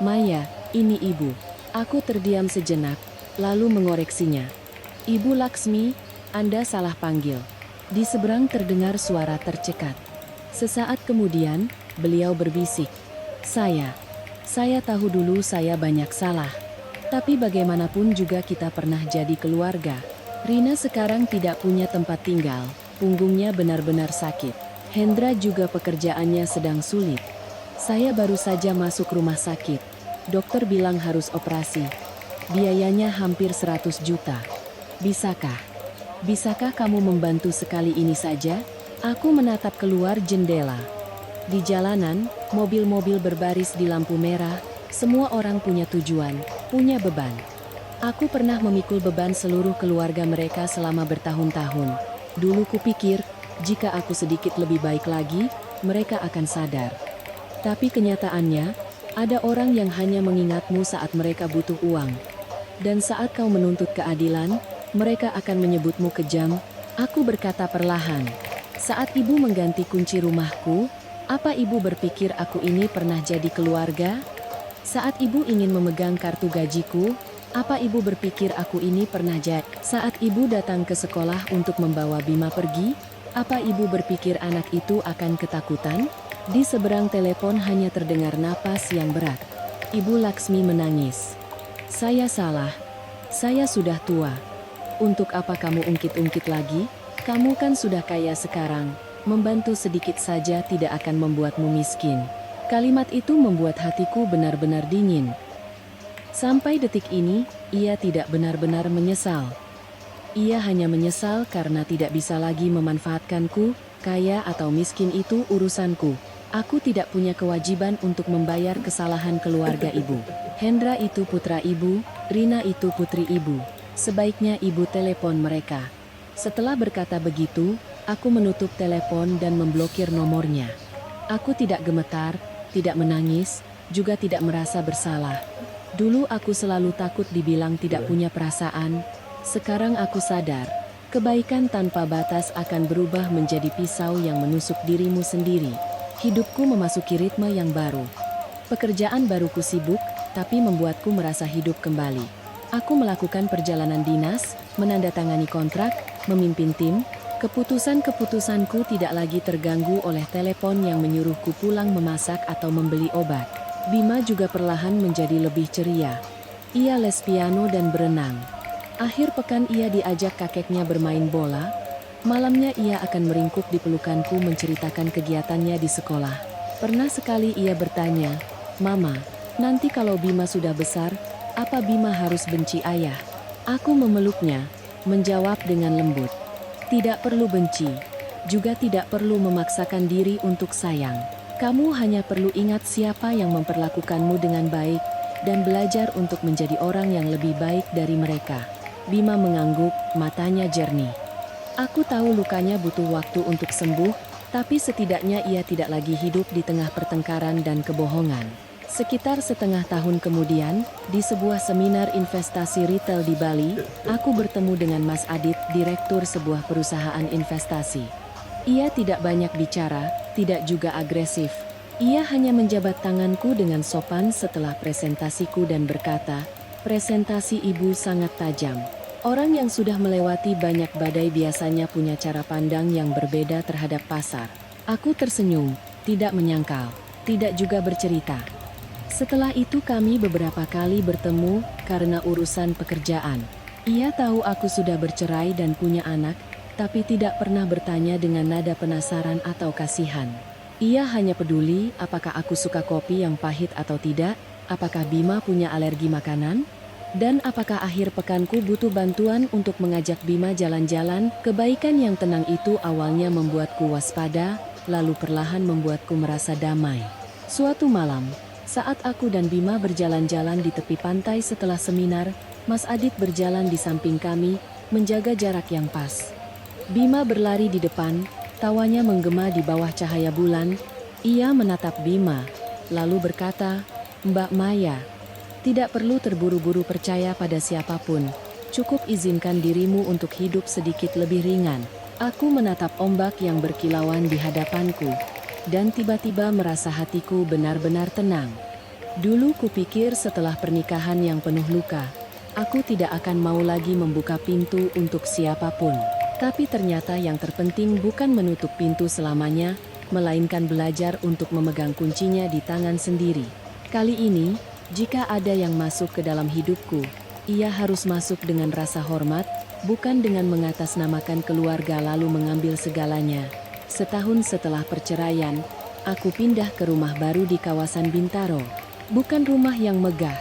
"Maya, ini Ibu." Aku terdiam sejenak, lalu mengoreksinya. "Ibu Laksmi, Anda salah panggil." Di seberang terdengar suara tercekat. Sesaat kemudian, beliau berbisik, Saya tahu dulu saya banyak salah. Tapi bagaimanapun juga kita pernah jadi keluarga. Rina sekarang tidak punya tempat tinggal, punggungnya benar-benar sakit. Hendra juga pekerjaannya sedang sulit. Saya baru saja masuk rumah sakit. Dokter bilang harus operasi. Biayanya hampir 100 juta. Bisakah kamu membantu sekali ini saja?" Aku menatap keluar jendela. Di jalanan, mobil-mobil berbaris di lampu merah, semua orang punya tujuan, punya beban. Aku pernah memikul beban seluruh keluarga mereka selama bertahun-tahun. Dulu kupikir, jika aku sedikit lebih baik lagi, mereka akan sadar. Tapi kenyataannya, ada orang yang hanya mengingatmu saat mereka butuh uang. Dan saat kau menuntut keadilan, mereka akan menyebutmu kejam. Aku berkata perlahan. "Saat Ibu mengganti kunci rumahku, apa Ibu berpikir aku ini pernah jadi keluarga? Saat Ibu ingin memegang kartu gajiku, apa Ibu berpikir aku ini pernah jadi? Saat Ibu datang ke sekolah untuk membawa Bima pergi, apa Ibu berpikir anak itu akan ketakutan?" Di seberang telepon hanya terdengar napas yang berat. Ibu Laksmi menangis. "Saya salah. Saya sudah tua. Untuk apa kamu ungkit-ungkit lagi? Kamu kan sudah kaya sekarang. Membantu sedikit saja tidak akan membuatmu miskin." Kalimat itu membuat hatiku benar-benar dingin. Sampai detik ini, ia tidak benar-benar menyesal. Ia hanya menyesal karena tidak bisa lagi memanfaatkanku, kaya atau miskin itu urusanku. Aku tidak punya kewajiban untuk membayar kesalahan keluarga ibu. Hendra itu putra ibu, Rina itu putri ibu. Sebaiknya ibu telepon mereka. Setelah berkata begitu, aku menutup telepon dan memblokir nomornya. Aku tidak gemetar, tidak menangis, juga tidak merasa bersalah. Dulu aku selalu takut dibilang tidak punya perasaan. Sekarang aku sadar, kebaikan tanpa batas akan berubah menjadi pisau yang menusuk dirimu sendiri. Hidupku memasuki ritme yang baru. Pekerjaan baruku sibuk, tapi membuatku merasa hidup kembali. Aku melakukan perjalanan dinas, menandatangani kontrak, memimpin tim. Keputusan-keputusanku tidak lagi terganggu oleh telepon yang menyuruhku pulang memasak atau membeli obat. Bima juga perlahan menjadi lebih ceria. Ia les piano dan berenang. Akhir pekan ia diajak kakeknya bermain bola. Malamnya ia akan meringkuk di pelukanku menceritakan kegiatannya di sekolah. Pernah sekali ia bertanya, "Mama, nanti kalau Bima sudah besar, apa Bima harus benci ayah?" Aku memeluknya, menjawab dengan lembut, "Tidak perlu benci, juga tidak perlu memaksakan diri untuk sayang. Kamu hanya perlu ingat siapa yang memperlakukanmu dengan baik, dan belajar untuk menjadi orang yang lebih baik dari mereka." Bima mengangguk, matanya jernih. Aku tahu lukanya butuh waktu untuk sembuh, tapi setidaknya ia tidak lagi hidup di tengah pertengkaran dan kebohongan. Sekitar setengah tahun kemudian, di sebuah seminar investasi retail di Bali, aku bertemu dengan Mas Adit, direktur sebuah perusahaan investasi. Ia tidak banyak bicara, tidak juga agresif. Ia hanya menjabat tanganku dengan sopan setelah presentasiku dan berkata, "Presentasi ibu sangat tajam." Orang yang sudah melewati banyak badai biasanya punya cara pandang yang berbeda terhadap pasar. Aku tersenyum, tidak menyangkal, tidak juga bercerita. Setelah itu kami beberapa kali bertemu karena urusan pekerjaan. Ia tahu aku sudah bercerai dan punya anak, tapi tidak pernah bertanya dengan nada penasaran atau kasihan. Ia hanya peduli apakah aku suka kopi yang pahit atau tidak, apakah Bima punya alergi makanan, dan apakah akhir pekanku butuh bantuan untuk mengajak Bima jalan-jalan. Kebaikan yang tenang itu awalnya membuatku waspada, lalu perlahan membuatku merasa damai. Suatu malam, saat aku dan Bima berjalan-jalan di tepi pantai setelah seminar, Mas Adit berjalan di samping kami, menjaga jarak yang pas. Bima berlari di depan, tawanya menggema di bawah cahaya bulan. Ia menatap Bima, lalu berkata, "Mbak Maya, tidak perlu terburu-buru percaya pada siapapun, cukup izinkan dirimu untuk hidup sedikit lebih ringan." Aku menatap ombak yang berkilauan di hadapanku, dan tiba-tiba merasa hatiku benar-benar tenang. Dulu kupikir setelah pernikahan yang penuh luka, aku tidak akan mau lagi membuka pintu untuk siapapun. Tapi ternyata yang terpenting bukan menutup pintu selamanya, melainkan belajar untuk memegang kuncinya di tangan sendiri. Kali ini, jika ada yang masuk ke dalam hidupku, ia harus masuk dengan rasa hormat, bukan dengan mengatasnamakan keluarga lalu mengambil segalanya. Setahun setelah perceraian, aku pindah ke rumah baru di kawasan Bintaro. Bukan rumah yang megah,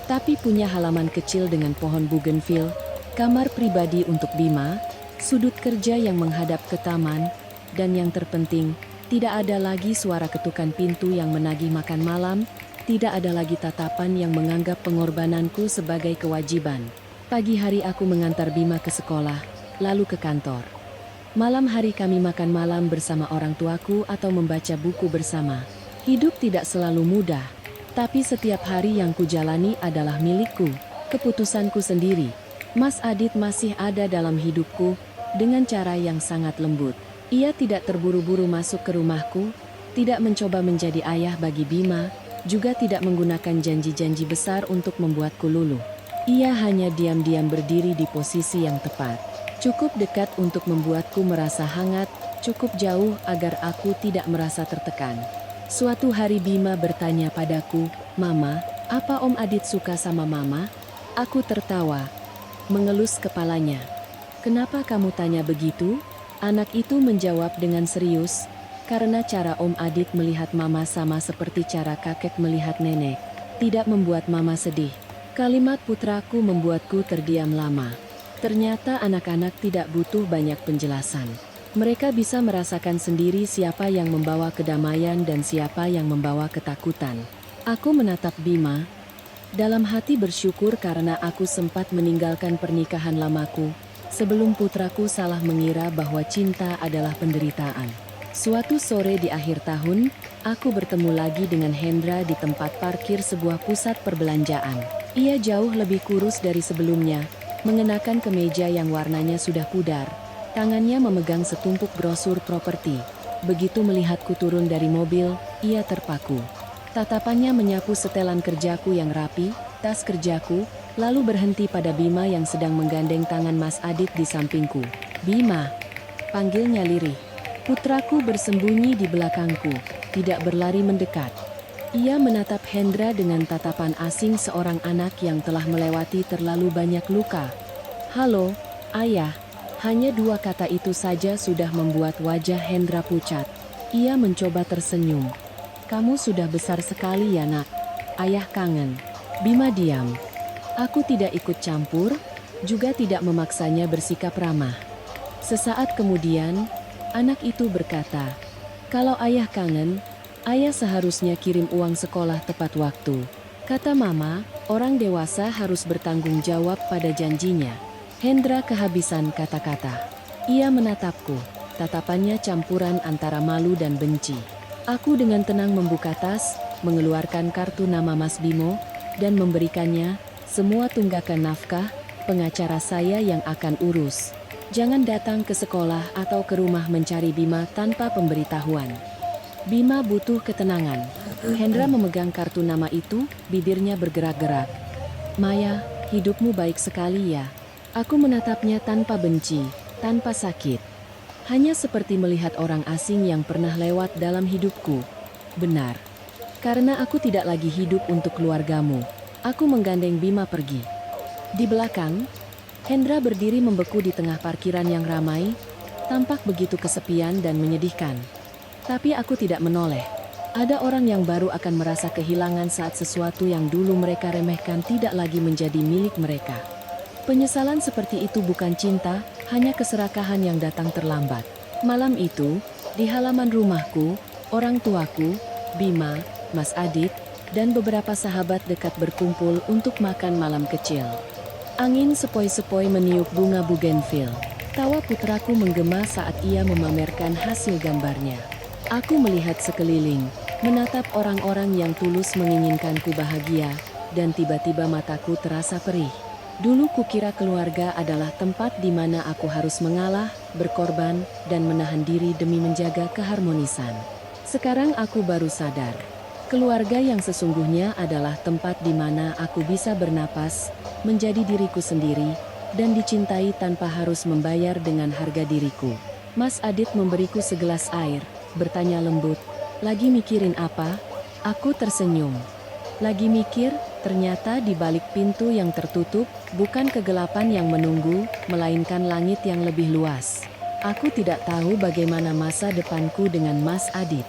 tapi punya halaman kecil dengan pohon bougainville, kamar pribadi untuk Bima, sudut kerja yang menghadap ke taman, dan yang terpenting, tidak ada lagi suara ketukan pintu yang menagih makan malam. Tidak ada lagi tatapan yang menganggap pengorbananku sebagai kewajiban. Pagi hari aku mengantar Bima ke sekolah, lalu ke kantor. Malam hari kami makan malam bersama orang tuaku atau membaca buku bersama. Hidup tidak selalu mudah, tapi setiap hari yang kujalani adalah milikku, keputusanku sendiri. Mas Adit masih ada dalam hidupku, dengan cara yang sangat lembut. Ia tidak terburu-buru masuk ke rumahku, tidak mencoba menjadi ayah bagi Bima, juga tidak menggunakan janji-janji besar untuk membuatku luluh. Ia hanya diam-diam berdiri di posisi yang tepat. Cukup dekat untuk membuatku merasa hangat, cukup jauh agar aku tidak merasa tertekan. Suatu hari Bima bertanya padaku, "Mama, apa Om Adit suka sama Mama?" Aku tertawa, mengelus kepalanya. "Kenapa kamu tanya begitu?" Anak itu menjawab dengan serius, "Karena cara Om Adit melihat Mama sama seperti cara kakek melihat nenek. Tidak membuat Mama sedih." Kalimat putraku membuatku terdiam lama. Ternyata anak-anak tidak butuh banyak penjelasan. Mereka bisa merasakan sendiri siapa yang membawa kedamaian dan siapa yang membawa ketakutan. Aku menatap Bima, dalam hati bersyukur karena aku sempat meninggalkan pernikahan lamaku, sebelum putraku salah mengira bahwa cinta adalah penderitaan. Suatu sore di akhir tahun, aku bertemu lagi dengan Hendra di tempat parkir sebuah pusat perbelanjaan. Ia jauh lebih kurus dari sebelumnya, mengenakan kemeja yang warnanya sudah pudar. Tangannya memegang setumpuk brosur properti. Begitu melihatku turun dari mobil, ia terpaku. Tatapannya menyapu setelan kerjaku yang rapi, tas kerjaku, lalu berhenti pada Bima yang sedang menggandeng tangan Mas Adit di sampingku. "Bima," panggilnya lirih. Putraku bersembunyi di belakangku, tidak berlari mendekat. Ia menatap Hendra dengan tatapan asing seorang anak yang telah melewati terlalu banyak luka. "Halo, Ayah." Hanya dua kata itu saja sudah membuat wajah Hendra pucat. Ia mencoba tersenyum. "Kamu sudah besar sekali ya, Nak. Ayah kangen." Bima diam. Aku tidak ikut campur, juga tidak memaksanya bersikap ramah. Sesaat kemudian, anak itu berkata, "Kalau ayah kangen, ayah seharusnya kirim uang sekolah tepat waktu." Kata Mama, orang dewasa harus bertanggung jawab pada janjinya. Hendra kehabisan kata-kata. Ia menatapku, tatapannya campuran antara malu dan benci. Aku dengan tenang membuka tas, mengeluarkan kartu nama Mas Bimo, dan memberikannya semua tunggakan nafkah, pengacara saya yang akan urus. Jangan datang ke sekolah atau ke rumah mencari Bima tanpa pemberitahuan. Bima butuh ketenangan. Hendra memegang kartu nama itu, bibirnya bergerak-gerak. "Maya, hidupmu baik sekali ya." Aku menatapnya tanpa benci, tanpa sakit. Hanya seperti melihat orang asing yang pernah lewat dalam hidupku. "Benar. Karena aku tidak lagi hidup untuk keluargamu." Aku menggandeng Bima pergi. Di belakang, Hendra berdiri membeku di tengah parkiran yang ramai, tampak begitu kesepian dan menyedihkan. Tapi aku tidak menoleh. Ada orang yang baru akan merasa kehilangan saat sesuatu yang dulu mereka remehkan tidak lagi menjadi milik mereka. Penyesalan seperti itu bukan cinta, hanya keserakahan yang datang terlambat. Malam itu, di halaman rumahku, orang tuaku, Bima, Mas Adit, dan beberapa sahabat dekat berkumpul untuk makan malam kecil. Angin sepoi-sepoi meniup bunga bugenvil. Tawa putraku menggema saat ia memamerkan hasil gambarnya. Aku melihat sekeliling, menatap orang-orang yang tulus menginginkanku bahagia, dan tiba-tiba mataku terasa perih. Dulu kukira keluarga adalah tempat di mana aku harus mengalah, berkorban, dan menahan diri demi menjaga keharmonisan. Sekarang aku baru sadar. Keluarga yang sesungguhnya adalah tempat di mana aku bisa bernapas, menjadi diriku sendiri, dan dicintai tanpa harus membayar dengan harga diriku. Mas Adit memberiku segelas air, bertanya lembut, "Lagi mikirin apa?" Aku tersenyum. Lagi mikir, ternyata di balik pintu yang tertutup, bukan kegelapan yang menunggu, melainkan langit yang lebih luas. Aku tidak tahu bagaimana masa depanku dengan Mas Adit.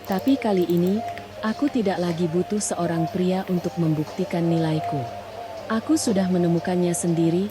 Tapi kali ini, aku tidak lagi butuh seorang pria untuk membuktikan nilaiku. Aku sudah menemukannya sendiri,